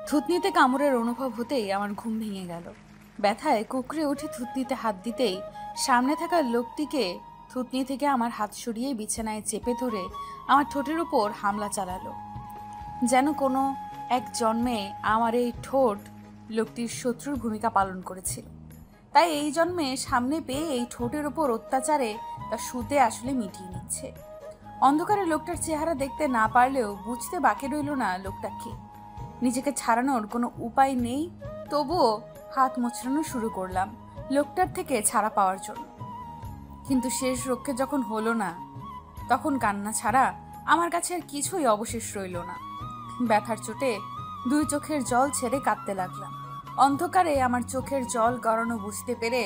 থুতনিতে কামড়ের অনুভব হতেই আমার ঘুম ভেঙে গেল। ব্যথায় কুঁকড়ে উঠে থুতনিতে হাত দিতেই সামনে থাকা লোকটিকে থুতনি থেকে আমার হাত সরিয়ে বিছানায় চেপে ধরে আমার ঠোঁটের উপর হামলা চালালো। যেন কোনো এক জন্মে আমার এই ঠোঁট লোকটির শত্রুর ভূমিকা পালন করেছিল, তাই এই জন্মে সামনে পেয়ে এই ঠোঁটের উপর অত্যাচারে তা সুদে আসলে মিটিয়ে নিচ্ছে। অন্ধকারে লোকটার চেহারা দেখতে না পারলেও বুঝতে বাকি রইল না লোকটা কে। নিজেকে ছাড়ানোর কোনো উপায় নেই, তবুও হাত মোচড়ানো শুরু করলাম লোকটার থেকে ছাড়া পাওয়ার জন্য। কিন্তু শেষ রক্ষে যখন হলো না, তখন কান্না ছাড়া আমার কাছে আর কিছুই অবশেষ রইল না। ব্যথার চোটে দুই চোখের জল ছেড়ে কাঁদতে লাগলাম। অন্ধকারে আমার চোখের জল গড়ানো বুঝতে পেরে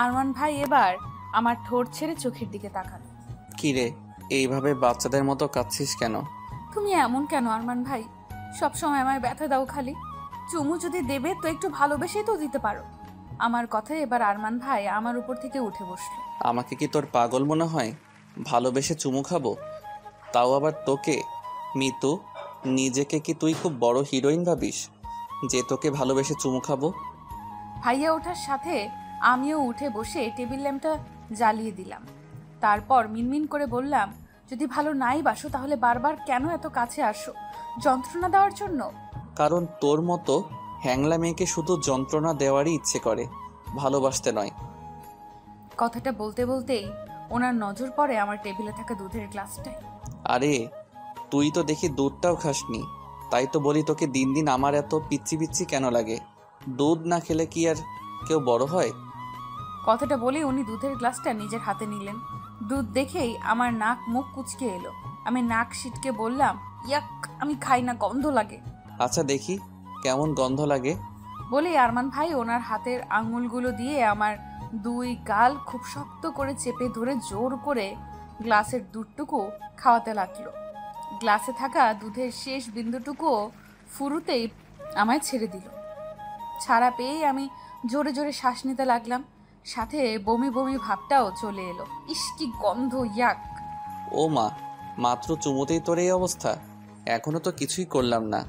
আরমান ভাই এবার আমার ঠোঁট ছেড়ে চোখের দিকে তাকালো। কিরে, এইভাবে বাচ্চাদের মতো কাঁদছিস কেন? তুমি এমন কেন আরমান ভাই? সবসময় আমায় ব্যথা দাও খালি। চুমু যদি দেবে তো একটু ভালোবেসেই তো দিতে পারো। আমার কথায় এবার আরমান ভাই আমার উপর থেকে উঠে বসলো। আমাকে কি তোর পাগল মনে হয়? ভালোবেসে চুমু খাবো, তাও আবার তোকে? মিতু, নিজেকে কি তুই খুব বড় হিরোইন ভাবিস যে তোকে ভালোবেসে চুমু খাবো? ভাইয়া ওঠার সাথে আমিও উঠে বসে টেবিল ল্যাম্পটা জ্বালিয়ে দিলাম। তারপর মিনমিন করে বললাম, যদি ভালো নাই বাসো তাহলে বারবার কেন এত কাছে আসো? যন্ত্রণা দেওয়ার জন্য? কারণ তোর মতো হ্যাংলা মেয়েকে শুধু যন্ত্রণা দেওয়ারই ইচ্ছে করে, ভালোবাসতে নয়। কথাটা বলতে বলতেই ওনার নজর পড়ে আমার টেবিলে থাকা দুধের গ্লাসটায়। আরে, তুই তো দেখি দুধটাও খাসনি, তাই তো বলি তোকে দিন দিন আমার এত পিচ্ছি পিচ্ছি কেন লাগে। দুধ না খেলে কি আর কেউ বড় হয়? কথাটা বলে উনি দুধের গ্লাসটা নিজের হাতে নিলেন। দুধ দেখেই আমার নাক মুখ কুচকে এলো। আমি নাক সিটকে বললাম, ইয়াক, আমি খাই না, গন্ধ লাগে। আচ্ছা দেখি কেমন গন্ধ লাগে। বলেই আরমান ভাই ওনার হাতের আঙুলগুলো দিয়ে আমার দুই গাল খুব শক্ত করে চেপে ধরে জোর করে গ্লাসের দুধটুকু খাওয়াতে লাগলো। গ্লাসে থাকা দুধের শেষ বিন্দুটুকুও ফুরুতেই আমায় ছেড়ে দিল। ছাড়া পেয়েই আমি জোরে জোরে শ্বাস নিতে লাগলাম, সাথে বমি বমি ভাবটাও চলে এলো। ইস, কি গন্ধ, ইয়াক। ও মা, মাত্র চুমোতেই তোর এই অবস্থা? এখনো তো কিছুই করলাম না।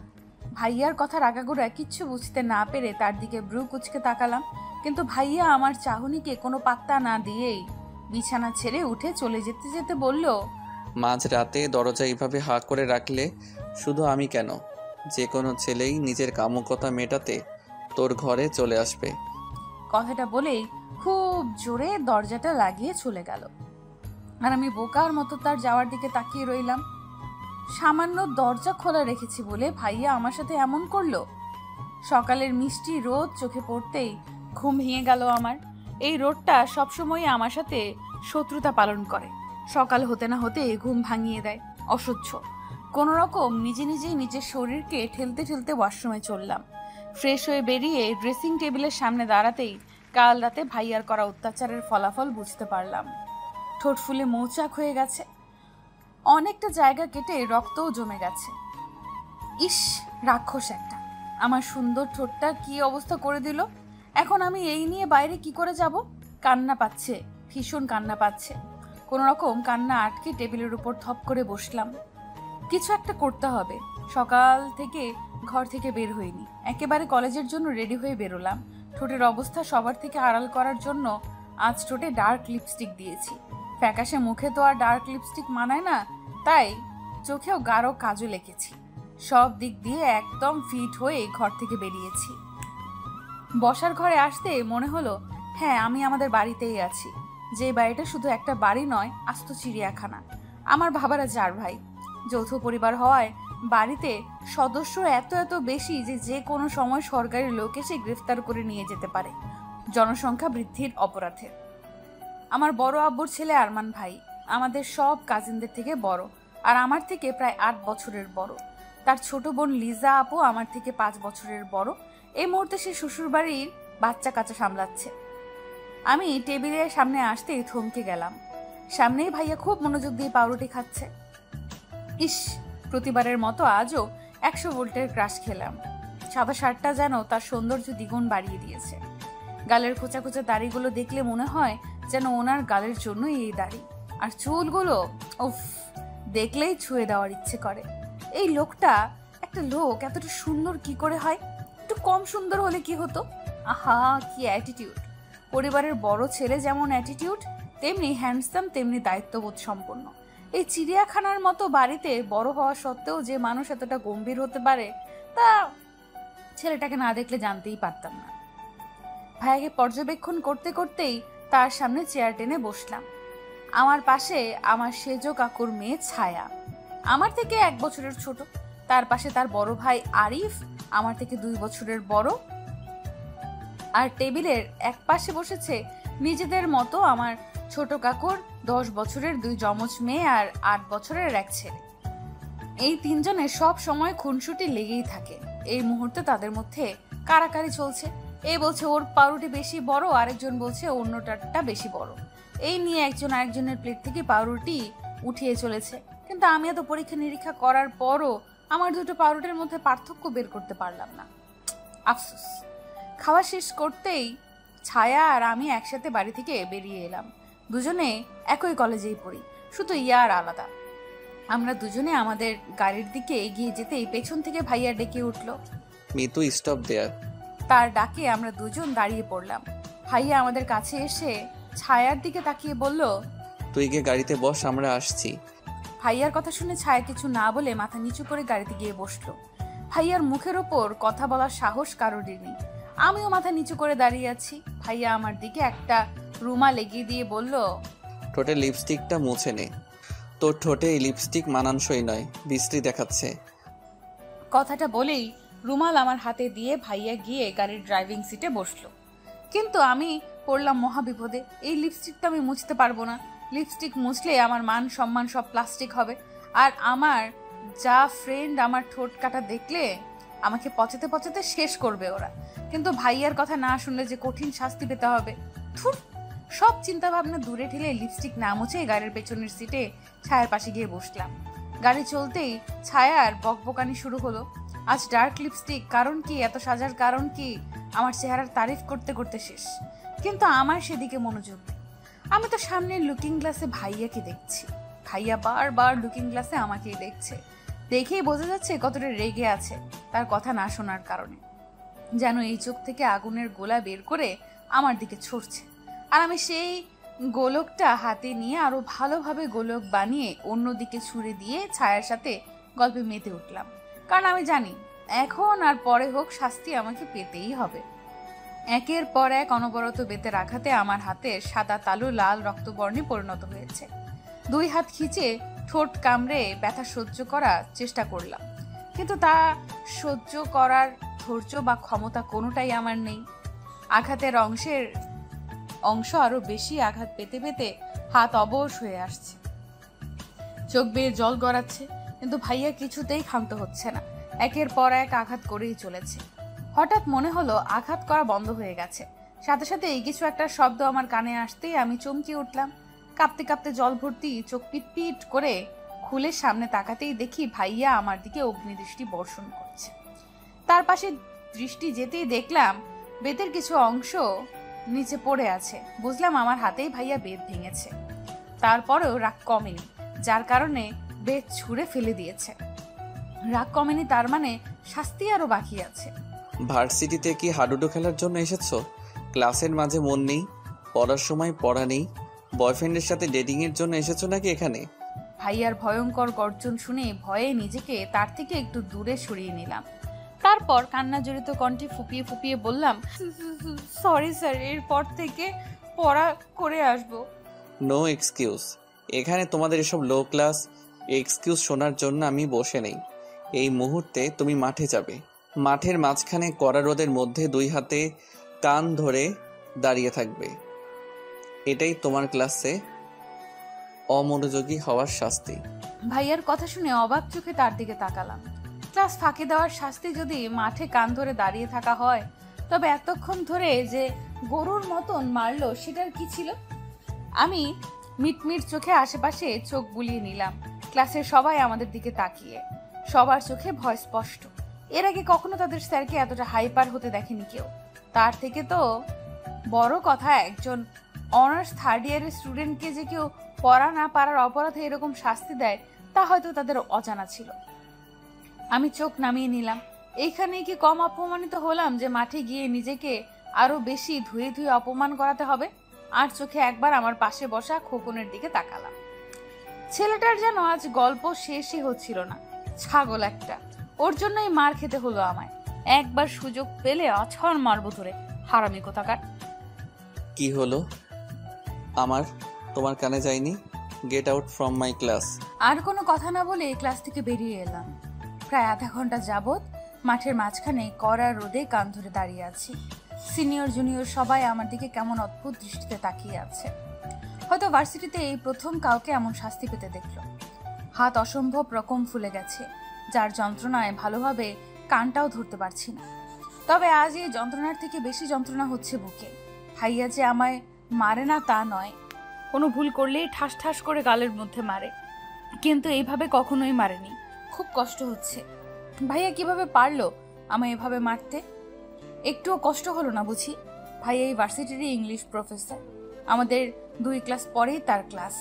ভাইয়ার কথার আগাগোড়া কিচ্ছু বুঝতে না পেরে তার দিকে ব্রু কুচকে তাকালাম, কিন্তু ভাইয়া আমার চাহনিকে কোনো পাত্তা না দিয়েই বিছানা ছেড়ে উঠে চলে যেতে যেতে বলল, মাঝ রাতে দরজা এইভাবে হাঁ করে রাখলে শুধু আমি কেন, যে কোনো ছেলেই নিজের কামুকতা মেটাতে তোর ঘরে চলে আসবে। কথাটা বলেই খুব জোরে দরজাটা লাগিয়ে চলে গেল। আর আমি বোকার মতো তার যাওয়ার দিকে তাকিয়ে রইলাম। সামান্য দরজা খোলা রেখেছি বলে ভাইয়া আমার সাথে এমন করলো। সকালের মিষ্টি রোদ চোখে পড়তেই ঘুম ভেঙে গেল আমার। এই রোদটা সবসময় আমার সাথে শত্রুতা পালন করে। সকাল হতে না হতে ঘুম ভাঙিয়ে দেয়, অসহ্য। কোনো রকম নিজে নিজেই নিজের শরীরকে ঠেলতে ঠেলতে ওয়াশরুমে চললাম। ফ্রেশ হয়ে বেরিয়ে ড্রেসিং টেবিলের সামনে দাঁড়াতেই কাল রাতে ভাইয়ার করা অত্যাচারের ফলাফল বুঝতে পারলাম। ঠোঁট ফুলে মৌচাক হয়ে গেছে, অনেকটা জায়গা কেটে রক্তও জমে গেছে। ইস, রাক্ষস একটা আমার সুন্দর ঠোঁটটা কি অবস্থা করে দিল। এখন আমি এই নিয়ে বাইরে কি করে যাব? কান্না পাচ্ছে, ভীষণ কান্না পাচ্ছে। কোনো রকম কান্না আটকে টেবিলের উপর থপ করে বসলাম। কিছু একটা করতে হবে। সকাল থেকে ঘর থেকে বের হইনি, একেবারে কলেজের জন্য রেডি হয়ে বেরোলাম। ঠোঁটের অবস্থা সবার থেকে আড়াল করার জন্য আজ ঠোঁটে ডার্ক লিপস্টিক দিয়েছি। ফ্যাকাশে মুখে তো আর ডার্ক লিপস্টিক মানায় না, তাই চোখেও গাঢ় কাজল এঁকেছি। সব দিক দিয়ে একদম ফিট হয়ে ঘর থেকে বেরিয়েছি। বসার ঘরে আসতে মনে হলো, হ্যাঁ, আমি আমাদের বাড়িতেই আছি। যে বাড়িটা শুধু একটা বাড়ি নয়, আস্ত চিড়িয়াখানা। আমার বাবারা 4 ভাই, যৌথ পরিবার হওয়ায় বাড়িতে সদস্য এত এত বেশি যে যে কোনো সময় সরকারি লোক এসে গ্রেফতার করে নিয়ে যেতে পারে জনসংখ্যা বৃদ্ধির অপরাধে। আমার বড় আব্বুর ছেলে আরমান ভাই আমাদের সব কাজিনদের থেকে বড়, আর আমার থেকে প্রায় 8 বছরের বড়। তার ছোট বোন লিজা আপু আমার থেকে 5 বছরের বড়। এই মুহূর্তে সে শ্বশুর বাড়ির বাচ্চা কাচ্চা সামলাচ্ছে। আমি টেবিলের সামনে আসতেই থমকে গেলাম। সামনেই ভাইয়া খুব মনোযোগ দিয়ে পাউরুটি খাচ্ছে। ইস, প্রতিবারের মতো আজও 100 ভোল্টের ক্রাশ খেলাম। সাদা শার্টটা যেন তার সৌন্দর্য দ্বিগুণ বাড়িয়ে দিয়েছে। গালের খোঁচা খোঁচা দাড়িগুলো দেখলে মনে হয় যেন ওনার গালের জন্যই এই দাড়ি। আর চুলগুলো, উফ, দেখলেই ছুঁয়ে দেওয়ার ইচ্ছে করে। এই লোকটা একটা লোক এতটা সুন্দর কি করে হয়? একটু কম সুন্দর হলে কি হতো? আহা, কি অ্যাটিটিউড! পরিবারের বড় ছেলে যেমন অ্যাটিটিউড, তেমনি হ্যান্ডসাম, তেমনি দায়িত্ববোধ সম্পন্ন। এই চিড়িয়াখানার মতো বাড়িতে বড় হওয়া সত্ত্বেও যে মানুষ এতটা গম্ভীর হতে পারে তা ছেলেটাকে না দেখলে জানতেই পারতাম না। ভাইয়াকে পর্যবেক্ষণ করতে করতেই তার সামনে চেয়ার টেনে বসলাম। আমার পাশে আমার সেজো কাকুর মেয়ে ছায়া, আমার থেকে 1 বছরের ছোট। তার পাশে তার বড় ভাই আরিফ, আমার থেকে 2 বছরের বড়। আর টেবিলের এক পাশে বসেছে নিজেদের মতো আমার ছোট কাকুর 10 বছরের 2 যমজ মেয়ে আর 8 বছরের এক ছেলে। এই 3 জনের সব সময় খুনসুটি লেগেই থাকে। এই মুহূর্তে তাদের মধ্যে কারাকারি চলছে। এই বলছে ওর পাউরুটি বেশি বড়, আরেকজন বলছে অন্যটারটা বেশি বড়। এই নিয়ে একজন আরেকজনের প্লেট থেকে পাউরুটি উঠিয়ে চলেছে। কিন্তু আমি এত পরীক্ষা নিরীক্ষা করার পরও আমার দুটো পাউরুটির মধ্যে পার্থক্য বের করতে পারলাম না। আফসোস। খাওয়া শেষ করতেই ছায়া আর আমি একসাথে বাড়ি থেকে বেরিয়ে এলাম। দুজনে একই কলেজেই পড়ি, শুধু ইয়ার আলাদা। আমরা দুজনে আমাদের গাড়ির দিকে এগিয়ে যেতেই পেছন থেকে ভাইয়া ডেকে উঠল, মিতু স্টপ দেয়ার। তার ডাকে আমরা দুজন দাঁড়িয়ে পড়লাম। ভাইয়া আমাদের কাছে এসে ছায়ার দিকে তাকিয়ে বলল, তুই গিয়ে গাড়িতে বস, আমরা আসছি। ভাইয়ার কথা শুনে ছায়া কিছু না বলে মাথা নিচু করে গাড়িতে গিয়ে বসলো। ভাইয়ার মুখের ওপর কথা বলার সাহস কারোরই নেই। আমিও মাথা নিচু করে দাঁড়িয়ে আছি। ভাইয়া আমার দিকে একটা রুমাল এগিয়ে দিয়ে বলল, ঠোঁটে লিপস্টিকটা মুছে নে, তোর ঠোঁটে এই লিপস্টিক মানানসই নয়, বিশ্রী দেখাচ্ছে। কথাটা বলেই রুমাল আমার হাতে দিয়ে ভাইয়া গিয়ে গাড়ির ড্রাইভিং সিটে বসলো। কিন্তু আমি পড়লাম মহাবিপদে। এই লিপস্টিকটা আমি মুছতে পারবো না। লিপস্টিক মুছলে আমার মান সম্মান সব প্লাস্টিক হবে। আর আমার যা ফ্রেন্ড আমার ঠোঁট কাটা দেখলে আমাকে পচাতে পচাতে শেষ করবে ওরা। কিন্তু ভাইয়ার কথা না শুনলে যে কঠিন শাস্তি পেতে হবে। থুর, সব চিন্তা ভাবনা দূরে ঠেলে লিপস্টিক না মুছে গাড়ির পেছনের সিটে ছায়ার পাশে গিয়ে বসলাম। গাড়ি চলতেই ছায়ার বকবকানি শুরু হলো। আজ ডার্ক লিপস্টিক, কারণ কি? এত সাজার কারণ কি? আমার চেহারার তারিফ করতে করতে শেষ। কিন্তু আমার সেদিকে মনোযোগ নেই। আমি তো সামনের লুকিং গ্লাসে ভাইয়াকে দেখছি। ভাইয়া বারবার লুকিং গ্লাসে আমাকেই দেখছে। দেখেই বোঝা যাচ্ছে কতটা রেগে আছে তার কথা না শোনার কারণে। যেন এই চোখ থেকে আগুনের গোলা বের করে আমার দিকে ছুটছে। আর আমি সেই গোলকটা হাতে নিয়ে আরো ভালোভাবে গোলক বানিয়ে অন্যদিকে ছুঁড়ে দিয়ে ছায়ার সাথে গল্পে মেতে উঠলাম। কারণ আমি জানি এখন আর পরে হোক শাস্তি আমাকে পেতেই হবে। একের পর এক অনবরত বেতের আঘাতে আমার হাতের সাদা তালু লাল রক্তবর্ণে পরিণত হয়েছে। 2 হাত খিচে ঠোঁট কামড়ে ব্যথা সহ্য করার চেষ্টা করলাম, কিন্তু তা সহ্য করার ধৈর্য বা ক্ষমতা কোনোটাই আমার নেই। আঘাতের অংশ আরো বেশি আঘাত পেতে পেতে হাত অবশ হয়ে আসছে, চোখ বেয়ে জল গড়াচ্ছে। কিন্তু ভাইয়া কিছুতেই ক্ষান্ত হচ্ছে না, একের পর এক আঘাত করেই চলেছে। হঠাৎ মনে হলো আঘাত করা বন্ধ হয়ে গেছে। সাথে সাথে এই কিছু একটা শব্দ আমার কানে আসতেই আমি চমকে উঠলাম। কাঁপতে কাঁপতে জল ভর্তি চোখ পিটপিট করে খুলে সামনে তাকাতেই দেখি ভাইয়া আমার দিকে অগ্নিদৃষ্টি বর্ষণ করছে। তার পাশে দৃষ্টি যেতেই দেখলাম বেতের কিছু অংশ নিচে পড়ে আছে। বুঝলাম আমার হাতেই ভাইয়া বেত ভেঙেছে। তারপরেও রাগ কমেনি, যার কারণে বেত ছুঁড়ে ফেলে দিয়েছে। রাগ কমেনি তার মানে শাস্তি আরো বাকি আছে। ভার্সিটিতে কি হাডুডু খেলার জন্য এসেছো? ক্লাসের মাঝে মন নেই, পড়ার সময় পড়া নেই, বয়ফ্রেন্ডের সাথে ডেটিং এর জন্য এসেছো নাকি এখানে? ভাইয়ার ভয়ঙ্কর গর্জন শুনে ভয়ে নিজেকে তার থেকে একটু দূরে সরিয়ে নিলাম। তারপর কান্না জড়িত কণ্ঠে ফুপিয়ে ফুপিয়ে বললাম, সরি স্যার, এরপর থেকে পড়া করে আসবো। No excuse. এখানে তোমাদের এসব লো ক্লাস এক্সকিউজ শোনার জন্য আমি বসে নেই। এই মুহূর্তে তুমি মাঠে যাবে। মাঠের মাঝখানে কড়া রোদের মধ্যে 2 হাতে কান ধরে দাঁড়িয়ে থাকবে। এটাই তোমার ক্লাসে অমনোযোগী হওয়ার শাস্তি। ভাইয়ার কথা শুনে অবাক চোখে তার দিকে তাকালাম। ক্লাস ফাঁকি দেওয়ার শাস্তি যদি মাঠে কান ধরে দাঁড়িয়ে থাকা হয়, তবে এতক্ষণ ধরে যে গরুর মতন মারলো সেটার কি ছিল? আমি মিটমিট চোখে আশেপাশে চোখ বুলিয়ে নিলাম। ক্লাসের সবাই আমাদের দিকে তাকিয়ে, সবার চোখে ভয় স্পষ্ট। এর আগে কখনো তাদের স্যারকে এতটা হাইপার হতে দেখেনি কেউ। তার থেকে তো বড় কথা, একজন অনার্স 3rd ইয়ারের স্টুডেন্টকে যে কেউ পড়া না পারার অপরাধে এরকম শাস্তি দেয় তা হয়তো তাদের অজানা ছিল। আমি চোখ নামিয়ে নিলাম। এইখানেই কি কম অপমানিত হলাম যে মাঠে গিয়ে নিজেকে আরো বেশি ধুয়ে ধুয়ে অপমান করাতে হবে? আর চোখে একবার আমার পাশে বসা খোকনের দিকে তাকালাম। ছেলেটার যেন আজ গল্প শেষই হচ্ছিল না। ছাগল একটা, ওর জন্যই মার খেতে হলো আমায়। একবার সুযোগ পেলে আছড় মারবো ধরে, হারামি কোথাকার। কি হলো আমার? তোমার কানে যায়নি? Get out from my class. আর কোনো কথা না বলে ক্লাস থেকে বেরিয়ে এলাম। প্রায় আধা ঘন্টা যাবৎ মাঠের মাঝখানে কড়া রোদে কান ধরে দাঁড়িয়ে আছি। সিনিয়র জুনিয়র সবাই আমার দিকে কেমন অদ্ভুত দৃষ্টিতে তাকিয়ে আছে। হয়তো ভার্সিটিতে এই প্রথম কাউকে এমন শাস্তি পেতে দেখলো। হাত অসম্ভব রকম ফুলে গেছে, যার যন্ত্রণায় ভালোভাবে কানটাও ধরতে পারছি না। তবে আজ এই যন্ত্রণার থেকে বেশি যন্ত্রণা হচ্ছে বুকে। ভাইয়া যে আমায় মারে না তা নয়, কোনো ভুল করলেই ঠাস ঠাস করে গালের মধ্যে মারে, কিন্তু এইভাবে কখনোই মারেনি। খুব কষ্ট হচ্ছে। ভাইয়া কিভাবে পারলো আমায় এভাবে মারতে? একটুও কষ্ট হলো না বুঝি? ভাইয়া এই ভার্সিটিরই ইংলিশ প্রফেসর। আমাদের 2 ক্লাস পরেই তার ক্লাস।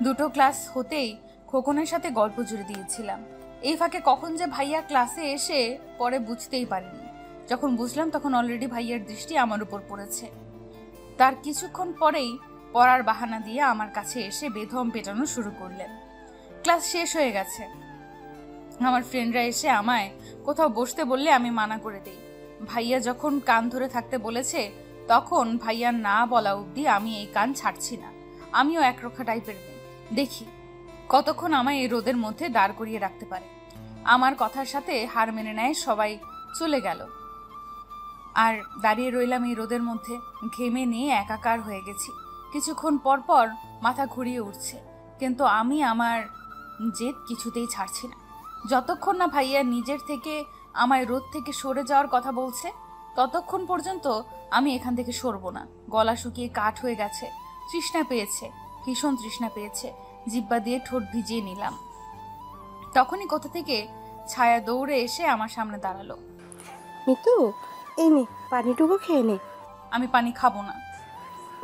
2টো ক্লাস হতেই খোকনের সাথে গল্প জুড়ে দিয়েছিলাম। এই ফাঁকে কখন যে ভাইয়া ক্লাসে এসে পরে বুঝতেই পারিনি। যখন বুঝলাম তখন অলরেডি ভাইয়ার দৃষ্টি আমার উপর পড়েছে। তার কিছুক্ষণ পরেই পড়ার বাহানা দিয়ে আমার কাছে এসে বেধম পেটানো শুরু করলেন। ক্লাস শেষ হয়ে গেছে। আমার ফ্রেন্ডরা এসে আমায় কোথাও বসতে বললে আমি মানা করে দিই। ভাইয়া যখন কান ধরে থাকতে বলেছে তখন ভাইয়া না বলা অবধি আমি এই কান ছাড়ছি না। আমিও একরক্ষা টাইপের মেয়ে, দেখি কতক্ষণ আমায় এই রোদের মধ্যে দাঁড় করিয়ে রাখতে পারে। আমার কথার সাথে হার মেনে নেয় সবাই, চলে গেল। আর দাঁড়িয়ে রইলাম এই রোদের মধ্যে, ঘেমে নিয়ে একাকার হয়ে গেছি। কিছুক্ষণ পর পর মাথা ঘুরিয়ে উঠছে, কিন্তু আমি আমার জেদ কিছুতেই ছাড়ছি না। যতক্ষণ না ভাইয়া নিজের থেকে আমায় রোদ থেকে সরে যাওয়ার কথা বলছে ততক্ষণ পর্যন্ত আমি এখান থেকে সরবো না। গলা শুকিয়ে কাঠ হয়ে গেছে, তৃষ্ণা পেয়েছে, ভীষণ তৃষ্ণা পেয়েছে। জিব্বা দিয়ে ঠোঁট ভিজিয়ে নিলাম। তখনই কোথা থেকে ছায়া দৌড়ে এসে আমার সামনে দাঁড়ালো। মিতু, এই নে পানিটুকু খেয়ে নে। আমি পানি খাবো না।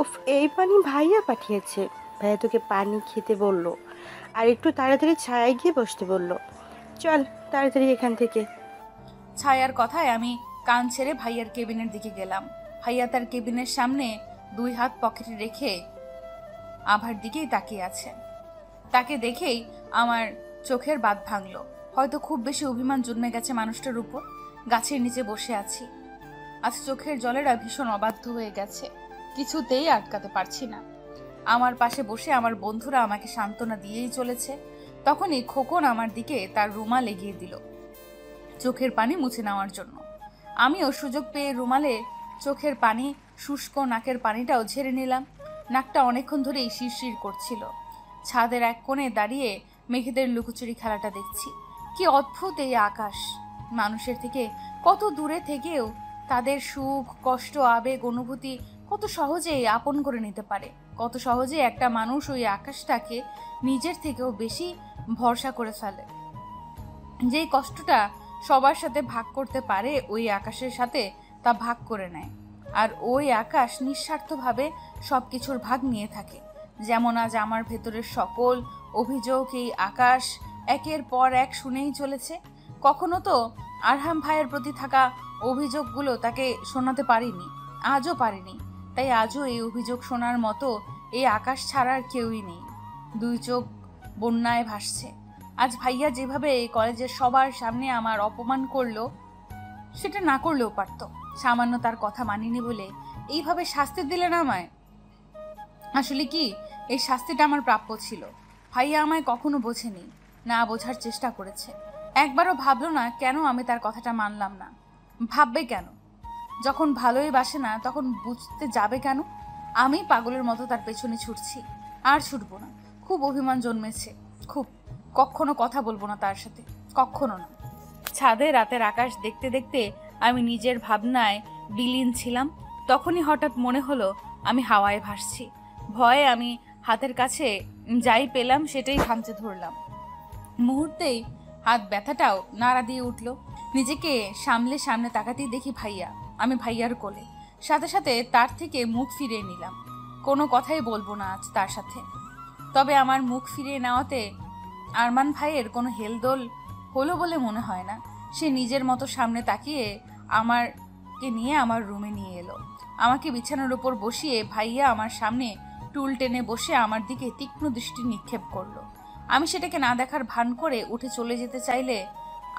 উফ, এই পানি ভাইয়া পাঠিয়েছে। ভাইয়া তোকে পানি খেতে বললো, আর একটু তাড়াতাড়ি ছায়ায় গিয়ে বসতে বললো। চল তাড়াতাড়ি এখান থেকে। ছায়ার কথায় আমি কান ছেড়ে ভাইয়ার কেবিনের দিকে গেলাম। ভাইয়া তার কেবিনের সামনে 2 হাত পকেটে রেখে আভার দিকেই তাকিয়ে আছে। তাকে দেখেই আমার চোখের বাঁধ ভাঙলো। হয়তো খুব বেশি অভিমান জন্মে গেছে মানুষটার উপর। গাছের নিচে বসে আছি, আজ চোখের জলেরা ভীষণ অবাধ্য হয়ে গেছে, কিছুতেই আটকাতে পারছি না। আমার পাশে বসে আমার বন্ধুরা আমাকে সান্ত্বনা দিয়েই চলেছে। তখনই খোকন আমার দিকে তার রুমাল এগিয়ে দিল চোখের পানি মুছে নেওয়ার জন্য। আমিও সুযোগ পেয়ে রুমালে চোখের পানি, শুষ্ক নাকের পানিটাও ঝেড়ে নিলাম। নাকটা অনেকক্ষণ ধরেই শিরশির করছিল। ছাদের এক কোণে দাঁড়িয়ে মেঘেদের লুকোচুরি খেলাটা দেখছি। কি অদ্ভুত এই আকাশ! মানুষের থেকে কত দূরে থেকেও তাদের সুখ, কষ্ট, আবেগ, অনুভূতি কত সহজেই আপন করে নিতে পারে। কত সহজে একটা মানুষ ওই আকাশটাকে নিজের থেকেও বেশি ভরসা করে ফেলে। যেই কষ্টটা সবার সাথে ভাগ করতে পারে ওই আকাশের সাথে তা ভাগ করে নেয়। আর ওই আকাশ নিঃস্বার্থভাবে সবকিছুর ভাগ নিয়ে থাকে। যেমন আজ আমার ভেতরের সকল অভিযোগ এই আকাশ একের পর এক শুনেই চলেছে। কখনো তো আরহাম ভাইয়ের প্রতি থাকা অভিযোগগুলো তাকে শোনাতে পারিনি, আজও পারিনি। তাই আজও এই অভিযোগ শোনার মতো এই আকাশ ছাড়ার কেউই নেই। 2 চোখ বন্যায় ভাসছে। আজ ভাইয়া যেভাবে এই কলেজের সবার সামনে আমার অপমান করলো, সেটা না করলেও পারতো। সামান্য তার কথা মানিনি বলে এইভাবে শাস্তি দিলেন আমায়। আসলে কি এই শাস্তিটা আমার প্রাপ্য ছিল? ভাইয়া আমায় কখনো বোঝেনি, না বোঝার চেষ্টা করেছে। একবারও ভাবলো না কেন আমি তার কথাটা মানলাম না। ভাববে কেন? যখন ভালোই বাসে না তখন বুঝতে যাবে কেন? আমি পাগলের মতো তার পেছনে ছুটছি, আর ছুটবো না। খুব অভিমান জন্মেছে, খুব। কখনো কথা বলবো না তার সাথে, কখনো না। ছাদে রাতের আকাশ দেখতে দেখতে আমি নিজের ভাবনায় বিলীন ছিলাম। তখনই হঠাৎ মনে হলো আমি হাওয়ায় ভাসছি। ভয়ে আমি হাতের কাছে যাই পেলাম সেটাই ভাঙতে ধরলাম। মুহূর্তেই হাত ব্যথাটাও নাড়া দিয়ে উঠল। নিজেকে সামলে সামনে তাকাতেই দেখি ভাইয়া। আমি ভাইয়ার কোলে, সাথে সাথে তার থেকে মুখ ফিরিয়ে নিলাম। কোনো কথাই বলবো না আজ তার সাথে। তবে আমার মুখ ফিরিয়ে নেওয়াতে আরমান ভাইয়ের কোনো হেলদোল হলো বলে মনে হয় না। সে নিজের মতো সামনে তাকিয়ে আমাকে নিয়ে আমার রুমে নিয়ে এলো। আমাকে বিছানার উপর বসিয়ে ভাইয়া আমার সামনে টুল টেনে বসে আমার দিকে তীক্ষ্ণ দৃষ্টি নিক্ষেপ করলো। আমি সেটাকে না দেখার ভান করে উঠে চলে যেতে চাইলে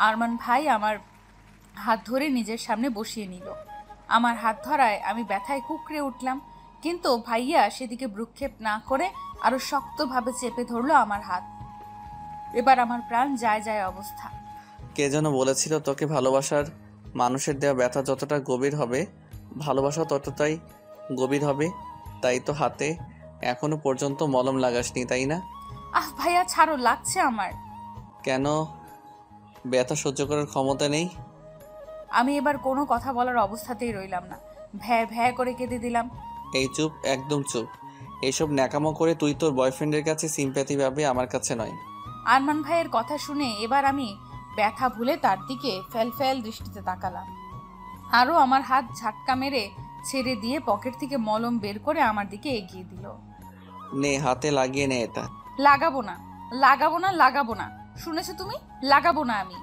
আরমান ভাই আমার হাত ধরে নিজের সামনে বসিয়ে নিল। আমার হাত ধরায় আমি ব্যথায় কুঁকড়ে উঠলাম, কিন্তু ভাইয়া সেদিকে ভ্রুক্ষেপ না করে আরো শক্তভাবে চেপে ধরলো আমার হাত। এবার আমার প্রাণ যায় যায় অবস্থা। কে যেন বলেছিল তোকে ভালোবাসার মানুষের দেওয়া ব্যথা যতটা গভীর হবে ভালোবাসা ততটাই গভীর হবে। তাই তো হাতে এখনো পর্যন্ত মলম লাগাসনি, তাই না? ভাইয়া ছাড়ো, লাগছে আমার। কেন? ব্যথা সহ্য করার ক্ষমতা নেই? আমি এবার কোনো কথা বলার অবস্থাতেই রইলাম না, ভ্যা ভ্যা করে কেঁদে দিলাম। এই চুপ, একদম চুপ। এইসব ন্যাকামো করে তুই তোর বয়ফ্রেন্ডের কাছে সিম্প্যাথি পাবে, আমার কাছে নয়। আরমান ভাইয়ের কথা শুনে এবার আমি ব্যথা ভুলে তার দিকে ফ্যাল দৃষ্টিতে তাকালাম। আরও আমার হাত ঝাটকা মেরে ছেড়ে দিয়ে পকেট থেকে মলম বের করে আমার দিকে এগিয়ে দিল। নে, হাতে লাগিয়ে নে এটা। লাগাবো না, লাগাবো না, লাগাবো না, শুনেছো তুমি? লাগাবো না আমি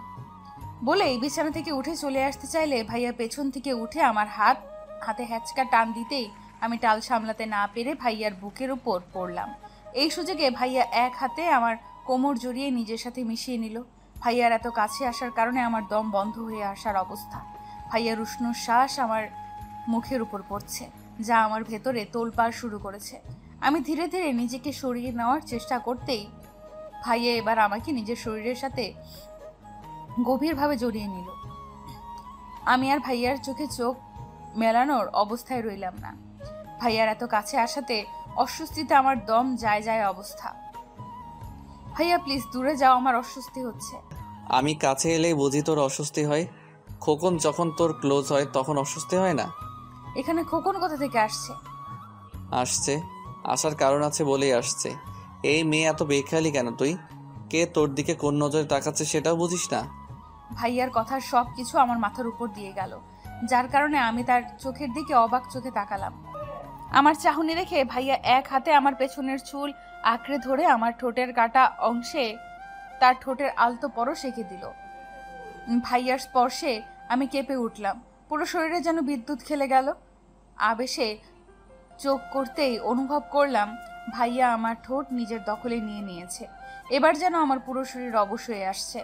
বলেই বিছানা থেকে উঠে চলে আসতে চাইলে ভাইয়া পেছন থেকে উঠে আমার হাতে হ্যাচকা টান দিতেই আমি টাল সামলাতে না পেরে ভাইয়ার বুকের উপর পড়লাম। এই সুযোগে ভাইয়া এক হাতে আমার কোমর জড়িয়ে নিজের সাথে মিশিয়ে নিল। ভাইয়ার এত কাছে আসার কারণে আমার দম বন্ধ হয়ে আসার অবস্থা। ভাইয়ার উষ্ণ শ্বাস আমার মুখের উপর পড়ছে, যা আমার ভেতরে তোলপাড় শুরু করেছে। আমি ধীরে ধীরে নিজেকে সরিয়ে নেওয়ার চেষ্টা করতেই ভাইয়া এবার আমাকে নিজের শরীরের সাথে গভীরভাবে জড়িয়ে নিল। আমি আর ভাইয়ার চোখে চোখ মেলানোর অবস্থায় রইলাম না। ভাইয়ার এত কাছে আসাতে অস্বস্তিতে আমার দম যায় যায় অবস্থা। ভাইয়া প্লিজ দূরে যাও, আমার অস্বস্তি হচ্ছে। আমি কাছে এলেই বুঝি তোর অস্বস্তি হয়। খোকন যখন তোর ক্লোজ হয় তখন অস্বস্তি হয় না? এখানে খোকন কোথা থেকে আসছে? আসছে, আসার কারণ আছে বলেই আসছে। এই মেয়ে এত বেখেয়ালি কেন তুই? কে তোর দিকে কোন নজরে তাকাচ্ছে সেটাও বুঝিস না? ভাইয়ার কথার সব কিছু আমার মাথার উপর দিয়ে গেল, যার কারণে আমি তার চোখের দিকে অবাক চোখে তাকালাম। আমার চাহনি রেখে ভাইয়া এক হাতে আমার পেছনের চুল আঁকড়ে ধরে আমার ঠোঁটের কাটা অংশে তার ঠোঁটের আলতো পরশ এঁকে দিল। ভাইয়ার স্পর্শে আমি কেঁপে উঠলাম, পুরো শরীরে যেন বিদ্যুৎ খেলে গেল। আবেশে চোখ করতেই অনুভব করলাম ভাইয়া আমার ঠোঁট নিজের দখলে নিয়ে নিয়েছে। এবার যেন আমার পুরো শরীর অবশ হয়ে আসছে।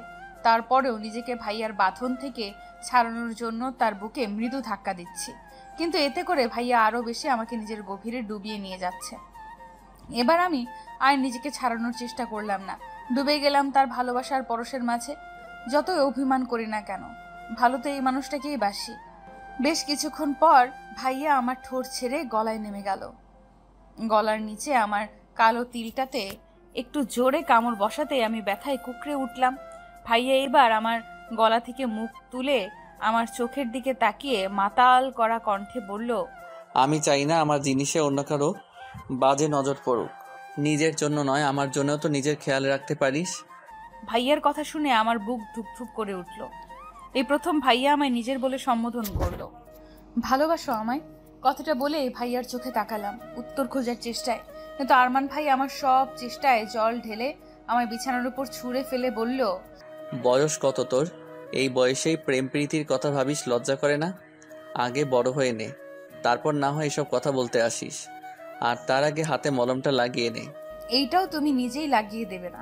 তারপরেও নিজেকে ভাইয়ার বাঁধন থেকে ছাড়ানোর জন্য তার বুকে মৃদু ধাক্কা দিচ্ছি, কিন্তু এতে করে ভাইয়া আরও বেশি আমাকে নিজের গভীরে ডুবিয়ে নিয়ে যাচ্ছে। এবার আমি আর নিজেকে ছাড়ানোর চেষ্টা করলাম না, ডুবে গেলাম তার ভালোবাসার পরশের মাঝে। যতই অভিমান করি না কেন, ভালো তো এই মানুষটাকেই বাসি। বেশ কিছুক্ষণ পর ভাইয়া আমার ঠোঁট ছেড়ে গলায় নেমে গেল। গলার নিচে আমার কালো তিলটাতে একটু জোরে কামড় বসাতে আমি ব্যথায় কুঁকড়ে উঠলাম। ভাইয়া এবার আমার গলা থেকে মুখ তুলে আমার চোখের দিকে তাকিয়ে মাতাল করা কণ্ঠে বলল, আমি চাই না আমার জিনিসে অন্য কারো বাজে নজর পড়ুক। নিজের জন্য নয়, আমার জন্যও তো নিজের খেয়াল রাখতে পারিস। ভাইয়ার কথা শুনে আমার বুক ধুকধুক করে উঠল। এই প্রথম ভাইয়া আমায় নিজের বলে সম্বোধন করলো। ভালোবাসো আমায়? কথাটা বলে ভাইয়ার চোখে তাকালাম উত্তর খোঁজার চেষ্টায়, কিন্তু আরমান ভাই আমার সব চেষ্টায় জল ঢেলে আমায় বিছানার উপর ছুঁড়ে ফেলে বলল, বয়স কত তোর? এই বয়সেই প্রেম প্রীতির কথা ভাবিস, লজ্জা করে না? আগে বড় হয়ে নে, তারপর না হয় এসব কথা বলতে আসিস। আর তার আগে হাতে মলমটা লাগিয়ে নে। এইটাও তুমি নিজেই লাগিয়ে দেবে না?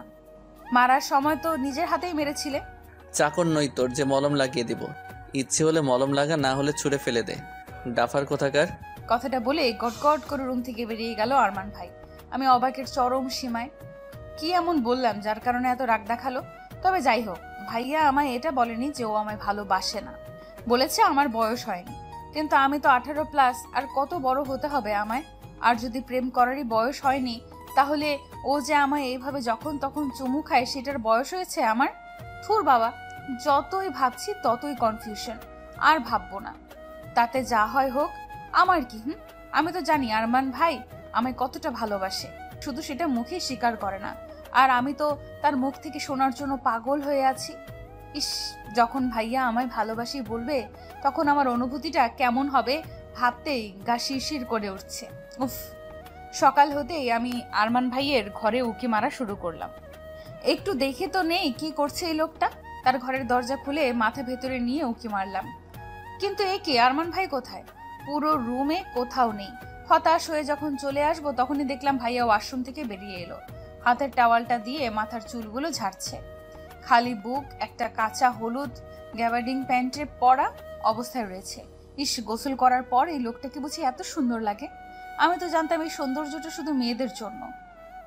মারার সময় তো নিজের হাতেই মেরেছিলে। চাকর নই তোর যে মলম লাগিয়ে দিব। ইচ্ছে হলে মলম লাগা, না হলে ছুঁড়ে ফেলে দে, ডাফার কোথাকার। কথাটা বলে গটগট করে রুম থেকে বেরিয়ে গেল আরমান ভাই। আমি অবাকের চরম সীমায়। কি এমন বললাম যার কারণে এত রাগ দেখালো? তবে যাই হোক, ভাইয়া আমায় এটা বলেনি যে ও আমায় ভালোবাসে না, বলেছে আমার বয়স হয়নি। কিন্তু আমি তো 18+, আর কত বড় হতে হবে আমায়? আর যদি প্রেম করারই বয়স হয়নি, তাহলে ও যে আমায় এইভাবে যখন তখন চুমু খায় সেটার বয়স হয়েছে আমার? থুর বাবা, যতই ভাবছি ততই কনফিউশন। আর ভাববো না, তাতে যা হয় হোক, আমার কি? আমি তো জানি আরমান ভাই আমায় কতটা ভালোবাসে, শুধু সেটা মুখে স্বীকার করে না। আর আমি তো তার মুখ থেকে শোনার জন্য পাগল হয়ে আছি। ইস, যখন ভাইয়া আমায় ভালোবাসি বলবে তখন আমার অনুভূতিটা কেমন হবে ভাবতেই গা শিরশির করে উঠছে। উফ, সকাল হতেই আমি আরমান ভাইয়ের ঘরে উকি মারা শুরু করলাম। একটু দেখে তো নেই কি করছে এই লোকটা। তার ঘরের দরজা খুলে মাথা ভেতরে নিয়ে উঁকি মারলাম, কিন্তু এ কি, আরমান ভাই কোথায়? পুরো রুমে কোথাও নেই। হতাশ হয়ে যখন চলে আসবো তখনই দেখলাম ভাইয়া ওয়াশরুম থেকে বেরিয়ে এলো, হাতের টাওয়ালটা দিয়ে মাথার চুলগুলো ঝাড়ছে। খালি বুক, একটা কাঁচা হলুদ গ্যাবার্ডিং প্যান্টে পরা অবস্থায় রয়েছে। ইস, গোসল করার পর এই লোকটাকে বুঝি এত সুন্দর লাগে। আমি তো জানতাম এই সৌন্দর্যটা শুধু মেয়েদের জন্য,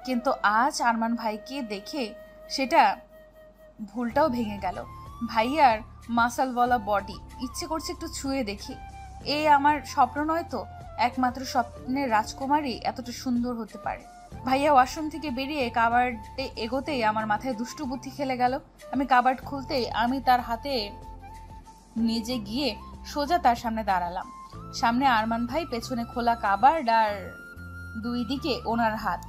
কিন্তু আজ আরমান ভাইকে দেখে সেটা ভুলটাও ভেঙে গেল। ভাইয়ার মাসালওয়ালা বডি, ইচ্ছে করছে একটু ছুঁয়ে দেখি। এ আমার স্বপ্ন নয় তো, একমাত্র স্বপ্নের রাজকুমারী এতটা সুন্দর হতে পারে। ভাইয়া ওয়াশরুম থেকে বেরিয়ে কাবার্ডে এগোতেই আমার মাথায় দুষ্টু বুদ্ধি খেলে গেল। আমি কাবার্ড খুলতেই আমি তার হাতে নিজে গিয়ে সোজা তার সামনে দাঁড়ালাম। সামনে আরমান ভাই, পেছনে খোলা কাবার্ড আর দুই দিকে ওনার হাত।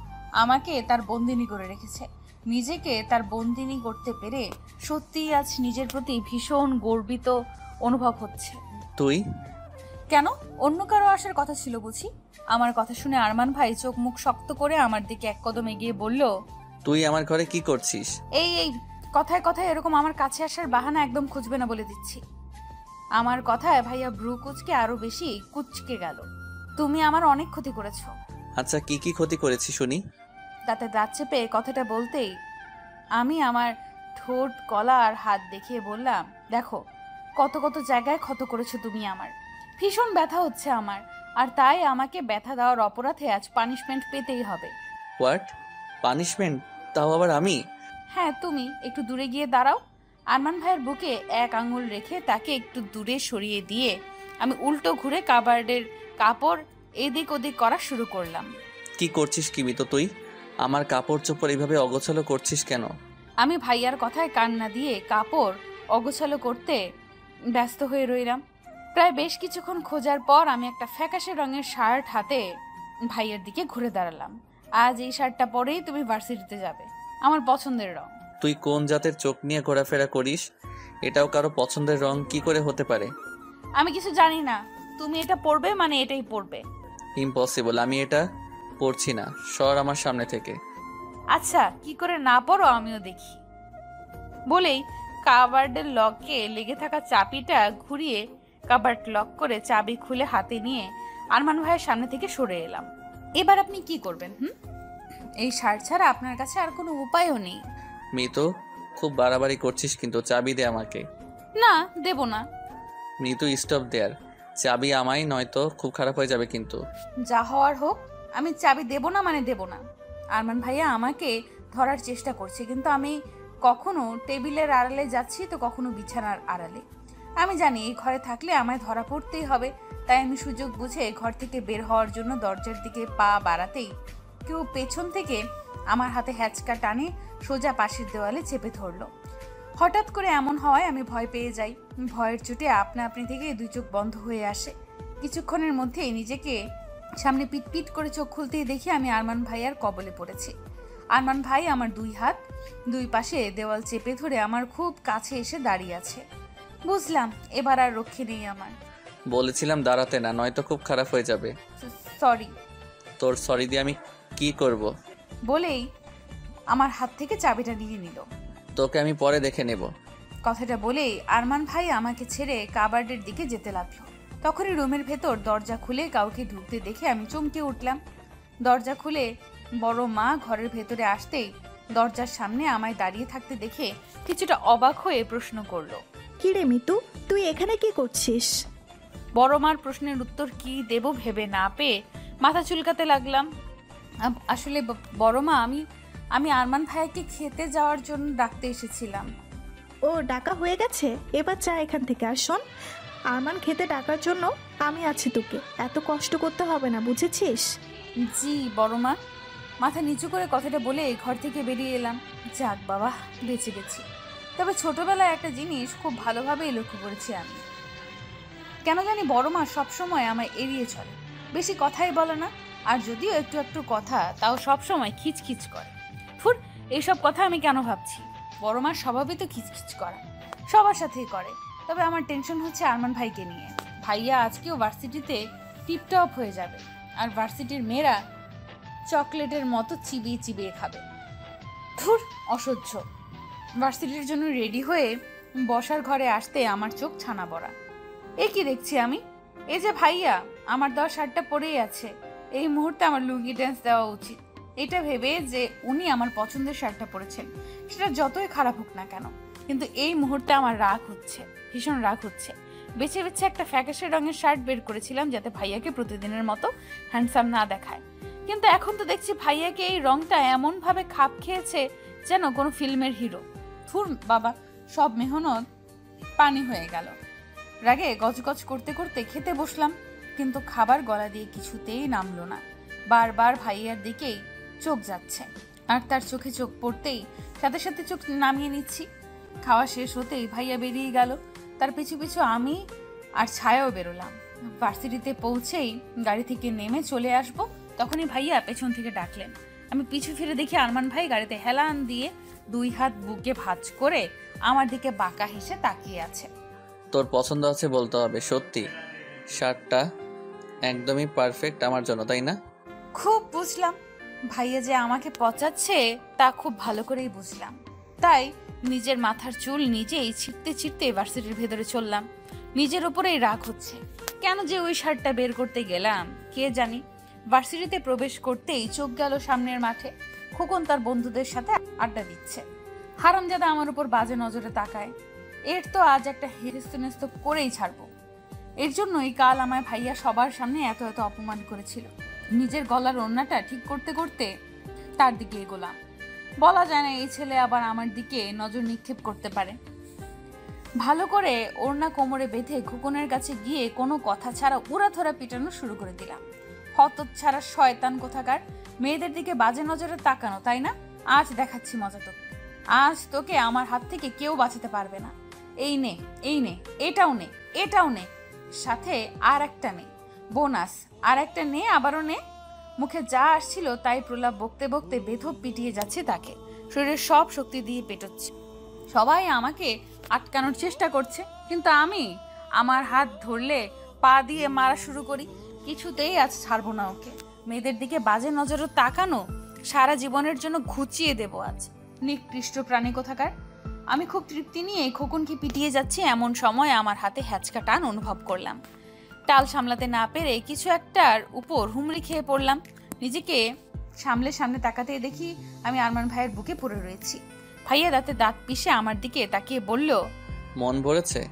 আমাকে তার বন্দিনী করে রেখেছে। নিজেকে তার বন্দিনী করতে পেরে সত্যিই আজ নিজের প্রতি ভীষণ গর্বিত অনুভব হচ্ছে। তুই কেন, অন্য কারো আসার কথা ছিল বুঝি? আমার কথা শুনে আরমান ভাই চোখ মুখ শক্ত করে আমার দিকে এক কদম এগিয়ে বলল, তুই আমার ঘরে কি করছিস? এই কথায় কথায় এরকম আমার কাছে আসার বাহানা একদম খুঁজবে না বলে দিচ্ছি। আমার কথায় ভাইয়া ভ্রু কুচকে আরো বেশি কুচকে গেল। তুমি আমার অনেক ক্ষতি করেছো। আচ্ছা, কি কি ক্ষতি করেছি শুনি? দাঁতে দাঁত চেপে কথাটা বলতেই আমি আমার ঠোঁট, গলা আর হাত দেখিয়ে বললাম, দেখো কত কত জায়গায় ক্ষত করেছো তুমি আমার। ভীষণ ব্যথা হচ্ছে আমার, আর তাই আমাকে ব্যথা দেওয়ার অপরাধে আজ পানিশমেন্ট পেতেই হবে। What punishment? তাও আবার আমি? হ্যাঁ তুমি। একটু দূরে গিয়ে দাঁড়াও। আরমান ভাইয়ের বুকে এক আঙুল রেখে তাকে একটু দূরে সরিয়ে দিয়ে আমি উল্টো ঘুরে কাবার্ডের কাপড় এদিক ওদিক করা শুরু করলাম। কি করছিস কি মিতো তুই? আমার কাপড় চোপড় এইভাবে অগোছালো করছিস কেন? আমি ভাইয়ার কথায় কান না দিয়ে কাপড় অগোছালো করতে ব্যস্ত হয়ে রইলাম। প্রায় বেশ কিছুক্ষণ খোঁজার পর আমি একটা ফ্যাকাশে রঙের শার্ট হাতে ভাইয়ার দিকে ঘুরে দাঁড়ালাম। আজ এই শার্টটা পরেই তুমি ভার্সিটিতে যাবে, আমার পছন্দের রং। তুই কোন জাতের চোখ নিয়ে ঘোরাফেরা করিস? এটাও কারো পছন্দের রং কি করে হতে পারে? আমি কিছু জানি না, তুমি এটা পরবে মানে এটাই পরবে। ইম্পসিবল, আমি এটা পরছি না, সর আমার সামনে থেকে। আচ্ছা, কি করে না পরো আমিও দেখি। বলেই কাবার্ডের লকে লেগে থাকা চাবিটা ঘুরিয়ে কাবার্ড লক করে চাবি খুলে হাতে নিয়ে আরমান ভাইয়ের সামনে থেকে সরে এলাম। এবার আপনি কি করবেন? এই শার্ট ছাড়া আপনার কাছে আর কোনো উপায়ও নেই। মিতো, খুব বাড়াবাড়ি করছিস কিন্তু, চাবি দে আমাকে। না, দেব না। মিতু, স্টপ দেয়ার। চাবি আমায়, নয়তো খুব খারাপ হয়ে যাবে কিন্তু। যা হওয়ার হোক, আমি চাবি দেব না মানে দেব না। আরমান ভাইয়া আমাকে ধরার চেষ্টা করছে, কিন্তু আমি কখনো টেবিলের আড়ালে যাচ্ছি তো কখনো বিছানার আড়ালে। আমি জানি এই ঘরে থাকলে আমায় ধরা পড়তেই হবে, তাই আমি সুযোগ বুঝে ঘর থেকে বের হওয়ার জন্য দরজার দিকে পা বাড়াতেই কেউ পেছন থেকে আমার হাতে হ্যাচকা টানে সোজা পাশের দেওয়ালে চেপে ধরলো। হঠাৎ করে এমন হওয়ায় আমি ভয় পেয়ে যাই। ভয়ের চোটে আপনা আপনি থেকে দুই চোখ বন্ধ হয়ে আসে। কিছুক্ষণের মধ্যেই নিজেকে সামনে পিটপিট করে চোখ খুলতেই দেখি আমি আরমান ভাইয়ার কবলে পড়েছি। আরমান ভাই আমার দুই হাত দুই পাশে দেওয়াল চেপে ধরে আমার খুব কাছে এসে দাঁড়িয়ে আছে। বুঝলাম এবার আর রক্ষে নেই আমার। বলেছিলাম দাঁড়াতে না, নয়তো খুব খারাপ হয়ে যাবে। সরি। তোর সরি দিয়ে আমি কি করব? বলেই আমার হাত থেকে চাবিটা নিয়ে নিল। তোকে আমি পরে দেখে নেব। কথাটা বলেই আরমান ভাই আমাকে ছেড়ে কাবার্ডের দিকে যেতে লাগলো। তখনই রুমের ভেতর দরজা খুলে কাউকে ঢুকতে দেখে আমি চমকে উঠলাম। দরজা খুলে বড় মা ঘরের ভেতরে আসতেই দরজার সামনে আমায় দাঁড়িয়ে থাকতে দেখে কিছুটা অবাক হয়ে প্রশ্ন করলো, কি রে মিতু, তুই এখানে কি করছিস? বড় মার প্রশ্নের উত্তর কি দেব ভেবে না পেয়ে মাথা চুলকাতে লাগলাম। আসলে বড় মা, আমি আরমান ভাইয়াকে খেতে যাওয়ার জন্য ডাকতে এসেছিলাম। ও ডাকা হয়ে গেছে, এবার যা এখান থেকে। আর শোন, আরমান খেতে ডাকার জন্য আমি আছি, তোকে এত কষ্ট করতে হবে না, বুঝেছিস? জি বড় মা। মাথা নিচু করে কথাটা বলে ঘর থেকে বেরিয়ে এলাম। যাক বাবা, বেঁচে গেছি। তবে ছোটবেলায় একটা জিনিস খুব ভালোভাবেই লক্ষ্য করেছি আমি, কেন জানি বড় মা সবসময় আমায় এড়িয়ে চলে, বেশি কথাই বলে না, আর যদিও একটু একটু কথা তাও সবসময় খিচখিচ করে। ফুর, এইসব কথা আমি কেন ভাবছি? বড় মার স্বভাবই তো খিচখিচ করা, সবার সাথেই করে। তবে আমার টেনশন হচ্ছে আরমান ভাইকে নিয়ে। ভাইয়া আজকেও ভার্সিটিতে টিপটপ হয়ে যাবে, আর ভার্সিটির মেয়েরা চকলেটের মতো চিবিয়ে চিবিয়ে খাবে। ধুর, অসহ্য। ভার্সিটির জন্য রেডি হয়ে বসার ঘরে আসতে আমার চোখ ছানা বড়া। এ কি দেখছি আমি? এই যে ভাইয়া আমার দেওয়া শার্টটা পরেই আছে, এই মুহূর্তে আমার লুঙ্গি ড্যান্স দেওয়া উচিত, এটা ভেবে যে উনি আমার পছন্দের শার্টটা পরেছেন, সেটা যতই খারাপ হোক না কেন। কিন্তু এই মুহূর্তে আমার রাগ হচ্ছে, ভীষণ রাগ হচ্ছে। বেছে বেছে একটা ফ্যাকাশে রঙের শার্ট বের করেছিলাম যাতে ভাইয়াকে প্রতিদিনের মতো হ্যান্ডসাম না দেখায়, কিন্তু এখন তো দেখছি ভাইয়াকে এই রংটা এমন ভাবে খাপ খেয়েছে যেন কোনো ফিল্মের হিরো। ধুর বাবা, সব মেহনত পানি হয়ে গেল। রাগে গজগজ করতে করতে খেতে বসলাম, কিন্তু খাবার গলা দিয়ে কিছুতেই নামলো না। বারবার ভাইয়ার দিকেই চোখ যাচ্ছে, আর তার চোখে চোখ পড়তেই সাথে সাথে চোখ নামিয়ে নিচ্ছি। খাওয়া শেষ হতেই ভাইয়া বেরিয়ে গেল, তার পিছু পিছু আমি আর ছায়াও বেরোলাম। ভার্সিটিতে পৌঁছেই গাড়ি থেকে নেমে চলে আসব, তখনই ভাইয়া পেছন থেকে ডাকলেন। আমি পিছু ফিরে দেখি আরমান ভাই গাড়িতে হেলান দিয়ে 2 হাত বুকে ভাঁজ করে আমার দিকে বাঁকা হেসে তাকিয়ে আছে। তোর পছন্দ আছে বলতে হবে, সত্যি শার্টটা একদমই পারফেক্ট আমার জন্য, তাই না? খুব বুঝলাম, ভাইয়া যে আমাকে পচাচ্ছে তা খুব ভালো করেই বুঝলাম। তাই নিজের মাথার চুল নিজেই ছিঁড়তে ছিঁড়তে ভার্সিটির ভেতরে চললাম। নিজের উপরেই রাগ হচ্ছে, কেন যে ওই শার্টটা বের করতে গেলাম কে জানি। ভার্সিটিতে প্রবেশ করতেই চোখ গেল সামনের মাঠে, খোকন তার বন্ধুদের সাথে আড্ডা দিচ্ছে। হারামজাদা আমার উপর বাজে নজরে তাকায়। এর তো আজ একটা হেস্তনেস্ত করেই ছাড়বো। এর জন্যই কাল আমায় ভাইয়া সবার সামনে এত এত অপমান করেছিল। নিজের গলার ওড়নাটা ঠিক করতে করতে তার দিকে এগোলাম। বলা যায় না এই ছেলে আবার আমার দিকে নজর নিক্ষেপ করতে পারে। ভালো করে ওড়না কোমরে বেঁধে খোকনের কাছে গিয়ে কোনো কথা ছাড়া উড়াধরা পিটানো শুরু করে দিলাম। হতচ্ছাড়া শয়তান কোথাকার, মেয়েদের দিকে বাজে নজরে তাকানো, তাই না? আজ দেখাচ্ছি মজা তোকে। আজ তোকে আমার হাত থেকে কেউ বাঁচাতে পারবে না। এই নে, এই নে, এটাও নে, এটাও নে, সাথে আর একটা নে, বোনাস আর একটা নে, আবারও নে। মুখে যা আসছিল তাই প্রলাপ বকতে বকতে বেধক পিটিয়ে যাচ্ছে তাকে, শরীরের সব শক্তি দিয়ে পেটোচ্ছে। সবাই আমাকে আটকানোর চেষ্টা করছে, কিন্তু আমি আমার হাত ধরলে পা দিয়ে মারা শুরু করি। কিছুতেই আজ ছাড়বো না ওকে। মেয়েদের দিকে বাজে নজরে তাকানো সারা জীবনের জন্য ঘুচিয়ে দেব আজ। নিকৃষ্ট প্রাণী কোথাকার। আমি খুব তৃপ্তি নিয়ে খোকনকে পিটিয়ে যাচ্ছি, এমন সময় আমার হাতে হ্যাচকা টান অনুভব করলাম। টাল সামলাতে না পেরে কিছু একটার উপর হুমড়ি খেয়ে পড়লাম। নিজেকে সামলে সামনে তাকাতেই দেখি আমি আরমান ভাইয়ের বুকে পড়ে রয়েছি। ভাইয়া দাঁতে দাঁত পিষে আমার দিকে তাকিয়ে বলল, মন ভরেছে?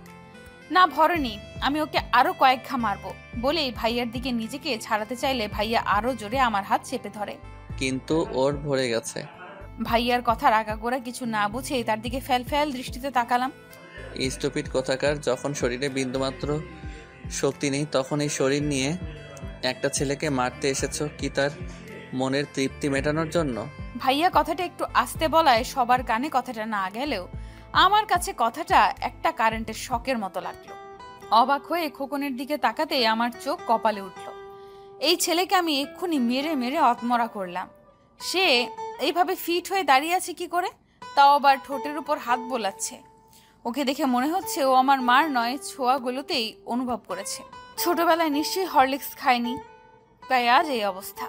না ভরেনি, আমি ওকে আরো কয়েক ঘা মারবো। বলেই ভাইয়ার দিকে নিজেকে ছাড়াতে চাইলে ভাইয়া আরো জোরে আমার হাত চেপে ধরে। কিন্তু ওর ভরে গেছে। ভাইয়ার কথার আগাগোড়া কিছু না বুঝেই তার দিকে ফ্যাল ফ্যাল দৃষ্টিতে তাকালাম। স্টুপিড কোথাকার, যখন শরীরে বিন্দুমাত্র শক্তি নেই তখন এই শরীর নিয়ে একটা ছেলেকে মারতে এসেছো কি তার মনের তৃপ্তি মেটানোর জন্য? ভাইয়া কথাটা একটু আস্তে বলায় সবার কানে কথাটা না গেলেও আমার কাছে কথাটা একটা কারেন্টের শকের মতো লাগলো। অবাক হয়ে খোকনের দিকে তাকাতেই আমার চোখ কপালে উঠল। এই ছেলেকে আমি এক্ষুনি মেরে মেরে অতমরা করলাম, সে এইভাবে ফিট হয়ে দাঁড়িয়ে আছে কি করে, তাও আবার ঠোঁটের উপর হাত বোলাচ্ছে। ওকে দেখে মনে হচ্ছে ও আমার মার নয়, ছোঁয়াগুলোতেই অনুভব করেছে। ছোটবেলায় নিশ্চয়ই হরলিক্স খায়নি, তাই আজ এই অবস্থা।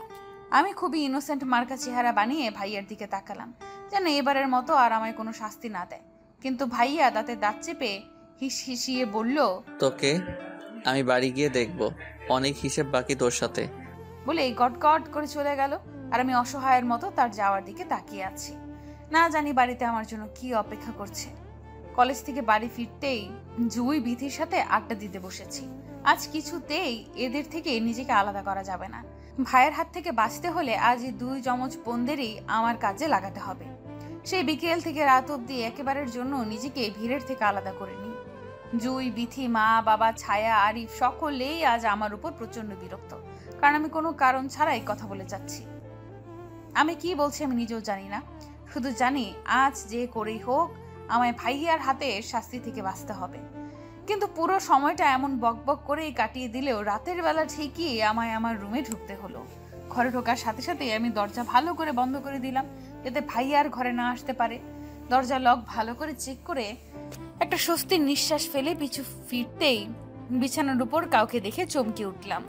আমি খুবই ইনোসেন্ট মার্কা চেহারা বানিয়ে ভাইয়ার দিকে তাকালাম, যেন এবারের মতো আর আমায় কোনো শাস্তি না দেয়। কিন্তু ভাইয়া দাঁতে দাঁত চেপে হিস হিসিয়ে বলল, তোকে আমি বাড়ি গিয়ে দেখবো, অনেক হিসেব বাকি তোর সাথে। বলে গটগট করে চলে গেল। আর আমি অসহায়ের মতো তার যাওয়ার দিকে তাকিয়ে আছি। না জানি বাড়িতে আমার জন্য কি অপেক্ষা করছে। কলেজ থেকে বাড়ি ফিরতেই জুই বিথির সাথে আড্ডা দিতে বসেছি। আজ কিছুতেই এদের থেকে নিজেকে আলাদা করা যাবে না। ভাইয়ের হাত থেকে বাঁচতে হলে আজ এই 2 যমজ বোনদেরই আমার কাজে লাগাতে হবে। সেই বিকেল থেকে রাত অবধি একেবারের জন্য নিজেকে ভিড়ের থেকে আলাদা করে নিই। জুই, বিথি, মা, বাবা, ছায়া, আরিফ সকলেই আজ আমার উপর প্রচন্ড বিরক্ত, কারণ আমি কোনো কারণ ছাড়াই কথা বলে যাচ্ছি। আমি কি বলছি আমি নিজেও জানি না, শুধু জানি আজ যে করেই হোক আমায় ভাইয়ার হাতে শাস্তি থেকে বাঁচতে হবে। কিন্তু পুরো সময়টা এমন বকবক করেই কাটিয়ে দিলেও রাতের বেলা ঠিকই আমায় আমার রুমে ঢুকতে হলো। ঘরে ঢোকার সাথে সাথে আমি দরজা ভালো করে বন্ধ করে দিলাম, যাতে ভাইয়ার ঘরে না আসতে পারে। দরজা লক ভালো করে চেক করে একটা স্বস্তির নিঃশ্বাস ফেলে পিছু ফিরতেই বিছানার উপর কাউকে দেখে চমকে উঠলাম।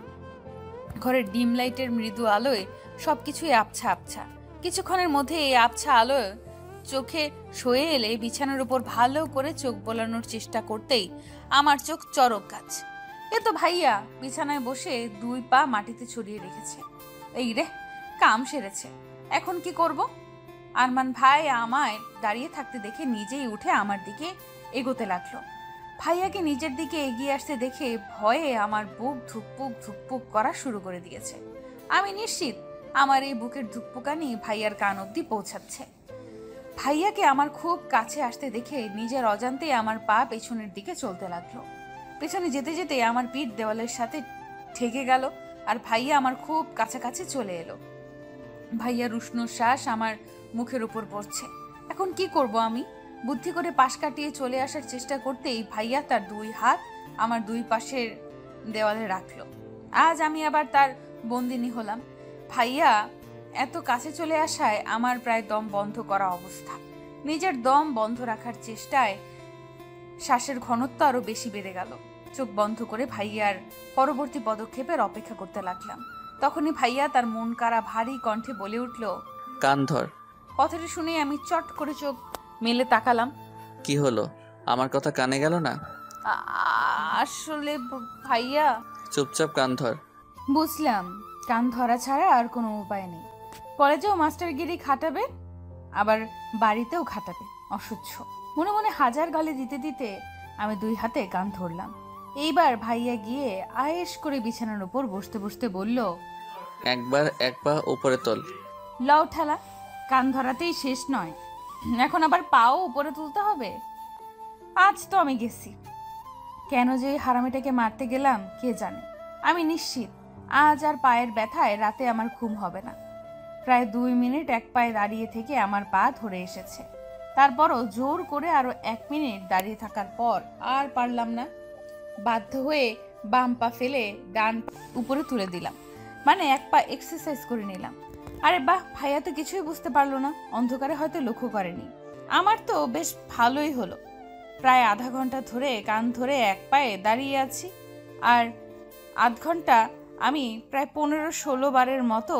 ঘরের ডিম লাইটের মৃদু আলোয় সবকিছুই আবছা আবছা। কিছুক্ষণের মধ্যে এই আবছা আলোয় চোখে সয়ে এলে বিছানার উপর ভালো করে চোখ বোলানোর চেষ্টা করতেই আমার চোখ চরক গাছ। এ তো ভাইয়া বিছানায় বসে 2 পা মাটিতে ছড়িয়ে রেখেছে। এই রে, কাম সেরেছে। এখন কি করব? আরমান ভাই আমায় দাঁড়িয়ে থাকতে দেখে নিজেই উঠে আমার দিকে এগোতে লাগলো। ভাইয়াকে নিজের দিকে এগিয়ে আসতে দেখে ভয়ে আমার বুক ধুকপুক ধুকপুক করা শুরু করে দিয়েছে। আমি নিশ্চিত আমার এই বুকের ধুকপুকানি ভাইয়ার কান অবধি পৌঁছাচ্ছে। ভাইয়াকে আমার খুব কাছে আসতে দেখে নিজের অজান্তেই আমার পা পেছনের দিকে চলতে লাগলো। পেছনে যেতে যেতে আমার পিঠ দেওয়ালের সাথে ঠেকে গেল আর ভাইয়া আমার খুব কাছাকাছি চলে এলো। ভাইয়ার উষ্ণ শ্বাস আমার মুখের উপর পড়ছে। এখন কি করব আমি? বুদ্ধি করে পাশ কাটিয়ে চলে আসার চেষ্টা করতেই ভাইয়া তার 2 হাত আমার 2 পাশের দেওয়ালে রাখলো। আজ আমি আবার তার বন্দিনী হলাম। ভাইয়া এত কাছে চলে আসায় আমার প্রায় দম বন্ধ করা অবস্থা। নিজের দম বন্ধ রাখার চেষ্টায় শ্বাসের ঘনত্ব আরো বেশি বেড়ে গেল। চোখ বন্ধ করে ভাইয়ার পরবর্তী পদক্ষেপের অপেক্ষা করতে লাগলাম। তখনই ভাইয়া তার মন কাড়া ভারী কণ্ঠে বলে উঠল, কান ধর। কথাটা শুনে আমি চট করে চোখ মেলে তাকালাম। কি হলো? আমার কথা কানে গেল না? আসলে ভাইয়া। চুপচাপ কান ধর। বুঝলাম, কান ধরা ছাড়া আর কোনো উপায় নেই। কলেজেও মাস্টারগিরি খাটাবে, আবার বাড়িতেও খাটাবে, অসহ্য। মনে মনে হাজার গালি দিতে দিতে আমি 2 হাতে কান ধরলাম। এইবার ভাইয়া গিয়ে আয়েশ করে বিছানার উপর বসতে বসতে বলল, একবার 1 পা উপরে তোল। লও ঠেলা, কান ধরাতেই শেষ নয়, এখন আবার পাও উপরে তুলতে হবে। আজ তো আমি গেছি। কেন যে হারামিটাকে মারতে গেলাম কে জানে। আমি নিশ্চিত আজ আর পায়ের ব্যথায় রাতে আমার ঘুম হবে না। প্রায় 2 মিনিট এক পায়ে দাঁড়িয়ে থেকে আমার পা ধরে এসেছে। তারপরও জোর করে আরো 1 মিনিট দাঁড়িয়ে থাকার পর আর পারলাম না। বাধ্য হয়ে বাম পা ফেলে ডান উপরে তুলে দিলাম, মানে 1 পা এক্সারসাইজ করে নিলাম। আরে বাহ, ভাইয়া তো কিছুই বুঝতে পারলো না, অন্ধকারে হয়তো লক্ষ্য করেনি। আমার তো বেশ ভালোই হলো। প্রায় আধা ঘন্টা ধরে কান ধরে 1 পায়ে দাঁড়িয়ে আছি, আর আধ ঘন্টা আমি প্রায় 15-16 বারের মতো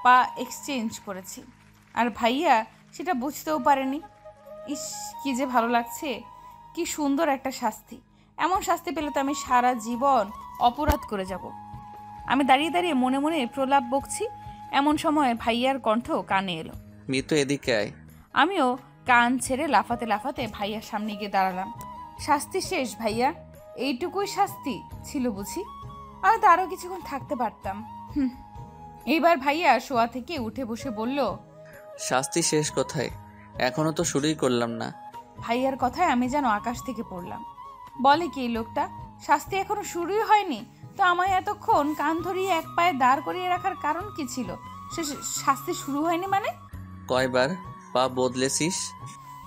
পা এক্সচেঞ্জ করেছি, আর ভাইয়া সেটা বুঝতেও পারেনি। ইস, কি যে ভালো লাগছে, কি সুন্দর একটা শাস্তি। এমন শাস্তি পেলে তো আমি সারা জীবন অপরাধ করে যাব। আমি দাঁড়িয়ে দাঁড়িয়ে মনে মনে প্রলাপ বকছি। এমন সময় ভাইয়ার কণ্ঠ কানে এলো, মিতু এদিকে আয়। আমিও কান ছেড়ে লাফাতে লাফাতে ভাইয়ার সামনে গিয়ে দাঁড়ালাম। শাস্তি শেষ ভাইয়া? এইটুকুই শাস্তি ছিল বুঝি? আমি তো আরো কিছুক্ষণ থাকতে পারতাম। এইবার ভাইয়া শোয়া থেকে উঠে বসে বলল, শাস্তি শেষ কোথায়? এখনো তো শুরুই করলাম না। ভাইয়ার কথায় আমি যেন আকাশ থেকে পড়লাম। বলে কি এই লোকটা, শাস্তি এখনো শুরুই হয়নি? তো আমায় এতক্ষণ কান ধরিয়ে 1 পায়ে দাঁড় করিয়ে রাখার কারণ কি ছিল? শাস্তি শুরু হয়নি মানে? কয়বার পা বদলেছিস?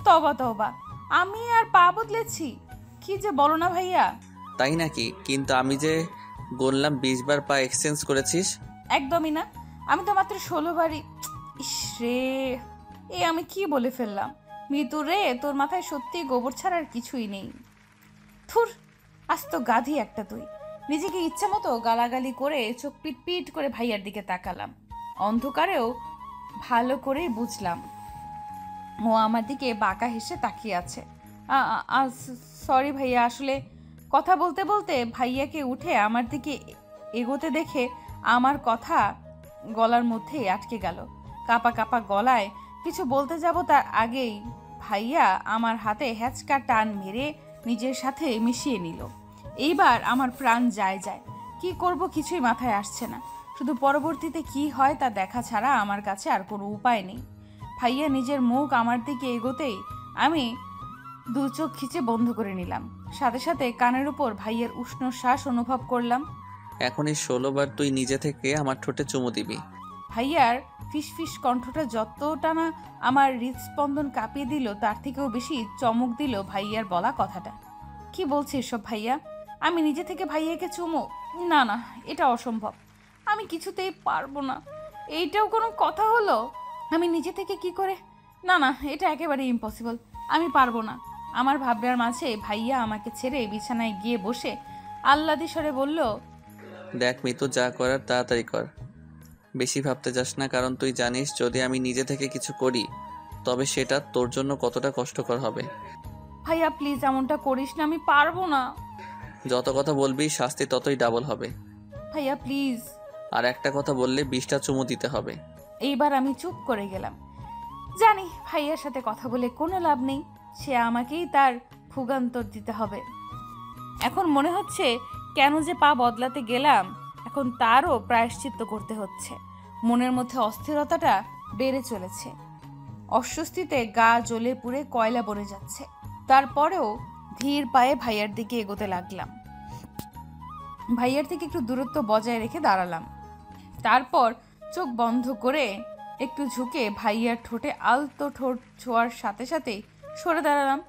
তবা তবা, আমি আর পা বদলেছি? কি যে বলো না ভাইয়া। তাই নাকি? কিন্তু আমি যে গুনলাম 20 বার পা এক্সচেঞ্জ করেছিস। একদমই না, আমি তো মাত্র 16 বারই। ইস রে, এ আমি কি বলে ফেললাম। মৃত্যু রে, তোর মাথায় সত্যি গোবর ছাড়ার কিছুই নেই। থুর, আজ তো গাধি একটা তুই। নিজেকে ইচ্ছা মতো গালাগালি করে চোখ পিট পিট করে ভাইয়ার দিকে তাকালাম। অন্ধকারেও ভালো করেই বুঝলাম ও আমার দিকে বাঁকা হেসে তাকিয়ে আছে। সরি ভাইয়া, আসলে কথা বলতে বলতে ভাইয়াকে উঠে আমার দিকে এগোতে দেখে আমার কথা গলার মধ্যেই আটকে গেল। কাপা কাপা গলায় কিছু বলতে যাব তার আগেই ভাইয়া আমার হাতে হ্যাচকা টান মেরে নিজের সাথে মিশিয়ে নিল। এইবার আমার প্রাণ যায় যায়, কি করব কিছুই মাথায় আসছে না। শুধু পরবর্তীতে কি হয় তা দেখা ছাড়া আমার কাছে আর কোনো উপায় নেই। ভাইয়া নিজের মুখ আমার দিকে এগোতেই আমি 2 চোখ খিচে বন্ধ করে নিলাম। সাথে সাথে কানের উপর ভাইয়ের উষ্ণ শ্বাস অনুভব করলাম। এখনই 16 বার তুই নিজে থেকে আমার ঠোঁটে চুমু দিবি। ভাইয়ার ফিসফিস কণ্ঠটা যতটা না আমার হৃদস্পন্দন কাঁপিয়ে দিল, তার থেকেও বেশি চমক দিল ভাইয়ার বলা কথাটা। কি বলছে এসব ভাইয়া? আমি নিজে থেকে ভাইয়াকে চুমু? না না, এটা অসম্ভব। আমি কিছুতেই পারবো না। এইটাও কোনো কথা হলো? আমি নিজে থেকে কি করে? না না, এটা একেবারে ইম্পসিবল। আমি পারবো না। আমার ভাবনার মাঝে ভাইয়া আমাকে ছেড়ে বিছানায় গিয়ে বসে আহ্লাদি স্বরে বলল, দেখ মিতু, যা করার তাড়াতাড়ি কর। বেশি ভাবতে যাস না, কারণ তুই জানিস যদি আমি নিজে থেকে কিছু করি তবে সেটা তোর জন্য কতটা কষ্টকর হবে। ভাইয়া প্লিজ এমনটা করিস না, আমি পারবো না। যত কথা বলবি শাস্তি ততই ডাবল হবে। ভাইয়া প্লিজ। আর একটা কথা বললে 20টা চুমু দিতে হবে। এইবার আমি চুপ করে গেলাম। জানি ভাইয়ার সাথে কথা বলে কোনো লাভ নেই, সে আমাকেই তার ভোগান্তর দিতে হবে। এখন মনে হচ্ছে কেন যে পা বদলাতে গেলাম, এখন তারও প্রায়শ্চিত্ত করতে হচ্ছে। মনের মধ্যে অস্থিরতাটা বেড়ে চলেছে, অস্বস্তিতে গা জ্বলে পুড়ে কয়লা বনে যাচ্ছে। তারপরেও ধীর পায়ে ভাইয়ার দিকে এগোতে লাগলাম। ভাইয়ার থেকে একটু দূরত্ব বজায় রেখে দাঁড়ালাম। তারপর চোখ বন্ধ করে একটু ঝুঁকে ভাইয়ার ঠোঁটে আলতো ঠোঁট ছোঁয়ার সাথে সাথেই সরে দাঁড়ালাম।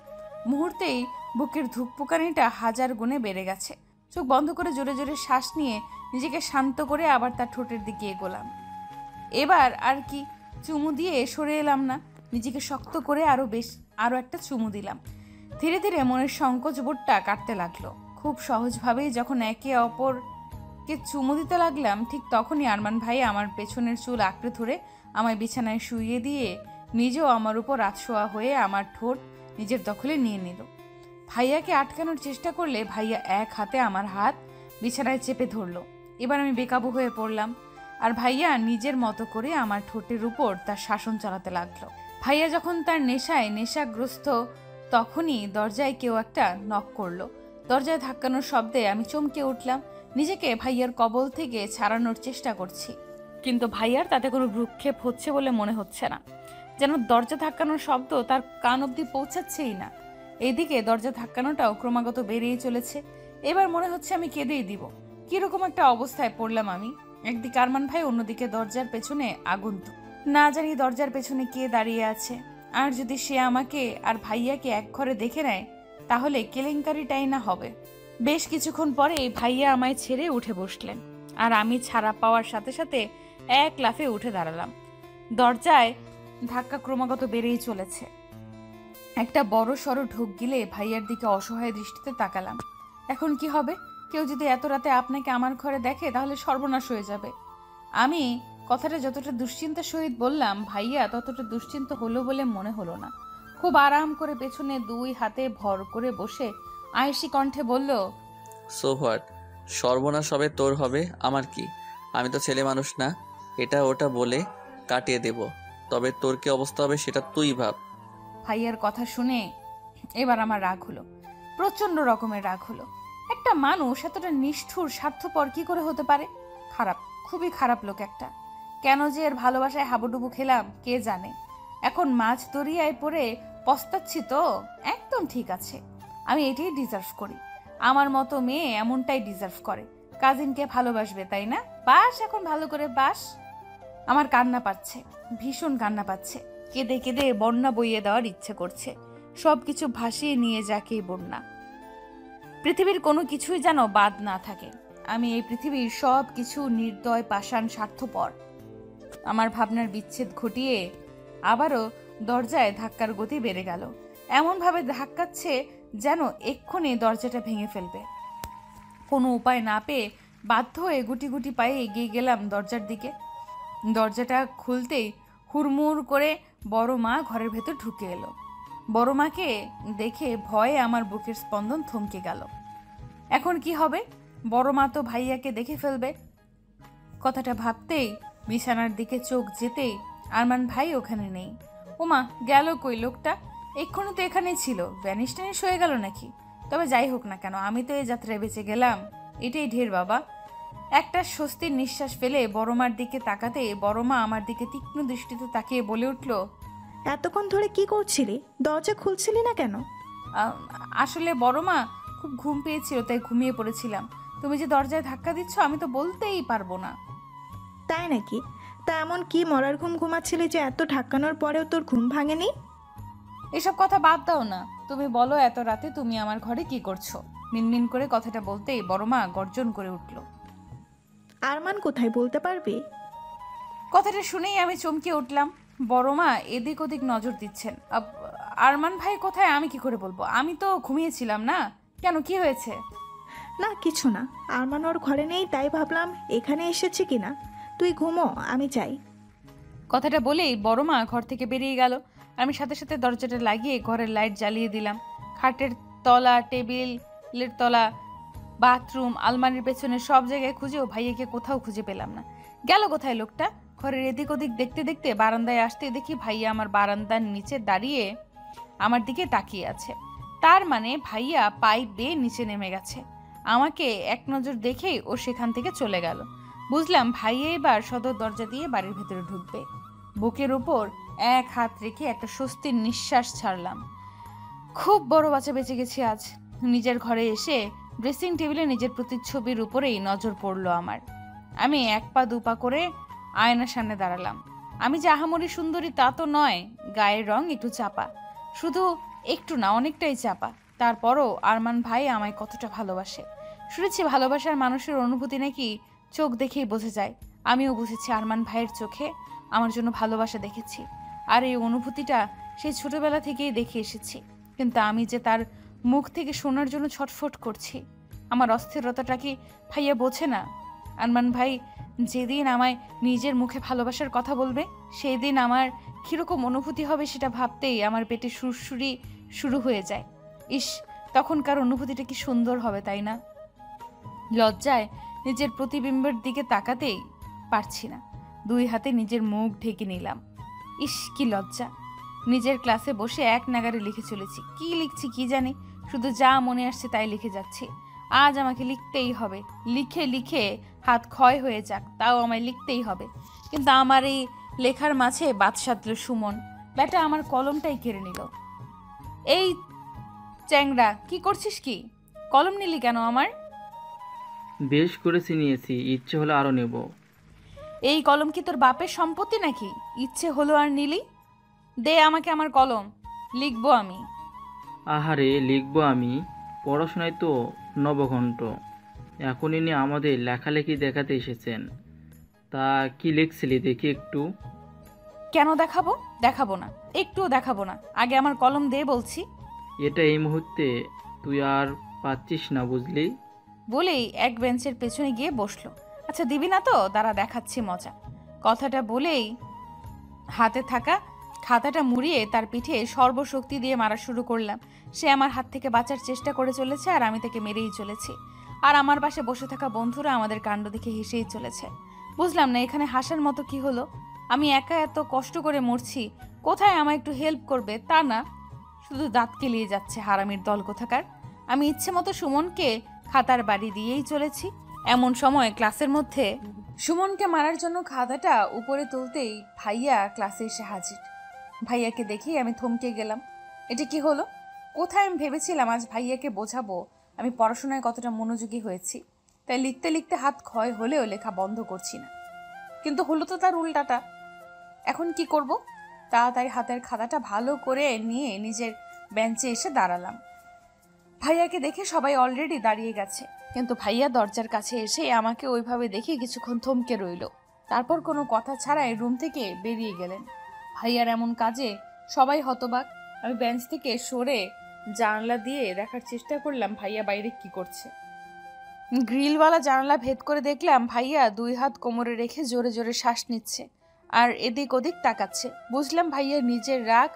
মুহূর্তেই বুকের ধুকপুকানিটা 1000 গুণে বেড়ে গেছে। চোখ বন্ধ করে জোরে জোরে শ্বাস নিয়ে নিজেকে শান্ত করে আবার তার ঠোঁটের দিকে এগোলাম। এবার আর কি চুমু দিয়ে সরে এলাম না, নিজেকে শক্ত করে আরো একটা চুমু দিলাম। ধীরে ধীরে মনের সংকোচ বোধটা কাটতে লাগলো। খুব সহজভাবেই যখন একে অপরকে চুমু দিতে লাগলাম, ঠিক তখনই আরমান ভাই আমার পেছনের চুল আঁকড়ে ধরে আমায় বিছানায় শুইয়ে দিয়ে নিজেও আমার উপর রাতশোয়া হয়ে আমার ঠোঁট নিজের দখলে নিয়ে নিল। ভাইয়াকে আটকানোর চেষ্টা করলে ভাইয়া এক হাতে আমার হাত বিছানায় চেপে ধরলো। এবার আমি বেকাবু হয়ে পড়লাম, আর ভাইয়া নিজের মতো করে আমার ঠোঁটের উপর তার শাসন চালাতে লাগলো। ভাইয়া যখন তার নেশাগ্রস্ত, তখনই দরজায় কেউ একটা নক করলো। দরজায় ধাক্কানোর শব্দে আমি চমকে উঠলাম। নিজেকে ভাইয়ার কবল থেকে ছাড়ানোর চেষ্টা করছি, কিন্তু ভাইয়ার তাতে কোনো ভ্রুক্ষেপ হচ্ছে বলে মনে হচ্ছে না। যেন দরজা ধাক্কানোর শব্দ তার কান অবধি পৌঁছাচ্ছেই না। এইদিকে দরজা ধাক্কানোটাও ক্রমাগত বেড়েই চলেছে। এবার মনে হচ্ছে আমি কেঁদেই দিব। কিরকম একটা অবস্থায় পড়লাম আমি। একদিকে আরমান ভাই, অন্যদিকে দরজার পেছনে আগন্তুক। না জানি দরজার পেছনে কে দাঁড়িয়ে আছে, আর যদি সে আমাকে আর ভাইয়াকে এক ঘরে দেখে নেয় তাহলে কেলেঙ্কারিটাই না হবে। বেশ কিছুক্ষণ পরে ভাইয়া আমায় ছেড়ে উঠে বসলেন, আর আমি ছাড়া পাওয়ার সাথে সাথে এক লাফে উঠে দাঁড়ালাম। দরজায় ধাক্কা ক্রমাগত বেড়েই চলেছে। একটা বড় সড়ো ঢোক গিলে ভাইয়ার দিকে অসহায় দৃষ্টিতে তাকালাম। এখন কি হবে? কেউ যদি এত রাতে আপনাকে আমার ঘরে দেখে তাহলে সর্বনাশ হয়ে যাবে। আমি কথাটা যতটা দুশ্চিন্তার সহিত বললাম, ভাইয়া ততটা দুশ্চিন্ত হলো বলে মনে হলো না। খুব আরাম করে পেছনে 2 হাতে ভর করে বসে আয়েশি কণ্ঠে বলল, সো হোয়াট, সর্বনাশ হবে তোর, হবে আমার কি? আমি তো ছেলে মানুষ না, এটা ওটা বলে কাটিয়ে দেব। তবে তোর কি অবস্থা হবে সেটা তুই ভাব। ভাইয়ার কথা শুনে এবার আমার রাগ হলো, প্রচন্ড রকমের রাগ হলো। একটা মানুষ এতটা নিষ্ঠুর, স্বার্থপর কি করে হতে পারে? খারাপ, খুবই খারাপ লোক একটা। কেন যে এর ভালোবাসায় হাবুডুবু খেলাম কে জানে। এখন মাছ দরিয়ায় পড়ে পস্তাচ্ছি তো। একদম ঠিক আছে, আমি এটাই ডিজার্ভ করি। আমার মতো মেয়ে এমনটাই ডিজার্ভ করে। কাজিনকে ভালোবাসবে তাই না? বাস এখন ভালো করে বাস। আমার কান্না পাচ্ছে, ভীষণ কান্না পাচ্ছে। কেঁদে কেঁদে বন্যা বইয়ে দেওয়ার ইচ্ছে করছে। সবকিছু ভাসিয়ে নিয়ে যাকেই বন্যা। পৃথিবীর কোনো কিছুই যেন বাদ না থাকে। আমি এই পৃথিবীর সব কিছু নির্দয়, পাষাণ, স্বার্থপর। আমার ভাবনার বিচ্ছেদ ঘটিয়ে আবারও দরজায় ধাক্কার গতি বেড়ে গেল। এমনভাবে ধাক্কাচ্ছে যেন এক্ষুনি দরজাটা ভেঙে ফেলবে। কোনো উপায় না পেয়ে বাধ্য হয়ে গুটি গুটি পায়ে এগিয়ে গেলাম দরজার দিকে। দরজাটা খুলতেই হুড়মুড় করে বড় মা ঘরের ভেতর ঢুকে এলো। বড় মাকে দেখে ভয়ে আমার বুকের স্পন্দন থমকে গেল। এখন কি হবে? বড় মা তো ভাইয়াকে দেখে ফেলবে। কথাটা ভাবতেই বিছানার দিকে চোখ যেতেই আরমান ভাই ওখানে নেই। ওমা, গেল কই লোকটা? এক্ষুনি তো এখানেই ছিল, ভ্যানিশ ট্যানিশ হয়ে গেল নাকি? তবে যাই হোক না কেন, আমি তো এই যাত্রায় বেঁচে গেলাম, এটাই ঢের বাবা। একটা স্বস্তির নিঃশ্বাস ফেলে বড় মার দিকে তাকাতে বড় মা আমার দিকে তীক্ষ্ণ দৃষ্টিতে তাকিয়ে বলে উঠল, এতক্ষণ ধরে কি করছিলি? দরজা খুলছিলি না কেন? আসলে বড় মা, খুব ঘুম পেয়েছিল তাই ঘুমিয়ে পড়েছিলাম। তুমি যে দরজায় ধাক্কা দিচ্ছ আমি তো বলতেই পারবো না। তাই নাকি? তা এমন কি মরার ঘুম ঘুমাচ্ছিলি যে এত ঢাকানোর পরেও তোর ঘুম ভাঙেনি? এসব কথা বাদ দাও না, তুমি বলো এত রাতে তুমি আমার ঘরে কি করছো? মিনমিন করে কথাটা বলতেই বড় মা গর্জন করে উঠল। আরমান কোথায় বলতে পারবি? কথাটা শুনেই আমি চমকে উঠলাম। বড় মা এদিক ওদিক নজর দিচ্ছেন। আরমান ভাই কোথায় আমি কি করে বলবো? আমি তো ঘুমিয়েছিলাম না। কেন, কি হয়েছে? না কিছু না, আরমান ওর ঘরে নেই তাই ভাবলাম এখানে এসেছি কিনা। তুই ঘুমো, আমি যাই। কথাটা বলেই বড় মা ঘর থেকে বেরিয়ে গেল। আমি সাথে সাথে দরজাটা লাগিয়ে ঘরের লাইট জ্বালিয়ে দিলাম। খাটের তলা, টেবিলের তলা, বাথরুম, আলমারির পেছনে সব জায়গায় খুঁজেও ভাইয়াকে কোথাও খুঁজে পেলাম না। গেল কোথায় লোকটা? ঘরের এদিক ওদিক দেখতে দেখতে বারান্দায় আসতে দেখি ভাইয়া আমার বারান্দার নিচে দাঁড়িয়ে আমার দিকে তাকিয়ে আছে। তার মানে ভাইয়া পাইপ বেয়ে নিচে নেমে গেছে। আমাকে এক নজর দেখেই ও সেখান থেকে চলে গেল। বুঝলাম ভাইয়া এবার সদর দরজা দিয়ে বাড়ির ভেতরে ঢুকবে। বুকের উপর এক হাত রেখে একটা স্বস্তির নিঃশ্বাস ছাড়লাম। খুব বড় বাঁচা বেঁচে গেছি আজ। নিজের ঘরে এসে ড্রেসিং টেবিলে নিজের প্রতিচ্ছবির উপরেই নজর পড়লো আমার। আমি এক পা দুপা করে আয়নার সামনে দাঁড়ালাম। আমি যে আহামরি সুন্দরী তা তো নয়, গায়ের রং একটু চাপা, শুধু একটু না অনেকটাই চাপা। তারপরও আরমান ভাই আমায় কতটা ভালোবাসে। শুনেছি ভালোবাসার মানুষের অনুভূতি নাকি চোখ দেখেই বোঝা যায়। আমিও বুঝেছি আরমান ভাইয়ের চোখে আমার জন্য ভালোবাসা দেখেছি। আর এই অনুভূতিটা সেই ছোটবেলা থেকেই দেখে এসেছি। কিন্তু আমি যে তার মুখ থেকে শোনার জন্য ছটফট করছি। আমার অস্থিরতাটা কি ভাইয়া বোঝে না? আরমান ভাই যেদিন আমায় নিজের মুখে ভালোবাসার কথা বলবে সেই দিন আমার কীরকম অনুভূতি হবে সেটা ভাবতেই আমার পেটে সুরসুরি শুরু হয়ে যায়। ইস, তখনকার অনুভূতিটা কি সুন্দর হবে, তাই না? লজ্জায় নিজের প্রতিবিম্বের দিকে তাকাতেই পারছি না। দুই হাতে নিজের মুখ ঢেকে নিলাম। ইস, কি লজ্জা! নিজের ক্লাসে বসে এক নাগারে লিখে চলেছি। কি লিখছি কি জানি, শুধু যা মনে আসছে তাই লিখে যাচ্ছি। আজ আমাকে লিখতেই হবে। লিখে লিখে হাত ক্ষয় হয়ে যাক, তাও আমায় লিখতেই হবে। কিন্তু আমার এই লেখার মাঝে বাদ সাধল সুমন। ব্যাটা আমার কলমটাই কেড়ে নিল। এই চ্যাংড়া, কি করছিস? কি কলম নিলি কেন আমার? বেশ করেছি, নিয়েছি, ইচ্ছে হলে আরও নেব। এই কলম কি তোর বাপের সম্পত্তি নাকি? ইচ্ছে হলো আর নিলি? দে আমাকে আমার কলম, লিখবো আমি। আহারে, লিখবো আমি? পড়াশোনায় তো নবঘণ্ট, এখন ইনি আমাদের লেখালেখি দেখাতে এসেছেন। তা কি লিখছিলি দেখি একটু। কেন দেখাবো? দেখাবো না, একটুও দেখাবো না। আগে আমার কলম দে বলছি। এটা এই মুহূর্তে তুই আর পাচ্ছিস না, বুঝলি? বলেই এক বেঞ্চের পেছনে গিয়ে বসলো। আচ্ছা দিবি না তো? দাঁড়া, দেখাচ্ছি মজা। কথাটা বলেই হাতে থাকা খাতাটা মুড়িয়ে তার পিঠে সর্বশক্তি দিয়ে মারা শুরু করলাম। সে আমার হাত থেকে বাঁচার চেষ্টা করে চলেছে আর আমি তাকে মেরেই চলেছি। আর আমার পাশে বসে থাকা বন্ধুরা আমাদের কাণ্ড দেখে হেসেই চলেছে। বুঝলাম না এখানে হাসার মতো কি হলো। আমি একা এত কষ্ট করে মরছি, কোথায় আমায় একটু হেল্প করবে তা না, শুধু দাঁত কেলিয়ে যাচ্ছে হারামির দল কোথাকার। আমি ইচ্ছে মতো সুমনকে খাতার বাড়ি দিয়েই চলেছি। এমন সময় ক্লাসের মধ্যে সুমনকে মারার জন্য খাতাটা উপরে তুলতেই ভাইয়া ক্লাসে এসে হাজির। ভাইয়াকে দেখেই আমি থমকে গেলাম। এটা কি হলো? কোথায় আমি ভেবেছিলাম আজ ভাইয়াকে বোঝাবো আমি পড়াশোনায় কতটা মনোযোগী হয়েছি, তাই লিখতে লিখতে হাত ক্ষয় হলেও লেখা বন্ধ করছি না। কিন্তু হলো তো তার উল্টাটা। এখন কি করব? তাড়াতাড়ি হাতের খাতাটা ভালো করে নিয়ে নিজের বেঞ্চে এসে দাঁড়ালাম। ভাইয়াকে দেখে সবাই অলরেডি দাঁড়িয়ে গেছে, কিন্তু ভাইয়া দরজার কাছে এসে আমাকে ওইভাবে দেখে কিছুক্ষণ থমকে রইল। তারপর কোনো কথা ছাড়াই রুম থেকে বেরিয়ে গেলেন। ভাইয়ার এমন কাজে সবাই হতবাক। আমি বেঞ্চ থেকে সরে জানালা দিয়ে দেখার চেষ্টা করলাম ভাইয়া বাইরে কি করছে। গ্রিলওয়ালা জানালা ভেদ করে দেখলাম ভাইয়া দুই হাত কোমরে রেখে জোরে জোরে শ্বাস নিচ্ছে আর এদিক ওদিক তাকাচ্ছে। বুঝলাম ভাইয়া নিজের রাগ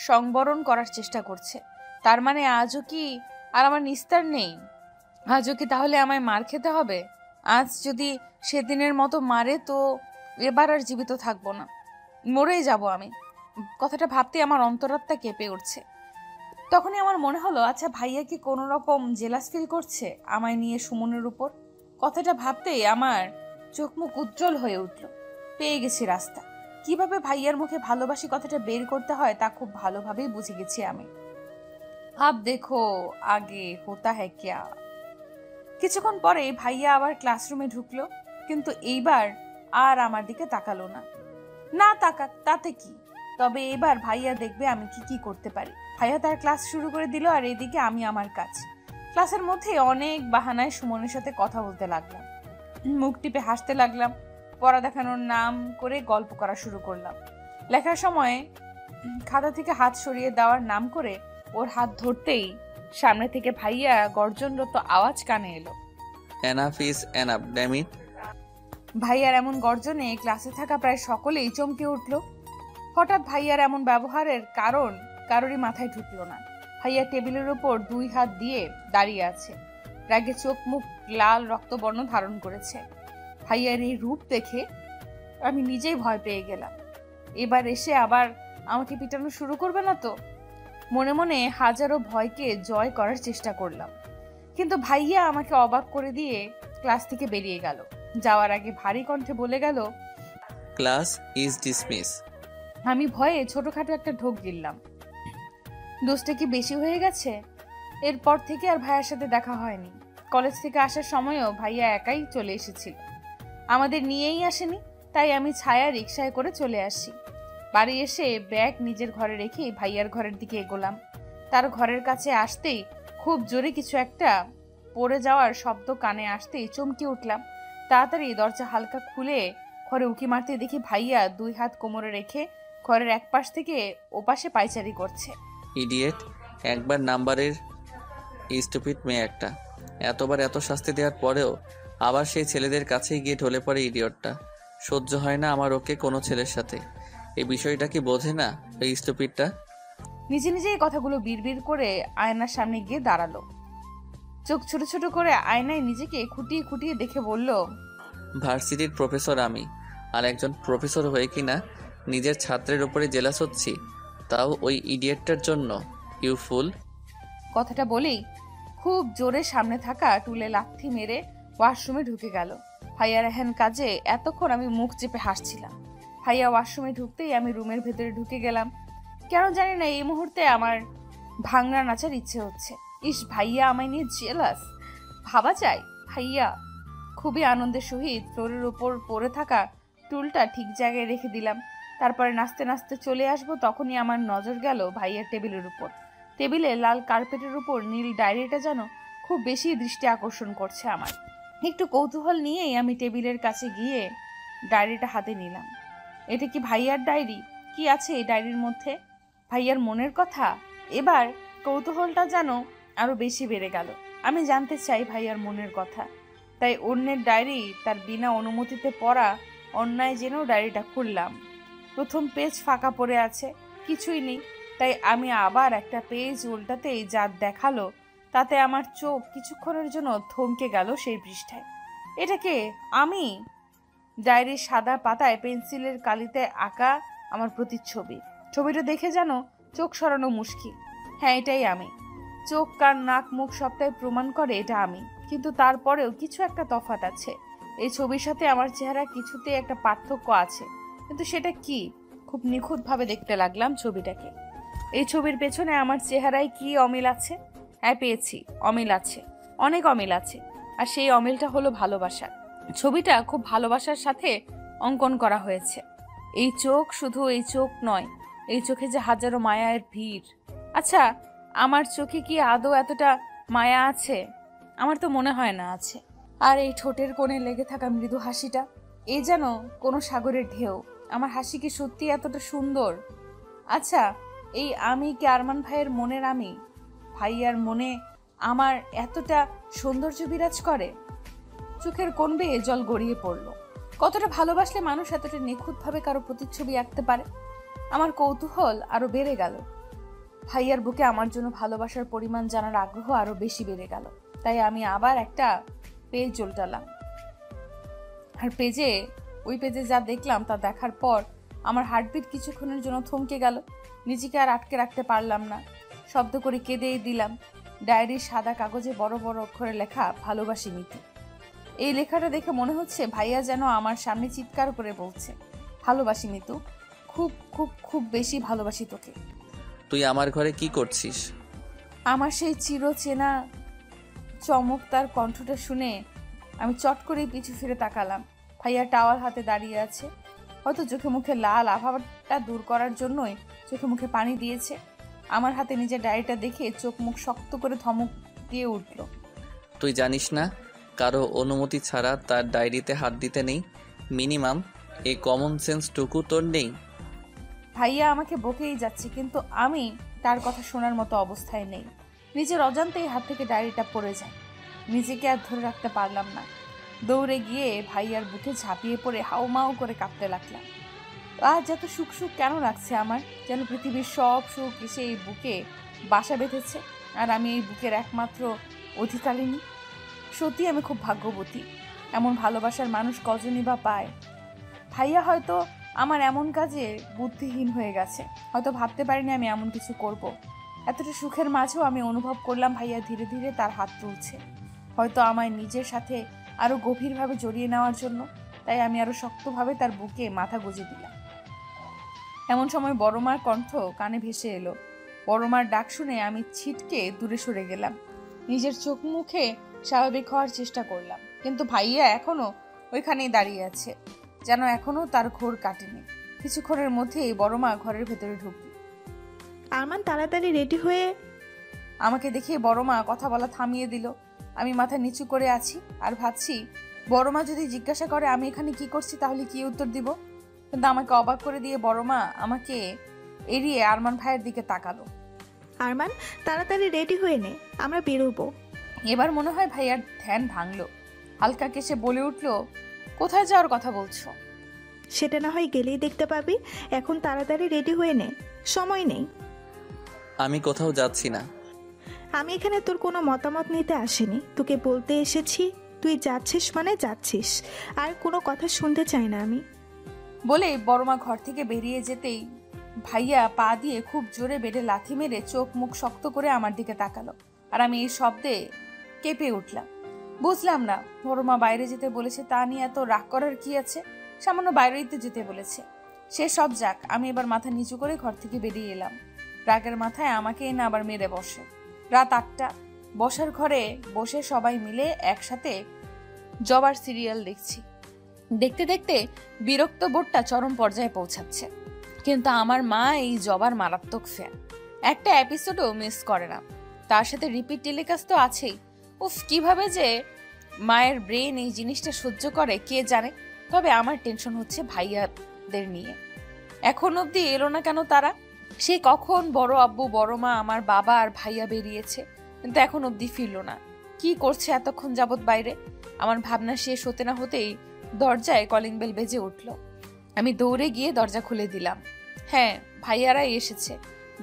সংবরণ করার চেষ্টা করছে। তার মানে আজও কি আর আমার নিস্তার নেই? আজও কি তাহলে আমায় মার খেতে হবে? আজ যদি সেদিনের মতো মারে তো এবার আর জীবিত থাকবো না, মরেই যাব আমি। কথাটা ভাবতেই আমার অন্তরাত্মা কেঁপে উঠছে। তখনই আমার মনে হলো, আচ্ছা ভাইয়া কি কোনো রকম জেলাস ফিল করছে আমায় নিয়ে সুমনের উপর? কথাটা ভাবতেই আমার চোখ মুখ উজ্জ্বল হয়ে উঠল। পেয়ে গেছি রাস্তা। কিভাবে ভাইয়ার মুখে ভালোবাসি কথাটা বের করতে হয় তা খুব ভালোভাবেই বুঝে গেছি আমি। আব দেখো আগে হোতা হ্যায় ক্যা। কিছুক্ষণ পরে ভাইয়া আবার ক্লাসরুমে ঢুকলো, কিন্তু এইবার আর আমার দিকে তাকালো না। না তাকাক, তাতে কি? তবে এবার ভাইয়া দেখবে আমি কি কি করতে পারি। ভাইয়া তার ক্লাস শুরু করে দিল আর এদিকে আমি আমার কাজ। ক্লাসের মধ্যে অনেক বাহানায় সুমনের সাথে কথা বলতে লাগলাম, মুখ টিপে হাসতে লাগলাম, পড়া দেখানোর নাম করে গল্প করা শুরু করলাম। লেখার সময় খাতা থেকে হাত সরিয়ে দেওয়ার নাম করে ওর হাত ধরতেই সামনে থেকে ভাইয়া গর্জনরত আওয়াজ কানে এলো, enough is enough, damn it. ভাইয়ার এমন গর্জনে ক্লাসে থাকা প্রায় সকলেই চমকে উঠল। হঠাৎ ভাইয়ার এমন ব্যবহারের কারণ কারোরই মাথায় ঢুকলো না। ভাইয়া টেবিলের উপর 2 হাত দিয়ে দাঁড়িয়ে আছে, রাগে চোখ মুখ লাল রক্তবর্ণ ধারণ করেছে। ভাইয়ার এই রূপ দেখে আমি নিজেই ভয় পেয়ে গেলাম। এবার এসে আবার আমাকে পিটানো শুরু করবে না তো? মনে মনে হাজারো ভয়কে জয় করার চেষ্টা করলাম, কিন্তু ভাইয়া আমাকে অবাক করে দিয়ে ক্লাস থেকে বেরিয়ে গেল। যাওয়ার আগে ভারী কণ্ঠে বলে গেল, ক্লাস ইজ ডিসমিস। আমি ভয়ে ছোটখাটো একটা ঢোক গিললাম। দোষটা কি বেশি হয়ে গেছে? এরপর থেকে আর ভাইয়ার সাথে দেখা হয়নি। কলেজ থেকে আসার সময়ও ভাইয়া একাই চলে এসেছিল, আমাদের নিয়েই আসেনি। তাই আমি ছায়া রিকশায় করে চলে আসি। বাড়ি এসে ব্যাগ নিজের ঘরে রেখে ভাইয়ার ঘরের দিকে এগোলাম। তার ঘরের কাছে আসতেই খুব জোরে কিছু একটা পড়ে যাওয়ার শব্দ কানে আসতেই চমকে উঠলাম। তাড়াতাড়ি দরজা হালকা খুলে ঘরে উকি মারতে দেখি ভাইয়া 2 হাত কোমরে রেখে ঘরের এক পাশ থেকে ওপাশে পায়চারি করছে। ইডিয়েট, একবার নাম্বারের স্টুপিড মেয়ে একটা, এতবার এত শাস্তি দেওয়ার পরেও আবার সেই ছেলেদের কাছেই গিয়ে ঢলে পড়ে ইডিয়টটা। সহ্য হয় না আমার ওকে কোনো ছেলের সাথে। এই বিষয়টা কি বোঝে না ওই স্টুপিডটা? নিজে নিজে এই কথাগুলো বিড়বিড় করে আয়নার সামনে গিয়ে দাঁড়ালো। চোখ ছোট ছোট করে আয়নায় নিজেকে খুঁটিয়ে খুঁটিয়ে দেখে বলল, ভার্সিটির প্রফেসর আমি, আর একজন প্রফেসর হয়ে কিনা নিজের ছাত্রের উপরে জেলাস হচ্ছি, তাও ওই ইডিয়েটটার জন্য। ইউ ফুল। কথাটা বলেই খুব জোরে সামনে থাকা টুলে লাথি মেরে ওয়াশরুমে ঢুকে গেল। ভাইয়ার এহেন কাজে এতক্ষণ আমি মুখ চেপে হাসছিলাম। ভাইয়া ওয়াশরুমে ঢুকতেই আমি রুমের ভেতরে ঢুকে গেলাম। কেন জানি না এই মুহূর্তে আমার ভাঙনা নাচার ইচ্ছে হচ্ছে। ইস, ভাইয়া আমায় নিয়ে জেলাস, ভাবা যায়? ভাইয়া খুবই আনন্দের সহিত ফ্লোরের উপর পড়ে থাকা টুলটা ঠিক জায়গায় রেখে দিলাম। তারপরে নাচতে নাচতে চলে আসবো, তখনই আমার নজর গেল ভাইয়ার টেবিলের উপর। টেবিলে লাল কার্পেটের উপর নীল ডায়েরিটা যেন খুব বেশি দৃষ্টি আকর্ষণ করছে আমার। একটু কৌতূহল নিয়েই আমি টেবিলের কাছে গিয়ে ডায়েরিটা হাতে নিলাম। এটা কি ভাইয়ার ডায়েরি? কি আছে এই ডায়েরির মধ্যে? ভাইয়ার মনের কথা? এবার কৌতূহলটা যেন আরো বেশি বেড়ে গেল। আমি জানতে চাই ভাইয়ার মনের কথা। তাই অন্যের ডায়েরি তার বিনা অনুমতিতে পড়া অন্যায় জেনেও ডায়েরিটা খুললাম। প্রথম পেজ ফাঁকা পড়ে আছে, কিছুই নেই। তাই আমি আবার একটা পেজ উল্টাতেই যা দেখালো তাতে আমার চোখ কিছুক্ষণের জন্য থমকে গেল সেই পৃষ্ঠায়। এটাকে আমি ডায়েরির সাদা পাতায় পেন্সিলের কালিতে আঁকা আমার প্রতিচ্ছবি। ছবিটা দেখে যেন চোখ সরানো মুশকিল। হ্যাঁ, এটাই আমি। চোখ, কান, নাক, মুখ সবটাই প্রমাণ করে এটা আমি। কিন্তু তারপরেও কিছু একটা তফাৎ আছে। এই ছবির সাথে আমার চেহারা কিছুতে একটা পার্থক্য আছে, কিন্তু সেটা কি? খুব নিখুঁতভাবে দেখতে লাগলাম ছবিটাকে। এই ছবির পেছনে আমার চেহারায় কি অমিল আছে? হ্যাঁ, পেয়েছি, অমিল আছে, অনেক অমিল আছে। আর সেই অমিলটা হলো ভালোবাসার। ছবিটা খুব ভালোবাসার সাথে অঙ্কন করা হয়েছে। এই চোখ শুধু এই চোখ নয়, এই চোখে যে হাজারো মায়ার ভিড়। আচ্ছা, আমার চোখে কি আদৌ এতটা মায়া আছে? আমার তো মনে হয় না আছে। আর এই ঠোঁটের কোণে লেগে থাকা মৃদু হাসিটা, এই যেন কোনো সাগরের ঢেউ। আমার হাসি কি সত্যি এতটা সুন্দর? আচ্ছা, এই আমি কি আরমান ভাইয়ের মনের আমি? ভাইয়ার মনে আমার এতটা সৌন্দর্য বিরাজ করে? চোখের কোণ বেয়ে জল গড়িয়ে পড়লো। কতটা ভালোবাসলে মানুষ এতটা নিখুঁতভাবে কারো প্রতিচ্ছবি আঁকতে পারে? আমার কৌতূহল আরো বেড়ে গেল। ভাইয়ার বুকে আমার জন্য ভালোবাসার পরিমাণ জানার আগ্রহ আরো বেশি বেড়ে গেল। তাই আমি আবার একটা পেজ উল্টালাম। আর ওই পেজে যা দেখলাম তা দেখার পর আমার হার্টবিট কিছুক্ষণের জন্য থমকে গেল। নিজেকে আর আটকে রাখতে পারলাম না, শব্দ করে কেঁদেই দিলাম। ডায়েরির সাদা কাগজে বড় বড় অক্ষরে লেখা, ভালোবাসি মিতু। এই লেখাটা দেখে মনে হচ্ছে ভাইয়া যেন আমার সামনে চিৎকার করে বলছে, ভালোবাসি মিতু, খুব খুব খুব বেশি ভালোবাসি তোকে। তুই আমার ঘরে কি করছিস? আমার সেই চিরচেনা চমক তার কণ্ঠটা শুনে আমি চট করেই পিছু ফিরে তাকালাম। ভাইয়া টাওয়াল হাতে দাঁড়িয়ে আছে। হয়তো চোখে মুখে লাল আভাটা দূর করার জন্যই চোখে মুখে পানি দিয়েছে। আমার হাতে নিজের ডায়েরিটা দেখে চোখ মুখ শক্ত করে ধমক দিয়ে উঠল। তুই জানিস না কারো অনুমতি ছাড়া তার ডায়েরিতে হাত দিতে নেই? মিনিমাম এই কমন সেন্সটুকু তোর নেই? ভাইয়া আমাকে বকেই যাচ্ছে, কিন্তু আমি তার কথা শোনার মতো অবস্থায় নেই। নিজের অজান্তেই হাত থেকে ডায়েরিটা পড়ে যায়। নিজেকে আর ধরে রাখতে পারলাম না। দৌড়ে গিয়ে ভাইয়ার বুকে ঝাঁপিয়ে পড়ে হাউমাউ করে কাঁপতে লাগলাম। আজ এত সুখ সুখ কেন লাগছে আমার, যেন পৃথিবীর সব সুখ এসে এই বুকে বাসা বেঁধেছে, আর আমি এই বুকের একমাত্র অধিকারিণী। সত্যি আমি খুব ভাগ্যবতী। এমন ভালোবাসার মানুষ কজনই বা পায়। ভাইয়া হয়তো আমার এমন কাজে বুদ্ধিহীন হয়ে গেছে, হয়তো ভাবতে পারিনি আমি এমন কিছু করব। এতটা সুখের মাঝেও আমি অনুভব করলাম ভাইয়া ধীরে ধীরে তার হাত তুলছে, হয়তো আমায় নিজের সাথে আরো গভীরভাবে জড়িয়ে নেওয়ার জন্য। তাই আমি আরো শক্তভাবে তার বুকে মাথা গুঁজে দিলাম। এমন সময় বড়মার কণ্ঠ কানে ভেসে এলো। বড়মার ডাক শুনে আমি ছিটকে দূরে সরে গেলাম। নিজের চোখ মুখে স্বাভাবিক হওয়ার চেষ্টা করলাম, কিন্তু ভাইয়া এখনো ওইখানেই দাঁড়িয়ে আছে, যেন এখনো তার ঘোর কাটেনি। কিছুক্ষণের মধ্যেই বড়মা ঘরের ভেতরে ঢুকল। আরমান তাড়াতাড়ি রেডি হয়ে। আমাকে দেখে বড়মা কথা বলা থামিয়ে দিল। আমি মাথা নিচু করে আছি আর ভাবছি, বড়মা যদি জিজ্ঞাসা করে আমি এখানে কি করছি তাহলে কি উত্তর দিব। কিন্তু আমাকে অবাক করে দিয়ে বড়মা আমাকে এড়িয়ে আরমান ভাইয়ের দিকে তাকালো। আরমান তাড়াতাড়ি রেডি হয়ে নে, আমরা বেরোবো। এবার মনে হয় ভাইয়ার ধ্যান ভাঙলো। হালকা কেসে বলে উঠলো, কোথায় যাওয়ার কথা বলছো? সেটা না হয় গেলেই দেখতে পাবি, এখন তাড়াতাড়ি রেডি হয়ে নে, সময় নেই। আমি কোথাও যাচ্ছি না। আমি এখানে তোর কোনো মতামত নিতে আসিনি, তোকে বলতে এসেছি তুই যাচ্ছিস মানে যাচ্ছিস, আর কোনো কথা শুনতে চাই না আমি। বলে বড়মা ঘর থেকে বেরিয়ে যেতেই ভাইয়া পা দিয়ে খুব জোরে বেডে লাথি মেরে চোখ মুখ শক্ত করে আমার দিকে তাকালো। আর আমি এই শব্দে কেঁপে উঠলাম। বুঝলাম না, বড়মা বাইরে যেতে বলেছে তা নিয়ে এত রাগ করার কি আছে? সামান্য বাইরেতে যেতে বলেছে, সে সব যাক। আমি এবার মাথা নিচু করে ঘর থেকে বেরিয়ে এলাম। রাগের মাথায় আমাকে এনে আবার মেরে বসে। রাত 8টা। বসার ঘরে বসে সবাই মিলে একসাথে জবার সিরিয়াল দেখছি। দেখতে দেখতে বিরক্ত বোধটা চরম পর্যায়ে পৌঁছাচ্ছে। কিন্তু আমার মা এই জবার মারাত্মক ফ্যান, একটা এপিসোডও মিস করে না। তার সাথে রিপিট টেলিকাস্ট তো আছেই। উফ, কিভাবে যে মায়ের ব্রেন এই জিনিসটা সহ্য করে কে জানে। তবে আমার টেনশন হচ্ছে ভাইয়াদের নিয়ে। এখন অবধি এলো না কেন তারা? সে কখন বড় আব্বু, বড় মা, আমার বাবা আর ভাইয়া বেরিয়েছে, কিন্তু এখন অবধি ফিরলো না। কি করছে এতক্ষণ যাবত বাইরে? আমার ভাবনা শেষ হতে না হতেই দরজায় কলিং বেল বেজে উঠল। আমি দৌড়ে গিয়ে দরজা খুলে দিলাম। হ্যাঁ, ভাইয়ারাই এসেছে।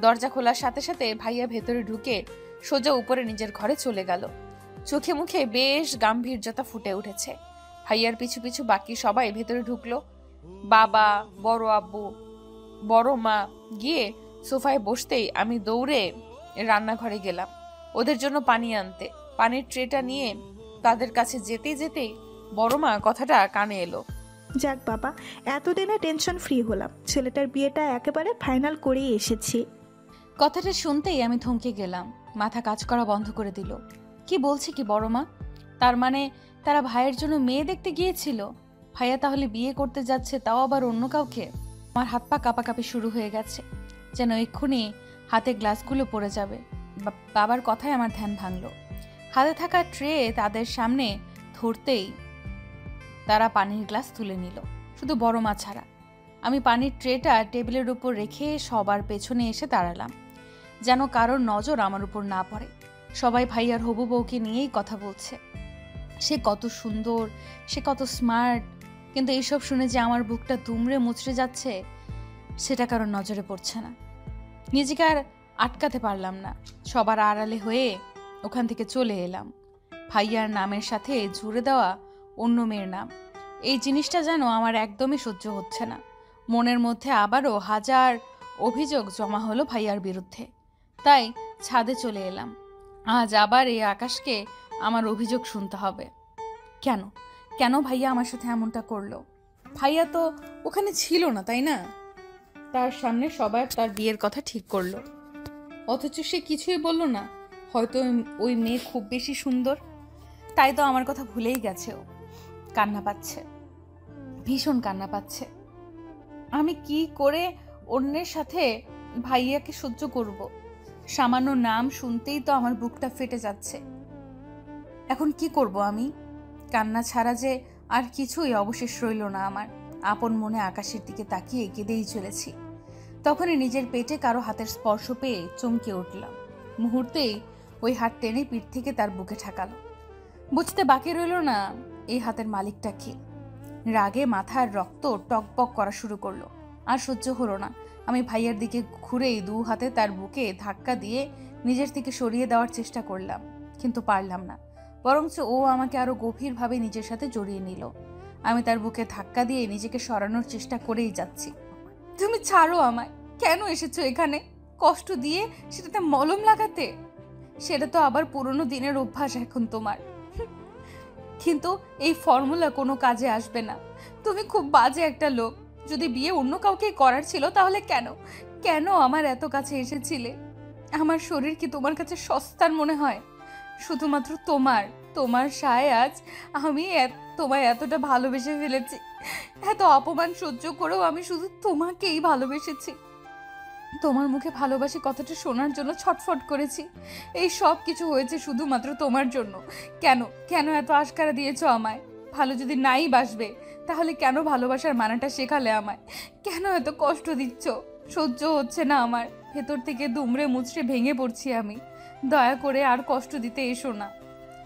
দরজা খোলার সাথে সাথে ভাইয়া ভেতরে ঢুকে সোজা উপরে নিজের ঘরে চলে গেল। চোখে মুখে বেশ গাম্ভীর্যতা ফুটে উঠেছে। ভাইয়ার পিছু পিছু বাকি সবাই ভেতরে ঢুকলো। বাবা, বড় আব্বু, বড় মা গিয়ে সোফায় বসতেই আমি দৌড়ে রান্নাঘরে গেলাম ওদের জন্য পানি আনতে। পানির ট্রেটা নিয়ে তাদের কাছে যেতে যেতেই বড় মা কথাটা কানে এলো। যাক বাবা, এতদিনে টেনশন ফ্রি হলাম, ছেলেটার বিয়েটা একেবারে ফাইনাল করেই এসেছি। কথাটা শুনতেই আমি থমকে গেলাম। মাথা কাজ করা বন্ধ করে দিল। কি বলছে কি বড় মা? তার মানে তারা ভাইয়ের জন্য মেয়ে দেখতে গিয়েছিল? ভাইয়া তাহলে বিয়ে করতে যাচ্ছে, তাও আবার অন্য কাউকে? আমার হাত পা কাঁপাকাঁপি শুরু হয়ে গেছে, যেন এক্ষুনি হাতে গ্লাসগুলো পড়ে যাবে। বাবার কথায় আমার ধ্যান ভাঙলো। হাতে থাকা ট্রে তাদের সামনে ধরতেই তারা পানির গ্লাস তুলে নিল, শুধু বড় মা ছাড়া। আমি পানির ট্রেটা টেবিলের উপর রেখে সবার পেছনে এসে দাঁড়ালাম, যেন কারোর নজর আমার উপর না পড়ে। সবাই ভাইয়ার হবু বউকে নিয়েই কথা বলছে। সে কত সুন্দর, সে কত স্মার্ট, কিন্তু এইসব শুনে যে আমার বুকটা দুমড়ে মুচড়ে যাচ্ছে সেটা কারোর নজরে পড়ছে না। নিজেকে আর আটকাতে পারলাম না। সবার আড়ালে হয়ে ওখান থেকে চলে এলাম। ভাইয়ার নামের সাথে জুড়ে দেওয়া অন্য মেয়ের নাম, এই জিনিসটা যেন আমার একদমই সহ্য হচ্ছে না। মনের মধ্যে আবারও হাজার অভিযোগ জমা হলো ভাইয়ার বিরুদ্ধে। তাই ছাদে চলে এলাম। আজ আবার এই আকাশকে আমার অভিযোগ শুনতে হবে। কেন কেন ভাইয়া আমার সাথে এমনটা করলো? ভাইয়া তো ওখানে ছিল না, তাই না? তার সামনে সবাই তার বিয়ের কথা ঠিক করলো, অথচ সে কিছুই বলল না। হয়তো ওই মেয়ে খুব বেশি সুন্দর, তাই তো আমার কথা ভুলেই গেছে। ও কান্না পাচ্ছে, ভীষণ কান্না পাচ্ছে। আমি কি করে অন্যের সাথে ভাইয়াকে সহ্য করব? সামান্য নাম শুনতেই তো আমার বুকটা ফেটে যাচ্ছে। এখন কি করব আমি? কান্না ছাড়া যে আর কিছুই অবশেষ রইল না আমার। আপন মনে আকাশের দিকে তাকিয়ে কেঁদেই চলেছি। তখনই নিজের পেটে কারো হাতের স্পর্শ পেয়ে চমকে উঠলাম। মুহূর্তেই ওই হাত টেনে পিঠ থেকে তার বুকে ঠেকালো। বুঝতে বাকি রইল না এই হাতের মালিকটা কে। রাগে মাথার রক্ত টকবক করা শুরু করলো। আর সহ্য হলো না। আমি ভাইয়ার দিকে ঘুরেই 2 হাতে তার বুকে ধাক্কা দিয়ে নিজের থেকে সরিয়ে দেওয়ার চেষ্টা করলাম, কিন্তু পারলাম না। বরঞ্চ ও আমাকে আরো গভীরভাবে নিজের সাথে জড়িয়ে নিল। আমি তার বুকে ধাক্কা দিয়ে নিজেকে সরানোর চেষ্টা করেই যাচ্ছি। তুমি ছাড়ো আমায়। কেন এসেছো এখানে? কষ্ট দিয়ে সেটাতে মলম লাগাতে? সেটা তো আবার পুরনো দিনের অভ্যাস এখন তোমার। কিন্তু এই ফর্মুলা কোনো কাজে আসবে না। তুমি খুব বাজে একটা লোক। যদি বিয়ে অন্য কাউকে করার ছিল তাহলে কেন কেন আমার এত কাছে এসেছিলে? আমার শরীর কি তোমার কাছে সস্তার মনে হয়? শুধুমাত্র তোমার সায় আজ আমি তোমায় এতটা ভালোবেসে ফেলেছি। এত অপমান সহ্য করেও আমি শুধু তোমাকেই ভালোবেসেছি। তোমার মুখে ভালোবাসি কথাটা শোনার জন্য ছটফট করেছি। এই সব কিছু হয়েছে শুধুমাত্র তোমার জন্য। কেন কেন এত আশকারা দিয়েছো আমায়? ভালো যদি নাই বাসবে তাহলে কেন ভালোবাসার মানাটা শেখালে আমায়? কেন এত কষ্ট দিচ্ছ? সহ্য হচ্ছে না আমার। ভেতর থেকে দুমড়ে মুচড়ে ভেঙে পড়ছি আমি। দয়া করে আর কষ্ট দিতে এসো না।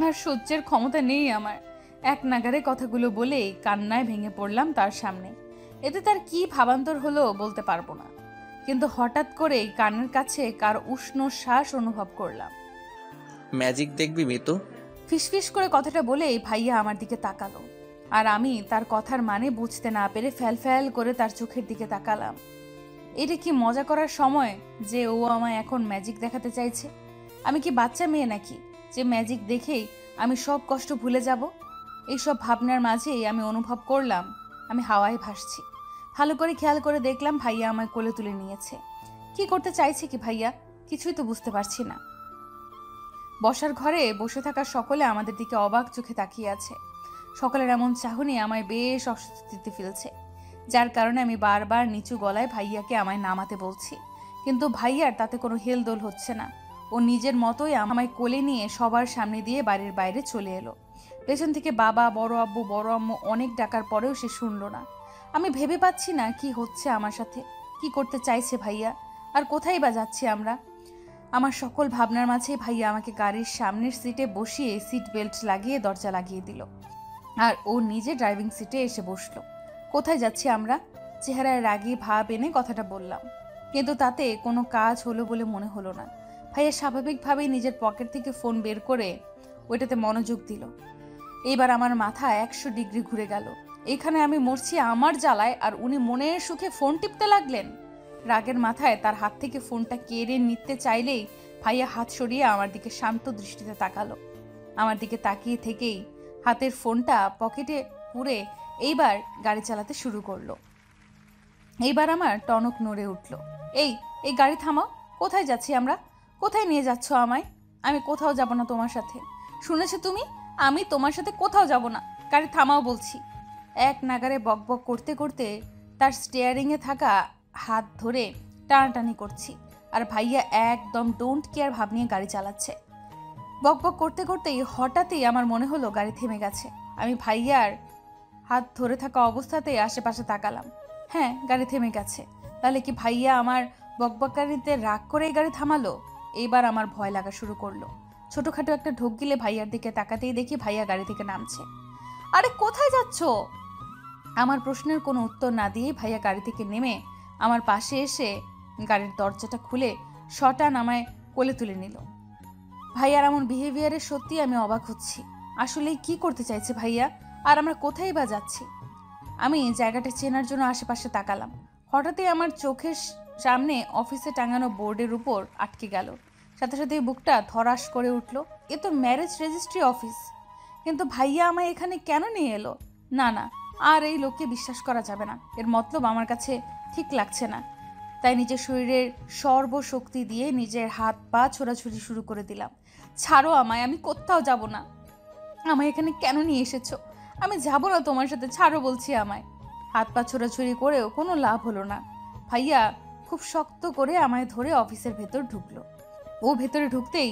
আর সহ্যের ক্ষমতা নেই আমার। এক নাগারে কথাগুলো বলেই কান্নায় ভেঙে পড়লাম তার সামনে। এতে তার কি ভাবান্তর হলো বলতে পারবো না, কিন্তু হঠাৎ করেই কানের কাছে কার উষ্ণ শ্বাস অনুভব করলাম। ম্যাজিক দেখবি মিতু? ফিসফিস করে কথাটা বলেই ভাইয়া আমার দিকে তাকালো, আর আমি তার কথার মানে বুঝতে না পেরে ফ্যাল করে তার চোখের দিকে তাকালাম। এটা কি মজা করার সময় যে ও আমায় এখন ম্যাজিক দেখাতে চাইছে? আমি কি বাচ্চা মেয়ে নাকি যে ম্যাজিক দেখেই আমি সব কষ্ট ভুলে যাব? এইসব ভাবনার মাঝেই আমি অনুভব করলাম আমি হাওয়ায় ভাসছি। ভালো করে খেয়াল করে দেখলাম ভাইয়া আমায় কোলে তুলে নিয়েছে। কি করতে চাইছে কি ভাইয়া? কিছুই তো বুঝতে পারছি না। বসার ঘরে বসে থাকা সকলে আমাদের দিকে অবাক চোখে তাকিয়ে আছে। সকলের এমন চাহনি আমায় বেশ অস্বস্তিতে ফেলছে, যার কারণে আমি বারবার নিচু গলায় ভাইয়াকে আমায় নামাতে বলছি, কিন্তু ভাইয়ার তাতে কোনো হেলদোল হচ্ছে না। ও নিজের মতোই আমায় কোলে নিয়ে সবার সামনে দিয়ে বাড়ির বাইরে চলে এলো। পেছন থেকে বাবা, বড় আব্বু, বড় আম্মু অনেক ডাকার পরেও সে শুনলো না। আমি ভেবে পাচ্ছি না কি হচ্ছে আমার সাথে, কি করতে চাইছে ভাইয়া, আর কোথায় বা যাচ্ছি আমরা। আমার সকল ভাবনার মাঝে ভাইয়া আমাকে গাড়ির সামনের সিটে বসিয়ে সিট বেল্ট লাগিয়ে দরজা লাগিয়ে দিল, আর ও নিজে ড্রাইভিং সিটে এসে বসলো। কোথায় যাচ্ছি আমরা? চেহারায় রাগী ভাব এনে কথাটা বললাম, কিন্তু তাতে কোনো কাজ হলো বলে মনে হলো না। ভাইয়া স্বাভাবিকভাবেই নিজের পকেট থেকে ফোন বের করে ওইটাতে মনোযোগ দিল। এইবার আমার মাথা 100 ডিগ্রি ঘুরে গেল। এখানে আমি মরছি আমার জ্বালায়, আর উনি মনের সুখে ফোন টিপতে লাগলেন। রাগের মাথায় তার হাত থেকে ফোনটা কেড়ে নিতে চাইলেই ভাইয়া হাত সরিয়ে আমার দিকে শান্ত দৃষ্টিতে তাকালো। আমার দিকে তাকিয়ে থেকেই হাতের ফোনটা পকেটে পুরে এইবার গাড়ি চালাতে শুরু করলো। এইবার আমার টনক নড়ে উঠল। এই এই গাড়ি থামাও। কোথায় যাচ্ছি আমরা? কোথায় নিয়ে যাচ্ছ আমায়? আমি কোথাও যাব না তোমার সাথে। শুনেছো তুমি? আমি তোমার সাথে কোথাও যাব না। গাড়ি থামাও বলছি। এক নাগারে বকবক করতে করতে তার স্টিয়ারিংয়ে থাকা হাত ধরে টানাটানি করছি, আর ভাইয়া একদম ডোন্ট কেয়ার ভাব নিয়ে গাড়ি চালাচ্ছে। বকবক করতে করতেই হঠাৎই আমার মনে হলো গাড়ি থেমে গেছে। আমি ভাইয়ার হাত ধরে থাকা অবস্থাতেই আশেপাশে তাকালাম। হ্যাঁ, গাড়ি থেমে গেছে। তাহলে কি ভাইয়া আমার বকবকারিতে রাগ করেই গাড়ি থামালো? এইবার আমার ভয় লাগা শুরু করলো। ছোটখাটো একটা ঢোক গিলে ভাইয়ার দিকে তাকাতেই দেখি ভাইয়া গাড়ি থেকে নামছে। আরে কোথায় যাচ্ছ? আমার প্রশ্নের কোনো উত্তর না দিয়ে ভাইয়া গাড়ি থেকে নেমে আমার পাশে এসে গাড়ির দরজাটা খুলে শটান আমায় কোলে তুলে নিল। ভাইয়ার এমন বিহেভিয়ারে সত্যি আমি অবাক হচ্ছি। আসলেই কি করতে চাইছে ভাইয়া, আর আমরা কোথায় বা যাচ্ছি? আমি জায়গাটা চেনার জন্য আশেপাশে তাকালাম। হঠাৎই আমার চোখের সামনে অফিসে টাঙানো বোর্ডের উপর আটকে গেল। সাথে সাথে বুকটা ধরাস করে উঠল। এ তো ম্যারেজ রেজিস্ট্রি অফিস, কিন্তু ভাইয়া আমায় এখানে কেন নিয়ে এলো? না না, আর এই লোককে বিশ্বাস করা যাবে না। এর মতলব আমার কাছে ঠিক লাগছে না। তাই নিজের শরীরের সর্বশক্তি দিয়ে নিজের হাত পা ছোড়াছুড়ি শুরু করে দিলাম। ছাড়ো আমায়, আমি কোথাও যাব না। আমায় এখানে কেন নিয়ে এসেছো? আমি যাব না তোমার সাথে, ছাড়ো বলছি আমায়। হাত পা ছোড়াছুড়ি করেও কোনো লাভ হলো না। ভাইয়া খুব শক্ত করে আমায় ধরে অফিসের ভেতর ঢুকলো। ও ভেতরে ঢুকতেই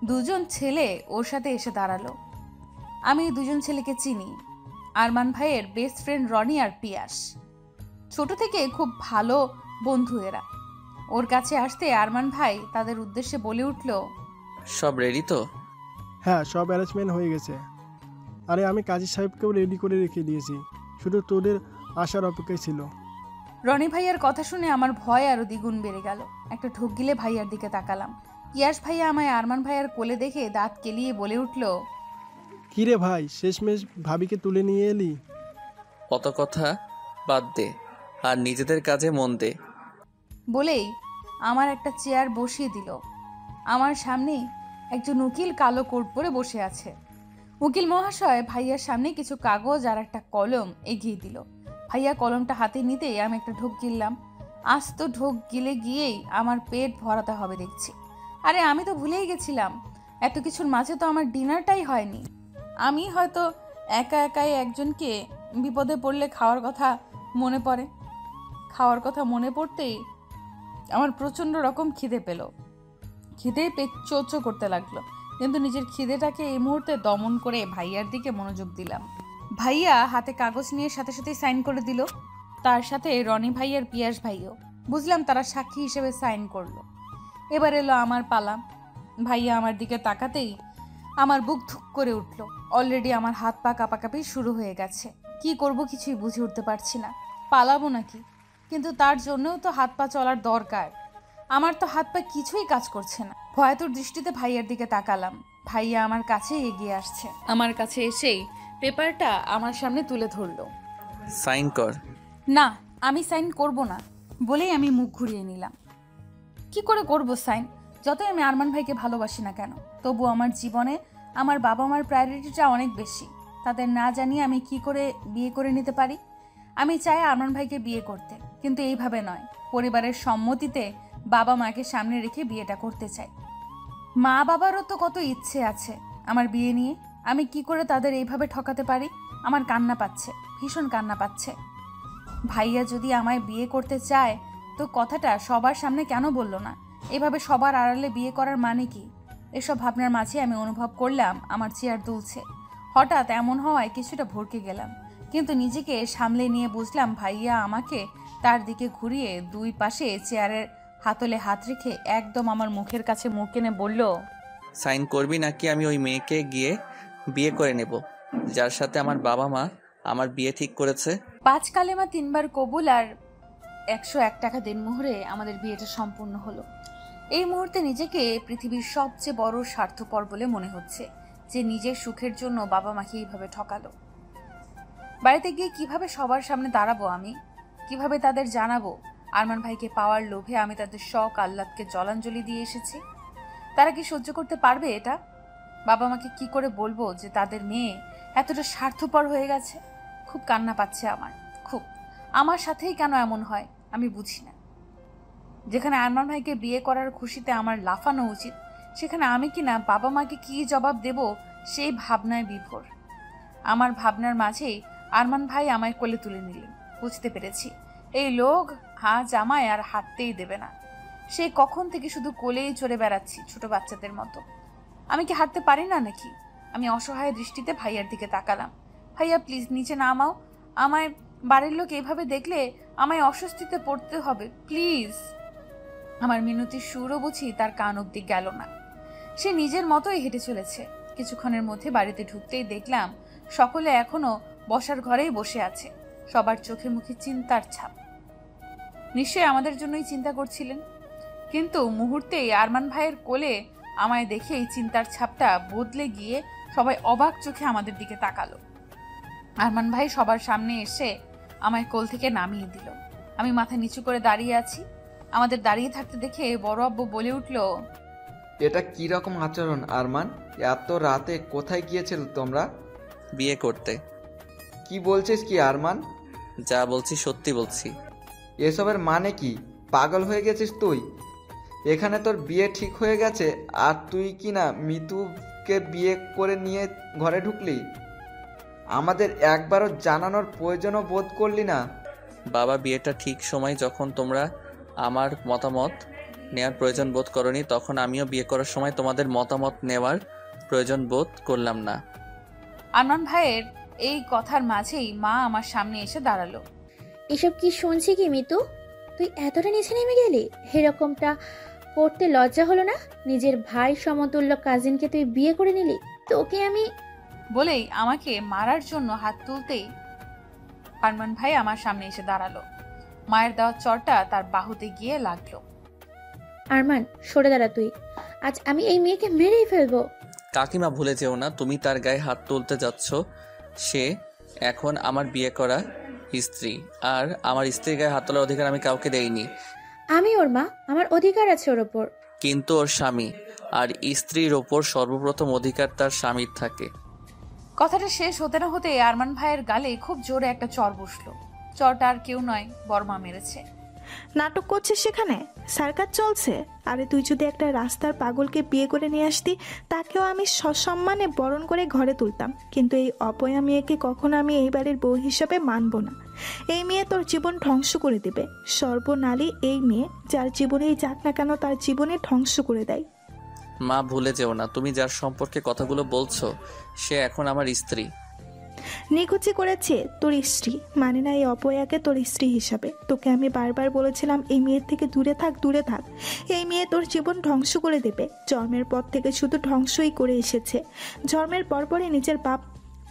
দুজন ছেলে ওর সাথে এসে দাঁড়ালো। আমি দুজন ছেলেকে চিনি, আরমান ভাইয়ের বেস্ট ফ্রেন্ড রনি আর পিয়াস। ছোট থেকে খুব ভালো বন্ধু এরা। ওর কাছে আসতে আরমান ভাই তাদের উদ্দেশ্যে বলে উঠল, সব রেডি তো? হ্যাঁ, সব অ্যারেঞ্জমেন্ট হয়ে গেছে। আরে আমি কাজী সাহেবকেও রেডি করে রেখে দিয়েছি, শুধু তোদের আসার অপেক্ষায় ছিল। রনি ভাইয়ার কথা শুনে আমার ভয় আরো দ্বিগুণ বেড়ে গেল। একটা ঢোক গিলে ভাইয়ার দিকে তাকালাম। পিয়াস ভাইয়া আমায় আরমান ভাইয়ার কোলে দেখে দাঁত কেলিয়ে বলে উঠল, কিরে ভাই, শেষমেশ ভাবিকে তুলে নিয়ে এলি? অত কথা বাদ দে আর নিজেদের কাজে মন দে। বলেই আমার একটা চেয়ার বসিয়ে দিল। আমার সামনেই একজন উকিল কালো কোট পরে বসে আছে। উকিল মহাশয় ভাইয়ার সামনে কিছু কাগজ আর একটা কলম এগিয়ে দিল। ভাইয়া কলমটা হাতে নিতেই আমি একটা ঢোক গিললাম। আস্ত ঢোক গিলে গিয়েই আমার পেট ভরাতে হবে দেখছি। আরে আমি তো ভুলেই গেছিলাম, এত কিছুর মাঝে তো আমার ডিনারটাই হয়নি। আমি হয়তো একা একাই একজনকে বিপদে পড়লে খাওয়ার কথা মনে পড়তেই আমার প্রচণ্ড রকম খিদে পেল। খিদেই পেট চোচো করতে লাগলো, কিন্তু নিজের খিদেটাকে এই মুহূর্তে দমন করে ভাইয়ার দিকে মনোযোগ দিলাম। ভাইয়া হাতে কাগজ নিয়ে সাথে সাথে সাইন করে দিল। তার সাথে রনি ভাইয়ার পিয়াস ভাইও। বুঝলাম তারা সাক্ষী হিসেবে সাইন করলো। এবার এলো আমার পালা। ভাইয়া আমার দিকে তাকাতেই আমার বুক ধুক করে উঠল। অলরেডি আমার হাত পা কাঁপাকাঁপি শুরু হয়ে গেছে। কি করব কিছুই বুঝে উঠতে পারছি না। পালাবো নাকি? কিন্তু তার জন্যও তো হাত পা চলার দরকার। আমার তো হাত পা কিছুই কাজ করছে না। ভয়াতুর দৃষ্টিতে ভাইয়ার দিকে তাকালাম। ভাইয়া আমার কাছে এগিয়ে আসছে। আমার কাছে এসেই পেপারটা আমার সামনে তুলে ধরলো। সাইন কর। না, আমি সাইন করব না বলেই আমি মুখ ঘুরিয়ে নিলাম। কি করে করব সাইন? যতই আমি আরমান ভাইকে ভালোবাসি না কেন, তবু আমার জীবনে আমার বাবা মার প্রায়োরিটিটা অনেক বেশি। তাদের না জানিয়ে আমি কি করে বিয়ে করে নিতে পারি? আমি চাই আরমান ভাইকে বিয়ে করতে, কিন্তু এইভাবে নয়। পরিবারের সম্মতিতে বাবা মাকে সামনে রেখে বিয়েটা করতে চাই। মা বাবারও তো কত ইচ্ছে আছে আমার বিয়ে নিয়ে। আমি কি করে তাদের এইভাবে ঠকাতে পারি? আমার কান্না পাচ্ছে, ভীষণ কান্না পাচ্ছে। ভাইয়া যদি আমায় বিয়ে করতে চায় তো কথাটা সবার সামনে কেন বললো না? এভাবে সবার আড়ালে বিয়ে করার মানে কি? এসব ভাবনার মাঝে আমি অনুভব করলাম আমার চেয়ার দুলছে। হঠাৎ এমন হওয়ায় কিছুটা ভরকে গেলাম, কিন্তু নিজেকে সামলে নিয়ে বুঝলাম ভাইয়া আমাকে তার দিকে ঘুরিয়ে দুই পাশে চেয়ারের হাতলে হাত রেখে একদম আমার মুখের কাছে মুখ এনে বলল, সাইন করবি নাকি আমি ওই মেয়েকে গিয়ে বিয়ে করে নেব যার সাথে আমার বাবা মা আমার বিয়ে ঠিক করেছে? 5 কালেমা 3 বার কবুল আর 101 টাকা দেনমোহরে আমাদের বিয়েটা সম্পূর্ণ হলো। এই মুহূর্তে নিজেকে পৃথিবীর সবচেয়ে বড় স্বার্থপর বলে মনে হচ্ছে, যে নিজের সুখের জন্য বাবা মাকে এইভাবে ঠকালো। বাড়িতে গিয়ে কিভাবে সবার সামনে দাঁড়াবো? আমি কিভাবে তাদের জানাবো আরমান ভাইকে পাওয়ার লোভে আমি তাদের শখ আহ্লাদকে জলাঞ্জলি দিয়ে এসেছি? তারা কি সহ্য করতে পারবে এটা? বাবা মাকে কি করে বলবো যে তাদের মেয়ে এতটা স্বার্থপর হয়ে গেছে? খুব কান্না পাচ্ছে আমার, খুব। আমার সাথেই কেন এমন হয় আমি বুঝি না। যেখানে আরমান ভাইকে বিয়ে করার খুশিতে আমার লাফানো উচিত, সেখানে আমি কিনা বাবা মাকে কি জবাব দেব সেই ভাবনায় বিভোর। আমার ভাবনার মাঝেই আরমান ভাই আমায় কোলে তুলে নিলেন। বুঝতে পেরেছি এই লোক জামায় আর হাঁটতেই দেবে না। সে কখন থেকে শুধু কোলেই চড়ে বেড়াচ্ছি ছোট বাচ্চাদের মতো। আমি কি হাঁটতে পারি না নাকি? আমি অসহায় দৃষ্টিতে ভাইয়ার দিকে তাকালাম। ভাইয়া প্লিজ নিচে নামাও, আমায় বাড়ির লোক এভাবে দেখলে আমায় অস্বস্তিতে পড়তে হবে, প্লিজ। আমার মিনতির সুরও বুঝি তার কান অব্দি গেল না। সে নিজের মতোই হেঁটে চলেছে। কিছুক্ষণের মধ্যে বাড়িতে ঢুকতেই দেখলাম সকলে এখনো বসার ঘরেই বসে আছে। সবার চোখে মুখে চিন্তার ছাপ। নিশ্চয়ই আমাদের জন্যই চিন্তা করছিলেন। কিন্তু মুহূর্তেই আরমান ভাইয়ের কোলে আমায় দেখে এই চিন্তার ছাপটা বদলে গিয়ে সবাই অবাক চোখে আমাদের দিকে তাকালো। আরমান ভাই সবার সামনে এসে আমায় কোল থেকে নামিয়ে দিল। আমি মাথা নিচু করে দাঁড়িয়ে আছি। আমাদের দাঁড়িয়ে থাকতে দেখে বড় আব্বু বলে উঠল, এটা কি রকম আচরণ আরমান? এত রাতে কোথায় গিয়েছিল তোমরা? বিয়ে করতে। কি বলছিস কি আরমান? যা বলছি সত্যি বলছি। এসবের মানে কি? পাগল হয়ে গেছিস তুই? এখানে তোর বিয়ে ঠিক হয়ে গেছে আর তুই কি না মিতুকে বিয়ে করে নিয়ে ঘরে ঢুকলি? আমাদের একবারও জানানোর প্রয়োজনও বোধ করলি না? বাবা, বিয়েটা ঠিক সময় যখন তোমরা আমার মতামত নেওয়ার প্রয়োজন বোধ করনি, তখন আমিও বিয়ে করার সময় তোমাদের মতামত নেওয়ার প্রয়োজন বোধ করলাম না। আরমান ভাইয়ের এই কথার মাঝেই মা আমার সামনে এসে দাঁড়ালো। এসব কি শুনছি কি মিতু? তুই এতটা নিচে নেমে গেলি? এরকমটা করতে লজ্জা হলো না? নিজের ভাই সমতুল্য কাজিনকে তুই বিয়ে করে নিলি? তোকে আমি বলেই আমাকে মারার জন্য হাত তুলতেই আরমান ভাই আমার সামনে এসে দাঁড়ালো। মায়ের দেওয়া চরটা তার বাহুতে গিয়ে লাগলো। আরমান সরে দাঁড়া তুই, আজ আমি এই মেয়েকে মেরেই ফেলবো। কাকিমা ভুলে যেও না, তুমি তার গায়ে হাত তুলতে যাচ্ছ। সে এখন আমার বিয়ে করা স্ত্রী, আর আমার স্ত্রীর গায়ে হাত তোলার অধিকার আমি কাউকে দেইনি। আমি ওর মা, আমার অধিকার আছে ওর ওপর। কিন্তু ওর স্বামী, আর স্ত্রীর ওপর সর্বপ্রথম অধিকার তার স্বামীর থাকে। কথাটা শেষ হতে না হতে আরমান ভাইয়ের গালে খুব জোরে একটা চর বসলো। চরটা আর কেউ নয়, বর্মা মেরেছে। নাটক করছিস সেখানে? সার্কাস চলছে? আরে তুই যদি একটা রাস্তার পাগলকে বিয়ে করে নিয়ে আসতি, তাকেও আমি সসম্মানে বরণ করে ঘরে তুলতাম, কিন্তু এই অপয়া মেয়েকে কখনো আমি এই বাড়ির বউ হিসাবে মানব না। এই মেয়ে তোর জীবন ধ্বংস করে দেবে। সর্বনালী এই মেয়ে, যার জীবনেই যাক না কেন তার জীবনে ধ্বংস করে দেয়। মা ভুলে যেও না, তুমি যার সম্পর্কে কথাগুলো বলছো সে এখন আমার স্ত্রী। নিকুচি করেছে তোর স্ত্রী, মানে না এই অপয়াকে তোর স্ত্রী হিসাবে। তোকে আমি বারবার বলেছিলাম এই মেয়ের থেকে দূরে থাক, দূরে থাক। এই মেয়ে তোর জীবন ধ্বংস করে দেবে। জন্মের পর থেকে শুধু ধ্বংসই করে এসেছে। জন্মের পরপরই নিজের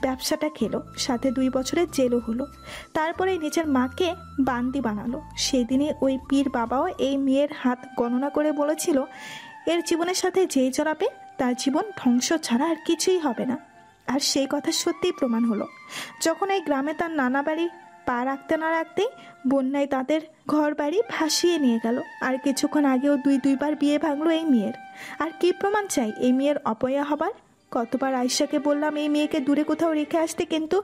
ব্যবসাটা খেলো, সাথে 2 বছরের জেলও হলো। তারপরে নিজের মাকে বান্দি বানালো। সেদিনে ওই পীর বাবাও এই মেয়ের হাত গণনা করে বলেছিল, এর জীবনের সাথে যেই জড়াবে তার জীবন ধ্বংস ছাড়া আর কিছুই হবে না। আর সেই কথা সত্যিই প্রমাণ হলো যখন এই গ্রামে তার নানা বাড়ি পা রাখতে না রাখতেই বন্যায় তাদের ঘর বাড়ি ভাসিয়ে নিয়ে গেল। আর কিছুক্ষণ আগেও 2-2বার বিয়ে ভাঙলো এই মেয়ের। আর কি প্রমাণ চাই এই মেয়ের অপয়া হবার? কতবার আয়শাকে বললাম এই মেয়েকে দূরে কোথাও রেখে আসতে, কিন্তু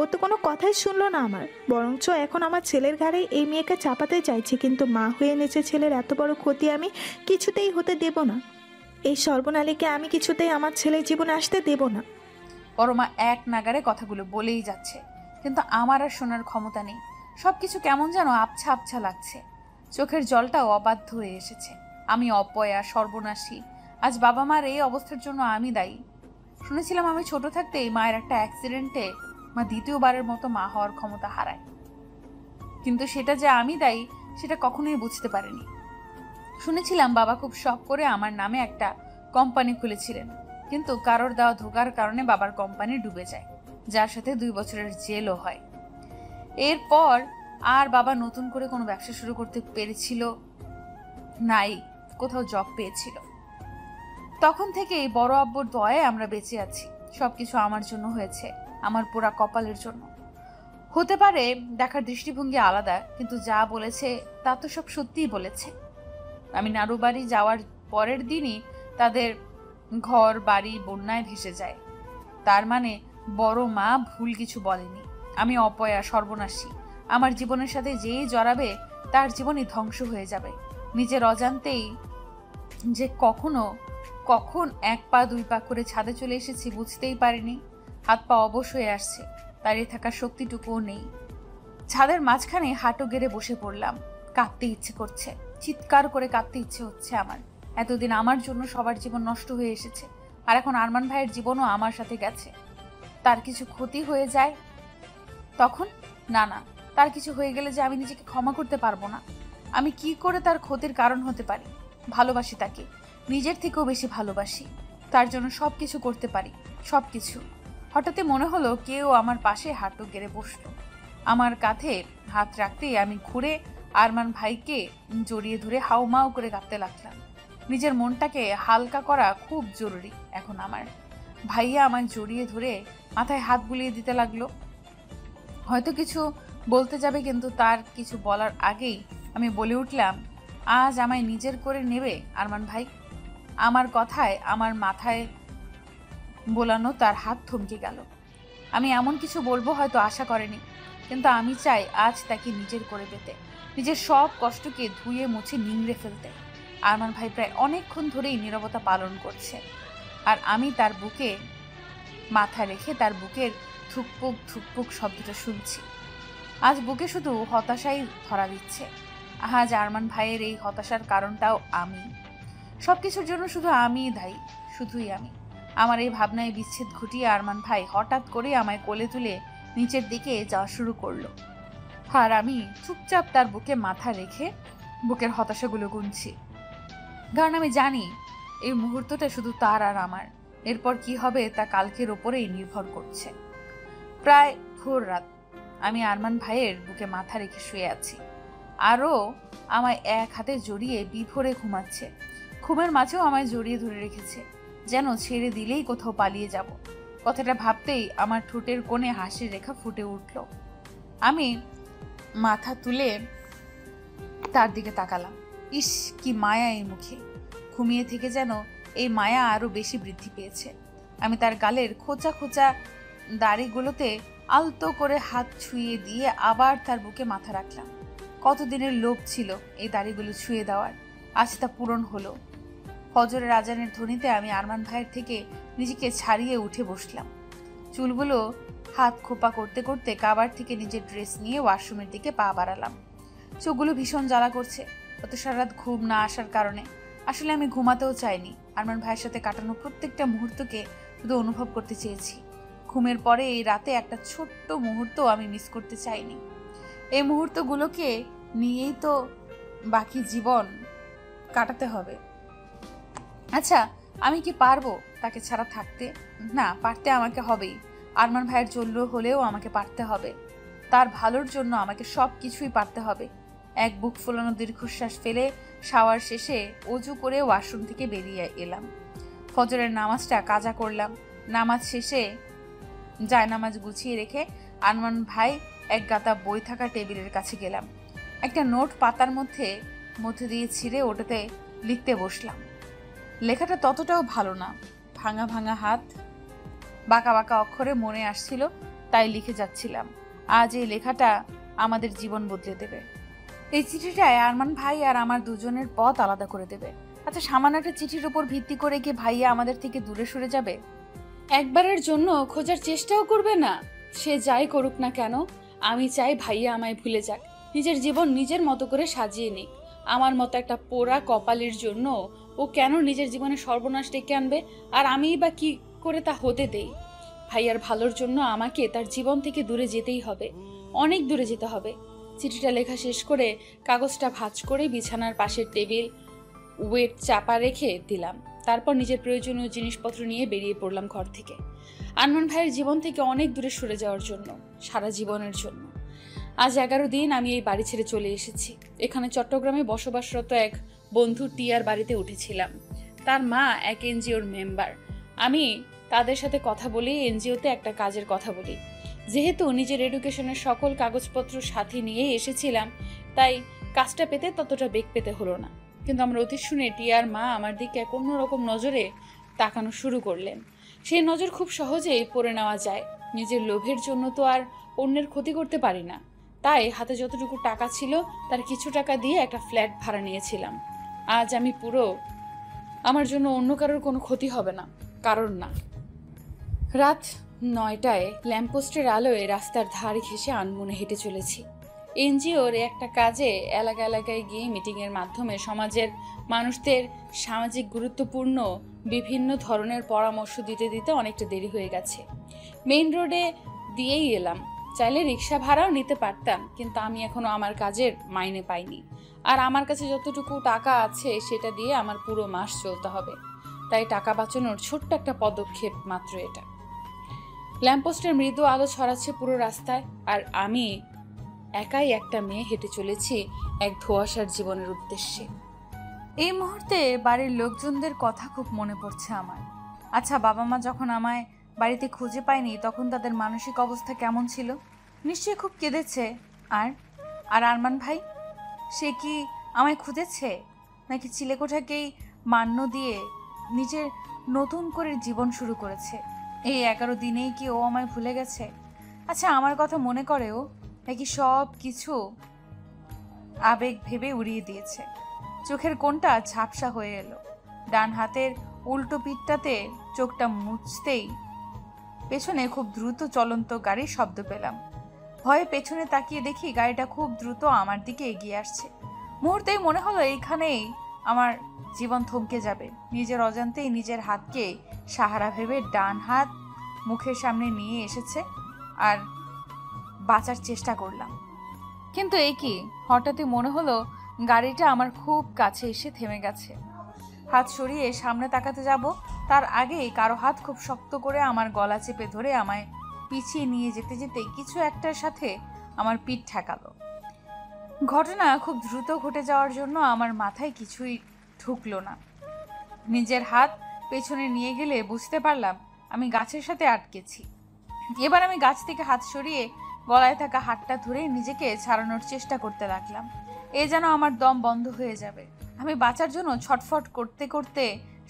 ও তো কোনো কথাই শুনলো না আমার। বরঞ্চ এখন আমার ছেলের ঘাড়ে এই মেয়েকে চাপাতে চাইছে, কিন্তু মা হয়ে নিচে ছেলের এত বড় ক্ষতি আমি কিছুতেই হতে দেব না। এই সর্বনালীকে আমি কিছুতেই আমার ছেলের জীবনে আসতে দেব না। বড়মা এক নাগারে কথাগুলো বলেই যাচ্ছে, কিন্তু আমার আর শোনার ক্ষমতা নেই। সবকিছু কেমন যেন আবছা আবছা লাগছে। চোখের জলটাও অবাধ্য হয়ে এসেছে। আমি অপয়া, সর্বনাশী। আজ বাবা মার এই অবস্থার জন্য আমি দায়ী। শুনেছিলাম আমি ছোট থাকতেই মায়ের একটা অ্যাক্সিডেন্টে মা দ্বিতীয়বারের মতো মা হওয়ার ক্ষমতা হারায়, কিন্তু সেটা যে আমি দায়ী সেটা কখনোই বুঝতে পারিনি। শুনেছিলাম বাবা খুব শখ করে আমার নামে একটা কোম্পানি খুলেছিলেন, কিন্তু কারোর দেওয়া ধোকার কারণে বাবার কোম্পানি ডুবে যায়, যার সাথে 2 বছরের জেলও হয়। এরপর আর বাবা নতুন করে কোনো ব্যবসা শুরু করতে পেরেছিল নাই, কোথাও জব পেয়েছিল। তখন থেকেই বড় আব্বুর দয়ায় আমরা বেঁচে আছি। সবকিছু আমার জন্য হয়েছে, আমার পোড়া কপালের জন্য। হতে পারে দেখার দৃষ্টিভঙ্গি আলাদা, কিন্তু যা বলেছে তা তো সব সত্যিই বলেছে। আমি নাড়ু বাড়ি যাওয়ার পরের দিনই তাদের ঘর বাড়ি বন্যায় ভেসে যায়। তার মানে বড় মা ভুল কিছু বলেনি। আমি অপয়া, সর্বনাশী। আমার জীবনের সাথে যেই জড়াবে তার জীবনই ধ্বংস হয়ে যাবে। নিজের অজান্তেই যে কখন 1 পা 2 পা করে ছাদে চলে এসেছি বুঝতেই পারিনি। হাত পা অবশ হয়ে আসছে, দাঁড়িয়ে থাকার শক্তিটুকুও নেই। ছাদের মাঝখানে হাঁটু গেড়ে বসে পড়লাম। কাঁদতে ইচ্ছে করছে, চিৎকার করে কাঁদতে ইচ্ছে হচ্ছে আমার। এতদিন আমার জন্য সবার জীবন নষ্ট হয়ে এসেছে, আর এখন আরমান ভাইয়ের জীবনও আমার সাথে গেছে। তার কিছু ক্ষতি হয়ে যায় তখন? না, তার কিছু হয়ে গেলে যে আমি নিজেকে ক্ষমা করতে পারবো না। আমি কি করে তার ক্ষতির কারণ হতে পারি? ভালোবাসি তাকে, নিজের থেকেও বেশি ভালোবাসি। তার জন্য সবকিছু করতে পারি, সবকিছু। হঠাৎই মনে হলো কেউ আমার পাশে হাঁটু গেড়ে বসলো। আমার কাঁধে হাত রাখতেই আমি ঘুরে আরমান ভাইকে জড়িয়ে ধরে হাউমাউ করে কাঁদতে লাগলাম। নিজের মনটাকে হালকা করা খুব জরুরি এখন আমার। ভাইয়া আমায় জড়িয়ে ধরে মাথায় হাত বুলিয়ে দিতে লাগলো। হয়তো কিছু বলতে যাবে, কিন্তু তার কিছু বলার আগেই আমি বলে উঠলাম, আজ আমায় নিজের করে নেবে আরমান ভাই? আমার কথায় আমার মাথায় বোলানো তার হাত থমকে গেল। আমি এমন কিছু বলবো হয়তো আশা করেনি, কিন্তু আমি চাই আজ তাকে নিজের করে পেতে, নিজের সব কষ্টকে ধুয়ে মুছে নিংড়ে ফেলতে। আরমান ভাই প্রায় অনেকক্ষণ ধরেই নীরবতা পালন করছে, আর আমি তার বুকে মাথা রেখে তার বুকের ধুকপুক ধুকপুক শব্দটা শুনছি। আজ বুকে শুধু হতাশাই ধরা দিচ্ছে। আজ আরমান ভাইয়ের এই হতাশার কারণটাও আমি। সবকিছুর জন্য শুধু আমিই দায়ী, শুধুই আমি। আমার এই ভাবনায় বিচ্ছেদ ঘটিয়ে আরমান ভাই হঠাৎ করে আমায় কোলে তুলে নিচের দিকে যাওয়া শুরু করলো, আর আমি চুপচাপ তার বুকে মাথা রেখে বুকের হতাশাগুলো গুনছি। কারণ আমি জানি এই মুহূর্তটা শুধু তার আর আমার। এরপর কি হবে তা কালকের ওপরেই নির্ভর করছে। প্রায় ভোর রাত। আমি আরমান ভাইয়ের বুকে মাথা রেখে শুয়ে আছি। আরও আমায় এক হাতে জড়িয়ে বিভোরে ঘুমাচ্ছে। ঘুমের মাঝেও আমায় জড়িয়ে ধরে রেখেছে, যেন ছেড়ে দিলেই কোথাও পালিয়ে যাব। কথাটা ভাবতেই আমার ঠোঁটের কোণে হাসির রেখা ফুটে উঠল। আমি মাথা তুলে তার দিকে তাকালাম। ইস, কি মায়া এই মুখে! ঘুমিয়ে থেকে যেন এই মায়া আরো বেশি বৃদ্ধি পেয়েছে। আমি তার গালের খোঁচা খোঁচা দাড়িগুলোতে আলতো করে হাত ছুঁয়ে দিয়ে আবার তার বুকে মাথা রাখলাম। কতদিনের লোভ ছিল এই দাড়িগুলো ছুঁয়ে দেওয়ার, আজ তা পূরণ হলো। ফজরের আজানের ধ্বনিতে আমি আরমান ভাইয়ের থেকে নিজেকে ছাড়িয়ে উঠে বসলাম। চুলগুলো হাত খোপা করতে করতে কাবার থেকে নিজের ড্রেস নিয়ে ওয়াশরুমের দিকে পা বাড়ালাম। চোখগুলো ভীষণ জ্বালা করছে, অত সারা রাত ঘুম না আসার কারণে। আসলে আমি ঘুমাতেও চাইনি, আরমান ভাইয়ের সাথে কাটানো প্রত্যেকটা মুহূর্তকে শুধু অনুভব করতে চেয়েছি। ঘুমের পরে এই রাতে একটা ছোট্ট মুহূর্ত আমি মিস করতে চাইনি। এই মুহূর্তগুলোকে নিয়েই তো বাকি জীবন কাটাতে হবে। আচ্ছা, আমি কি পারবো তাকে ছাড়া থাকতে? না, পারতে আমাকে হবেই। আরমান ভাইয়ের জন্য হলেও আমাকে পারতে হবে। তার ভালোর জন্য আমাকে সব কিছুই পারতে হবে। এক বুক ফোলানো দীর্ঘশ্বাস ফেলে শাওয়ার শেষে অজু করে ওয়াশরুম থেকে বেরিয়ে এলাম। ফজরের নামাজটা কাজা করলাম। নামাজ শেষে জায়নামাজ গুছিয়ে রেখে আরমান ভাই এক গাদা বই থাকা টেবিলের কাছে গেলাম। একটা নোট পাতার মধ্যে দিয়ে ছিঁড়ে ওটাতে লিখতে বসলাম। লেখাটা ততটাও ভালো না, ভাঙা ভাঙা হাত, বাঁকা বাঁকা অক্ষরে মনে আসছিল, তাই লিখে যাচ্ছিলাম। আজ এই লেখাটা আমাদের জীবন বদলে দেবে। এই চিঠিটায় আরমান ভাই আর আমার দুজনের পথ আলাদা করে দেবে। আচ্ছা, সামান্য একটা চিঠির উপর ভিত্তি করে কি ভাইয়া আমাদের থেকে দূরে সরে যাবে? একবারের জন্য খোঁজার চেষ্টাও করবে না? সে যাই করুক না কেন, আমি চাই ভাইয়া আমায় ভুলে যাক, নিজের জীবন নিজের মতো করে সাজিয়ে নিক। আমার মতো একটা পোড়া কপালের জন্য ও কেন নিজের জীবনে সর্বনাশ ডেকে আনবে? আর আমিই বা কি করে তা হতে দেই? ভাইয়ার ভালোর জন্য আমাকে তার জীবন থেকে দূরে যেতেই হবে, অনেক দূরে যেতে হবে। চিঠিটা লেখা শেষ করে কাগজটা ভাঁজ করে বিছানার পাশের টেবিল ওয়েট চাপা রেখে দিলাম। তারপর নিজের প্রয়োজনীয় জিনিসপত্র নিয়ে বেরিয়ে পড়লাম ঘর থেকে, আরমান ভাইয়ের জীবন থেকে অনেক দূরে সরে যাওয়ার জন্য, সারা জীবনের জন্য। আজ 11 দিন আমি এই বাড়ি ছেড়ে চলে এসেছি। এখানে চট্টগ্রামে বসবাসরত এক বন্ধু টিয়ার বাড়িতে উঠেছিলাম। তার মা এক এনজিওর মেম্বার। আমি তাদের সাথে কথা বলি, এনজিওতে একটা কাজের কথা বলি। যেহেতু নিজের এডুকেশনের সকল কাগজপত্র সাথে নিয়েই এসেছিলাম, তাই কাজটা পেতে ততটা বেগ পেতে হলো না। কিন্তু আমার অতি শুনে টিয়ার মা আমার দিকে এক অন্যরকম নজরে তাকানো শুরু করলেন। সেই নজর খুব সহজেই পড়ে নেওয়া যায়। নিজের লোভের জন্য তো আর অন্যের ক্ষতি করতে পারি না। তাই হাতে যতটুকু টাকা ছিল তার কিছু টাকা দিয়ে একটা ফ্ল্যাট ভাড়া নিয়েছিলাম। আজ আমি পুরো আমার জন্য অন্য কারোর কোনো ক্ষতি হবে না, কারণ না। রাত 9টায় ল্যাম্পপোস্টের আলোয় রাস্তার ধার ঘেঁষে আনমনে হেঁটে চলেছি। এনজিওর একটা কাজে এলাকা এলাকায় গিয়ে মিটিংয়ের মাধ্যমে সমাজের মানুষদের সামাজিক গুরুত্বপূর্ণ বিভিন্ন ধরনের পরামর্শ দিতে দিতে অনেকটা দেরি হয়ে গেছে। মেইন রোডে দিয়েই এলাম। চাইলে রিক্সা ভাড়াও নিতে পারতাম, কিন্তু আমি এখনো আমার কাজের মাইনে পাইনি। আর আমার কাছে যতটুকু টাকা আছে সেটা দিয়ে আমার পুরো মাস চলতে হবে। তাই টাকা বাঁচানোর ছোট্ট একটা পদক্ষেপ মাত্র এটা। ল্যাম্পপোস্টের মৃদু আলো ছড়াচ্ছে পুরো রাস্তায়, আর আমি একাই একটা মেয়ে হেঁটে চলেছি এক ধোঁয়াশার জীবনের উদ্দেশ্যে। এই মুহূর্তে বাড়ির লোকজনদের কথা খুব মনে পড়ছে আমার। আচ্ছা, বাবা মা যখন আমায় বাড়িতে খুঁজে পায়নি তখন তাদের মানসিক অবস্থা কেমন ছিল? নিশ্চয়ই খুব কেঁদেছে। আর আরমান ভাই, সে কি আমায় খুঁজেছে, নাকি চিলেকোঠাকেই মান্য দিয়ে নিজের নতুন করে জীবন শুরু করেছে? এই 11 দিনেই কি ও আমায় ভুলে গেছে? আচ্ছা, আমার কথা মনে করে ও, নাকি সব কিছু আবেগ ভেবে উড়িয়ে দিয়েছে? চোখের কোণটা ঝাপসা হয়ে এলো। ডান হাতের উল্টো পিঠটাতে চোখটা মুছতেই পেছনে খুব দ্রুত চলন্ত গাড়ির শব্দ পেলাম। ভয়ে পেছনে তাকিয়ে দেখি গাড়িটা খুব দ্রুত আমার দিকে এগিয়ে আসছে। মুহূর্তেই মনে হলো এইখানেই আমার জীবন থমকে যাবে। নিজের অজান্তেই নিজের হাতকে সাহারা ভেবে ডান হাত মুখের সামনে নিয়ে এসেছে আর বাঁচার চেষ্টা করলাম। কিন্তু এই কি, হঠাৎই মনে হলো গাড়িটা আমার খুব কাছে এসে থেমে গেছে। হাত সরিয়ে সামনে তাকাতে যাব, তার আগেই কারো হাত খুব শক্ত করে আমার গলা চেপে ধরে আমায় পিছিয়ে নিয়ে যেতে যেতে কিছু একটার সাথে আমার পিঠ ঠেকালো। ঘটনা খুব দ্রুত ঘটে যাওয়ার জন্য আমার মাথায় কিছুই ঢুকলো না। নিজের হাত পেছনে নিয়ে গেলে বুঝতে পারলাম আমি গাছের সাথে আটকেছি। এবার আমি গাছ থেকে হাত সরিয়ে গলায় থাকা হাতটা ধরে নিজেকে ছাড়ানোর চেষ্টা করতে লাগলাম। এ যেন আমার দম বন্ধ হয়ে যাবে। আমি বাঁচার জন্য ছটফট করতে করতে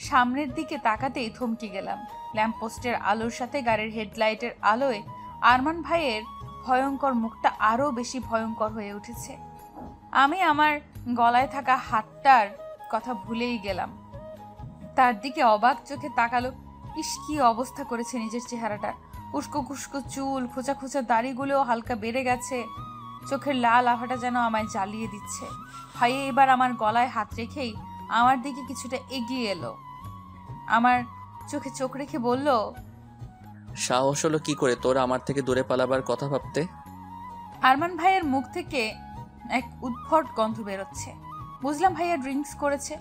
সামনের দিকে তাকাতেই থমকে গেলাম। ল্যাম্পপোস্টের আলোর সাথে গাড়ির হেডলাইটের আলোয় আরমান ভাইয়ের ভয়ঙ্কর মুখটা আরও বেশি ভয়ঙ্কর হয়ে উঠেছে। আমি আমার গলায় থাকা হাতটার কথা ভুলেই গেলাম। তার দিকে অবাক চোখে তাকালো। ইস, কি অবস্থা করেছে নিজের চেহারাটা। উস্কো খুস্কো চুল, খোঁচা খোঁচা দাড়িগুলোও হালকা বেড়ে গেছে। চোখের লাল আভাটা যেন আমায় জ্বালিয়ে দিচ্ছে। ভাইয়ে এবার আমার গলায় হাত রেখেই আমার দিকে কিছুটা এগিয়ে এলো। আমার চোখে চোখ রেখে বলল, সাহস হলো কি করে তোর আমার থেকে দূরে পালাবার কথা ভাবতে? আরমান ভাইয়ের মুখ থেকে এক উদ্ভট গন্ধ বেরোচ্ছে। বুঝলাম ভাইয়া ড্রিঙ্কস করেছে,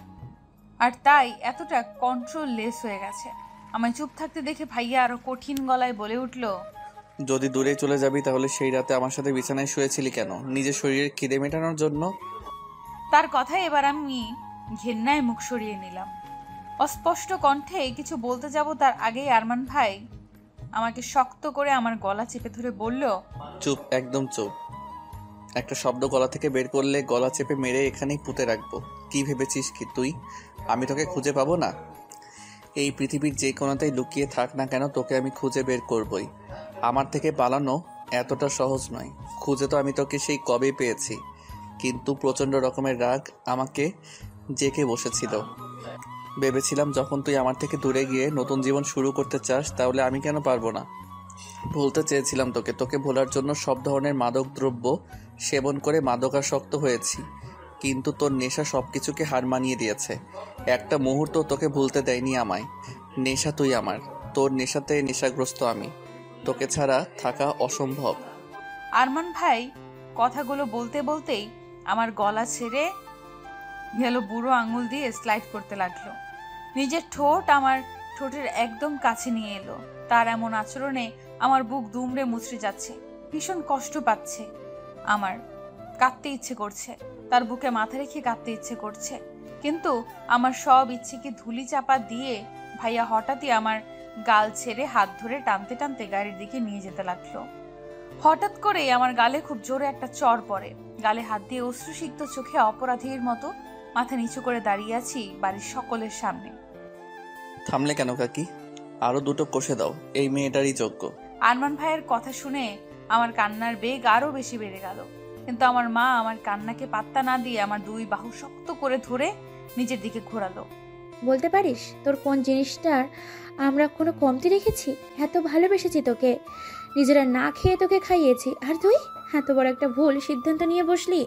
আর তাই এতটা কন্ট্রোললেস হয়ে গেছে। আমায় চুপ থাকতে দেখে ভাইয়া আরো কঠিন গলায় বলে উঠল, যদি দূরে চলে যাবি তাহলে সেই রাতে আমার সাথে বিছানায় শুয়েছিলি কেন? নিজের শরীরের খিদে মেটানোর জন্য? তার কথায় এবার আমি ঘেন্নায় মুখ সরিয়ে নিলাম। অস্পষ্ট কণ্ঠে কিছু বলতে যাব তার আগেই আরমান ভাই আমাকে শক্ত করে আমার গলা চেপে ধরে বলল, চুপ, একদম চুপ। একটা শব্দ গলা থেকে বের করলে গলা চেপে মেরে এখানেই পুঁতে রাখবো। কি ভেবেছিস কি তুই আমি তোকে খুঁজে পাবো না? এই পৃথিবীর যে কোনাতেই লুকিয়ে থাক না কেন, তোকে আমি খুঁজে বের করবই। আমার থেকে পালানো এতটা সহজ নয়। খুঁজে তো আমি তোকে সেই কবেই পেয়েছি, কিন্তু প্রচণ্ড রকমের রাগ আমাকে জেঁকে বসেছিল। ভেবেছিলাম যখন তুই আমার থেকে দূরে গিয়ে নতুন জীবন শুরু করতে চাস, তাহলে আমি কেন পারবো না? বলতে চেয়েছিলাম তোকে ভোলার জন্য সব ধরনের মাদক দ্রব্য সেবন করে মাদকাসক্ত হয়েছি, কিন্তু তোর নেশা সব কিছুকে হার মানিয়ে দিয়েছে। একটা মুহূর্ত তোকে ভুলতে দেয়নি আমায়। নেশা তুই আমার, তোর নেশাতে নেশাগ্রস্ত আমি। তোকে ছাড়া থাকা অসম্ভব। আরমান ভাই কথাগুলো বলতে বলতেই আমার গলা ছেড়ে গেল, বুড়ো আঙুল দিয়ে স্লাইড করতে লাগলো। নিজের ঠোঁট আমার ঠোঁটের একদম কাছে নিয়ে এলো। তার এমন আচরণে আমার বুক দুমড়ে মুচড়ে যাচ্ছে। ভীষণ কষ্ট পাচ্ছে আমার। কাঁদতে ইচ্ছে করছে, তার বুকে মাথা রেখে কাঁদতে ইচ্ছে করছে, কিন্তু আমার সব ইচ্ছেকে ধুলি চাপা দিয়ে ভাইয়া হঠাৎই আমার গাল ছেড়ে হাত ধরে টানতে টানতে গাড়ির দিকে নিয়ে যেতে লাগলো। হঠাৎ করে আমার গালে খুব জোরে একটা চড় পড়ে। গালে হাত দিয়ে অশ্রুসিক্ত চোখে অপরাধীর মতো মাথা নিচু করে দাঁড়িয়ে আছি বাড়ির সকলের সামনে। থামলে কেন কাকি? আরো দুটো কষে দাও, এই মেয়েটারই যোগ্য। আরমান ভাইয়ের কথা শুনে আমার কান্নার বেগ আরো বেশি বেড়ে গেল, কিন্তু আমার মা আমার কান্নাকে পাত্তা না দিয়ে আমার দুই বাহু শক্ত করে ধরে নিজের দিকে ঘোরালো। বলতে পারিস তোর কোন জিনিসটার আমরা কোনো কমতি রেখেছি? এত ভালোবেসেছি তোকে, নিজেরা না খেয়ে তোকে খাইয়েছি, আর তুই এত বড় একটা ভুল সিদ্ধান্ত নিয়ে বসলি।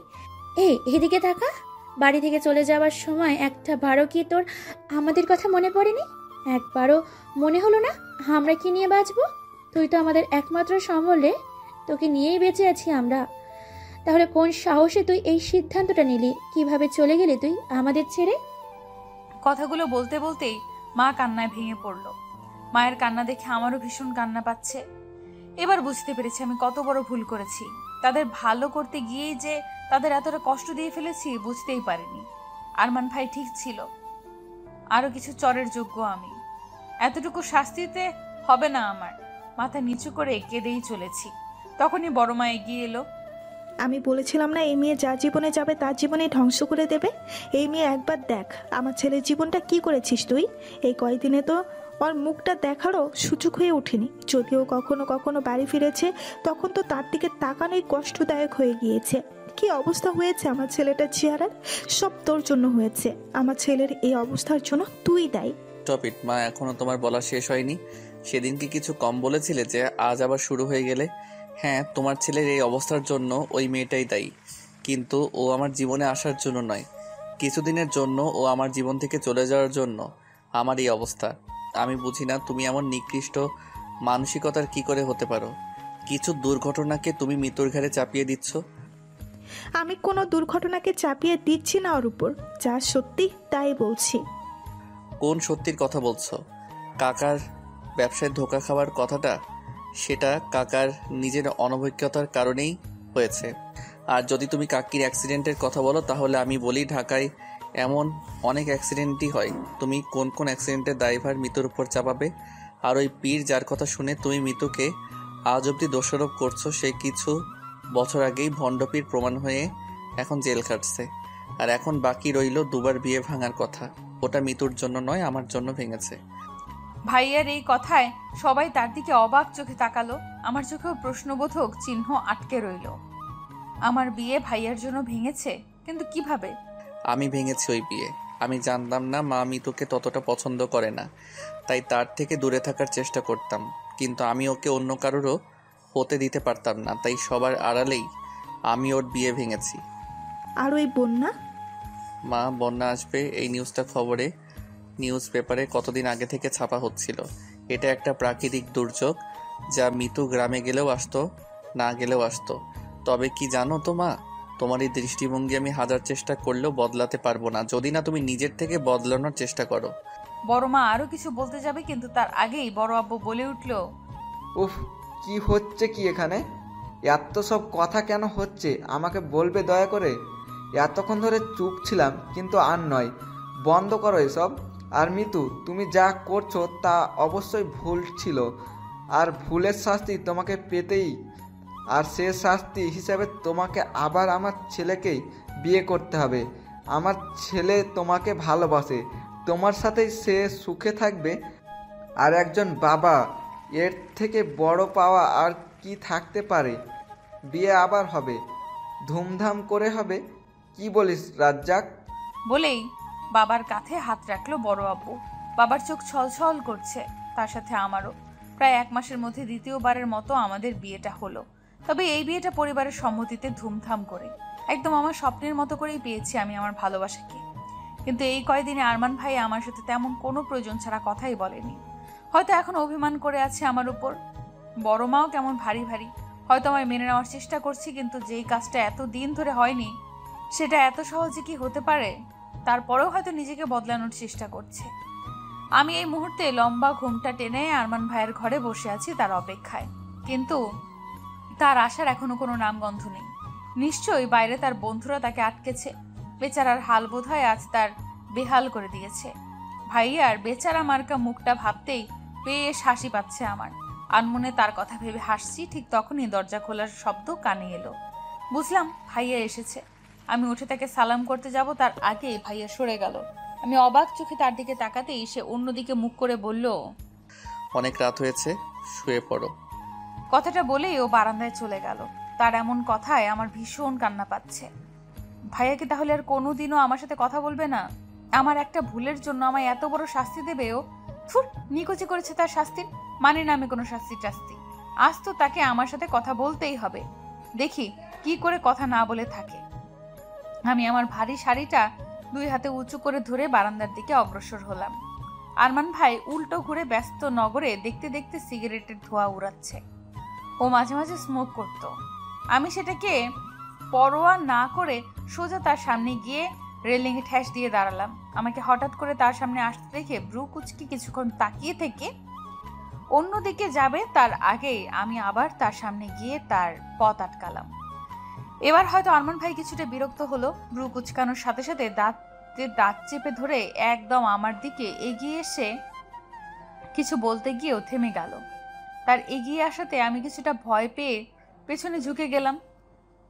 এই এদিকে থাকা, বাড়ি থেকে চলে যাওয়ার সময় একটা বারও কি তোর আমাদের কথা মনে পড়েনি? একবারও মনে হলো না আমরা কি নিয়ে বাঁচবো? তুই তো আমাদের একমাত্র সম্বলে, তোকে নিয়েই বেঁচে আছি আমরা। তাহলে কোন সাহসে তুই এই সিদ্ধান্তটা নিলি? কিভাবে চলে গেলি তুই আমাদের ছেড়ে? কথাগুলো বলতে বলতেই মা কান্নায় ভেঙে পড়ল। মায়ের কান্না দেখে আমারও ভীষণ কান্না পাচ্ছে। এবার বুঝতে পেরেছি আমি কত বড় ভুল করেছি। তাদের ভালো করতে গিয়েই যে তাদের এতটা কষ্ট দিয়ে ফেলেছি বুঝতেই পারিনি। আরমান ভাই ঠিক ছিল, আরো কিছু চরের যোগ্য আমি। এতটুকু শাস্তিতে হবে না আমার। মাথা নিচু করে কেঁদেই চলেছি, তখনই বড় মা এগিয়ে এলো। আমি বলেছিলাম না এই মেয়ে যার জীবনে যাবে তার জীবনে ধ্বংস করে দেবে? এই মেয়ে একবার দেখ আমার ছেলের জীবনটা কি করেছিস তুই। এই কয়দিনে তো ওর মুখটা দেখারও সুযোগ হয়ে ওঠেনি। যদিও কখনো কখনো বাড়ি ফিরেছে, তখন তো তার দিকে তাকানোই কষ্টদায়ক হয়ে গিয়েছে। কি অবস্থা হয়েছে আমার ছেলেটার চেহারার, সব তোর জন্য হয়েছে। আমার ছেলের এই অবস্থার জন্য তুই দায়ী। স্টপ ইট মা, এখনো তোমার বলা শেষ হয়নি। সেদিন কি কিছু কম বলেছিলে যে আজ আবার শুরু হয়ে গেলে? হ্যাঁ, তোমার ছেলের এই অবস্থার জন্য ওই মেয়েটাই দায়ী, কিন্তু ও আমার জীবনে আসার জন্য নয়। কিছুদিনের জন্য ও আমার জীবন থেকে চলে যাওয়ার জন্য আমার এই অবস্থা। আমি বুঝি না তুমি এমন নিকৃষ্ট মানসিকতার কি করে হতে পারো। কিছু দুর্ঘটনাকে তুমি মৃত্যুর ঘাড়ে চাপিয়ে দিচ্ছ। আমি কোনো দুর্ঘটনাকে চাপিয়ে দিচ্ছি না ওর উপর, যা সত্যি তাই বলছি। কোন সত্যির কথা বলছো? কাকার ব্যবসায় ধোঁকা খাওয়ার কথাটা? সেটা কাকার নিজের অনভিজ্ঞতার কারণেই হয়েছে। আর যদি তুমি কাকির অ্যাক্সিডেন্টের কথা বলো তাহলে আমি বলি ঢাকায় এমন অনেক অ্যাক্সিডেন্টই হয়। তুমি কোন কোন অ্যাক্সিডেন্টের দায়ভার মিতুর উপর চাপাবে? আর ওই পীর যার কথা শুনে তুমি মিতুকে আজ অব্দি দোষারোপ করছো, সে কিছু বছর আগেই ভণ্ডপীর প্রমাণ হয়ে এখন জেল কাটছে। আর এখন বাকি রইল দুবার বিয়ে ভাঙার কথা। ওটা মিতুর জন্য নয়, আমার জন্য ভেঙেছে। ভাইয়ার এই কথায় সবাই তার দিকে অবাক চোখে তাকালো। আমার চোখেও প্রশ্নবোধক চিহ্ন আটকে রইল। আমার বিয়ে ভাইয়ার জন্য ভেঙেছে, কিন্তু কিভাবে? আমি ভেঙেছি ওই বিয়ে। আমি জানতাম না মা মিতুকে ততটা পছন্দ করে না, তাই তার থেকে দূরে থাকার চেষ্টা করতাম। কিন্তু আমি ওকে অন্য কারোরও হতে দিতে পারতাম না, তাই সবার আড়ালেই আমি ওর বিয়ে ভেঙেছি। আর ওই বন্যা? মা, বন্যা আসবে এই নিউজটা খবরে নিউজ পেপারে কতদিন আগে থেকে ছাপা হচ্ছিল। এটা একটা প্রাকৃতিক দুর্যোগ, যা মিতু গ্রামে গেলেও আসতো, না গেলেও আসতো। তবে কি জানো তো মা, তোমার এই দৃষ্টিভঙ্গি আমি হাজার চেষ্টা করলেও বদলাতে পারবো না, যদি না তুমি নিজের থেকে বদলানোর চেষ্টা করো। বড় মা আরো কিছু বলতে যাবে, কিন্তু তার আগেই বড় আব্বু বলে উঠল, উফ, কি হচ্ছে কি এখানে? এত সব কথা কেন হচ্ছে আমাকে বলবে দয়া করে? এতক্ষণ ধরে চুপ ছিলাম, কিন্তু আর নয়, বন্ধ করো এসব। আর মিতু, তুমি যা করছো তা অবশ্যই ভুল ছিল, আর ভুলের শাস্তি তোমাকে পেতেই। আর সে শাস্তি হিসাবে তোমাকে আবার আমার ছেলেকেই বিয়ে করতে হবে। আমার ছেলে তোমাকে ভালোবাসে, তোমার সাথেই সে সুখে থাকবে। আর একজন বাবা, এর থেকে বড় পাওয়া আর কি থাকতে পারে? বিয়ে আবার হবে, ধুমধাম করে হবে। কি বলিস রাজ্জাক? বলেই বাবার কাঁধে হাত রাখলো বড় আব্বু। বাবার চোখ ছলছল করছে, তার সাথে আমারও। প্রায় 1 মাসের মধ্যে দ্বিতীয়বারের মতো আমাদের বিয়েটা হলো। তবে এই বিয়েটা পরিবারের সম্মতিতে ধুমধাম করে, একদম আমার স্বপ্নের মতো করেই পেয়েছি আমি আমার ভালোবাসাকে। কিন্তু এই কয়দিনে আরমান ভাই আমার সাথে তেমন কোনো প্রয়োজন ছাড়া কথাই বলেনি। হয়তো এখন অভিমান করে আছে আমার উপর। বড় মাও কেমন ভারী ভারী, হয়তো আমায় মেনে নেওয়ার চেষ্টা করছি, কিন্তু যেই কাজটা এত দিন ধরে হয়নি সেটা এত সহজে কি হতে পারে? তারপরেও হয়তো নিজেকে বদলানোর চেষ্টা করছে। আমি এই মুহূর্তে লম্বা ঘুমটা টেনে আরমান ভাইয়ের ঘরে বসে আছি তার অপেক্ষায়, কিন্তু তার আসার এখনো কোনো নামগন্ধ নেই। নিশ্চয়ই বাইরে তার বন্ধুরা তাকে আটকেছে। বেচারার হাল বোধহয় আজ তার বেহাল করে দিয়েছে। ভাইয়ার বেচারা মার্কা মুখটা ভাবতেই বেশ হাসি পাচ্ছে আমার। আনমনে তার কথা ভেবে হাসছি, ঠিক তখনই দরজা খোলার শব্দ কানে এলো। বুঝলাম ভাইয়া এসেছে। আমি উঠে তাকে সালাম করতে যাব, তার আগেই ভাইয়া সরে গেল। আমি অবাক চোখে তার দিকে তাকাতেই সে অন্যদিকে মুখ করে বলল, অনেক রাত হয়েছে, শুয়ে পড়ো। কথাটা বলেই ও বারান্দায় চলে গেল। তার এমন কথায় আমার ভীষণ কান্না পাচ্ছে। ভাইয়াকে তাহলে আর কোনোদিনও আমার সাথে কথা বলবে না? আমার একটা ভুলের জন্য আমায় এত বড় শাস্তি দেবে ও? ফুর, নিকুচি করেছে তার শাস্তির, মানে না আমি কোনো শাস্তি টাস্তি। আজ তো তাকে আমার সাথে কথা বলতেই হবে। দেখি কি করে কথা না বলে থাকে। আমি আমার ভারী শাড়িটা 2 হাতে উঁচু করে ধরে বারান্দার দিকে অগ্রসর হলাম। আরমান ভাই উল্টো ঘুরে ব্যস্ত নগরে দেখতে দেখতে সিগারেটের ধোঁয়া উড়াচ্ছে। ও মাঝে মাঝে স্মোক করত। আমি সেটাকে পরোয়া না করে সোজা তার সামনে গিয়ে রেলিংয়ে ঠেস দিয়ে দাঁড়ালাম। আমাকে হঠাৎ করে তার সামনে আসতে দেখে ব্রু কুচকি কিছুক্ষণ তাকিয়ে থেকে অন্যদিকে যাবে তার আগেই আমি আবার তার সামনে গিয়ে তার পথ আটকালাম। এবার হয়তো আরমান ভাই কিছুটা বিরক্ত হলো। ব্রু কুচকানোর সাথে সাথে দাঁত চেপে ধরে একদম আমার দিকে এগিয়ে এসে কিছু বলতে গিয়েও থেমে গেল। তার এগিয়ে আসাতে আমি কিছুটা ভয় পেয়ে পেছনে ঝুঁকে গেলাম।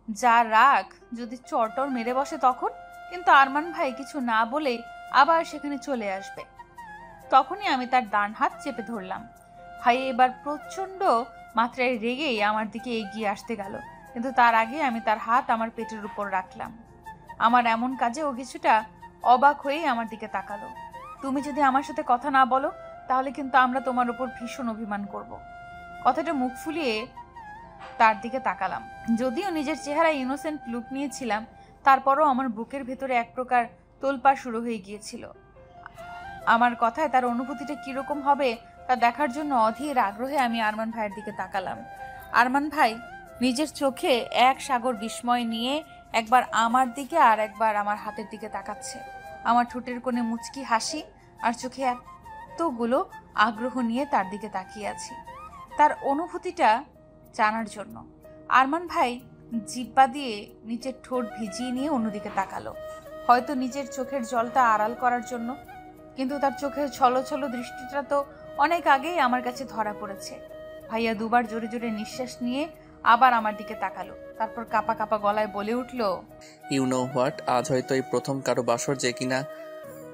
যা রাগ যদি চটর মেরে বসে তখন। কিন্তু আরমান ভাই কিছু না বলেই আবার সেখানে চলে আসবে। তখনই আমি তার ডান হাত চেপে ধরলাম। ভাই এবার প্রচন্ড মাত্রায় রেগেই আমার দিকে এগিয়ে আসতে গেল, কিন্তু তার আগে আমি তার হাত আমার পেটের উপর রাখলাম। আমার এমন কাজে ও কিছুটা অবাক হয়েই আমার দিকে তাকালো। তুমি যদি আমার সাথে কথা না বলো তাহলে কিন্তু আমরা তোমার উপর ভীষণ অভিমান করব। কথাটা মুখ ফুলিয়ে তার দিকে তাকালাম। যদিও নিজের চেহারায় ইনোসেন্ট লুক নিয়েছিলাম, তারপরও আমার বুকের ভেতরে এক প্রকার তোলপাড় শুরু হয়ে গিয়েছিল। আমার কথায় তার অনুভূতিটা কিরকম হবে তা দেখার জন্য অধীর আগ্রহে আমি আরমান ভাইয়ের দিকে তাকালাম। আরমান ভাই নিজের চোখে এক সাগর বিস্ময় নিয়ে একবার আমার দিকে আর একবার আমার হাতের দিকে তাকাচ্ছে। আমার ঠোঁটের কোণে মুচকি হাসি আর চোখে এতগুলো আগ্রহ নিয়ে তার দিকে তাকিয়ে আছি তার অনুভূতিটা জানার জন্য। আরমান ভাই জিব্বা দিয়ে নিচের ঠোঁট ভিজিয়ে নিয়ে অন্যদিকে তাকালো, হয়তো নিজের চোখের জলটা আড়াল করার জন্য। কিন্তু তার চোখের ছলো দৃষ্টিটা তো অনেক আগেই আমার কাছে ধরা পড়েছে। ভাইয়া দুবার জোরে জোরে নিঃশ্বাস নিয়ে আবার আমার দিকে তাকালো, তারপর কাপা কাপা গলায় বলে উঠল, ইউ নো হোয়াট, আজ হয়তো এই প্রথম কারো বাসর যে কিনা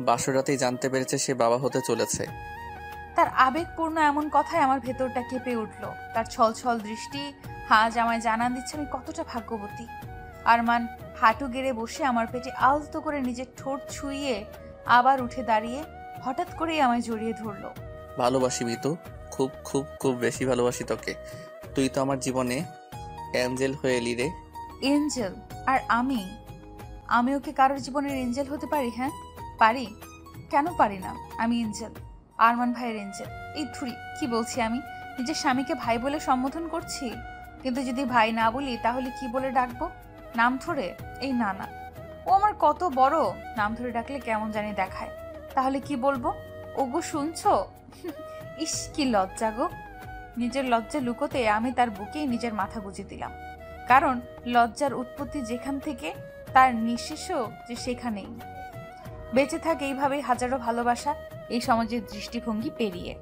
বাসর রাতেই জানতে পেরেছে সে বাবা হতে চলেছে। তার আবেগপূর্ণ এমন কথায় আমার ভেতরটা কেঁপে উঠল। তার ছল দৃষ্টি আজ আমায় জানান দিচ্ছে আমি কতটা ভাগ্যবতী। আরমান হাঁটু গেড়ে বসে আমার পেটে আলতো করে নিজের ঠোঁট ছুঁয়ে আবার উঠে দাঁড়িয়ে হঠাৎ করেই আমায় জড়িয়ে ধরলো। ভালোবাসি মিতু, খুব খুব খুব বেশি ভালোবাসি তোকে। তুই তো আমার জীবনে অ্যাঞ্জেল হয়ে এলি রে। এঞ্জেল? আর আমিও কি কারোর জীবনের এঞ্জেল হতে পারি? হ্যাঁ পারি, কেন পারি না? আমি এঞ্জেল, আরমান ভাইয়ের এঞ্জেল। এই ধুরি, কি বলছি আমি? নিজের স্বামীকে ভাই বলে সম্বোধন করছি, কিন্তু যদি ভাই না বলি তাহলে কি বলে ডাকবো? নাম ধরে? এই না, ও আমার কত বড়, নাম ধরে ডাকলে কেমন জানি দেখায়। তাহলে কি বলবো? ওগো শুনছো? ইস কি লজ্জা গো। নিজের লজ্জা লুকোতে আমি তার বুকেই নিজের মাথা গুঁজে দিলাম, কারণ লজ্জার উৎপত্তি যেখান থেকে তার নিঃশেষও যে সেখানেই। বেঁচে থাকে এইভাবেই হাজারো ভালোবাসা এই সমাজের দৃষ্টিভঙ্গি পেরিয়ে।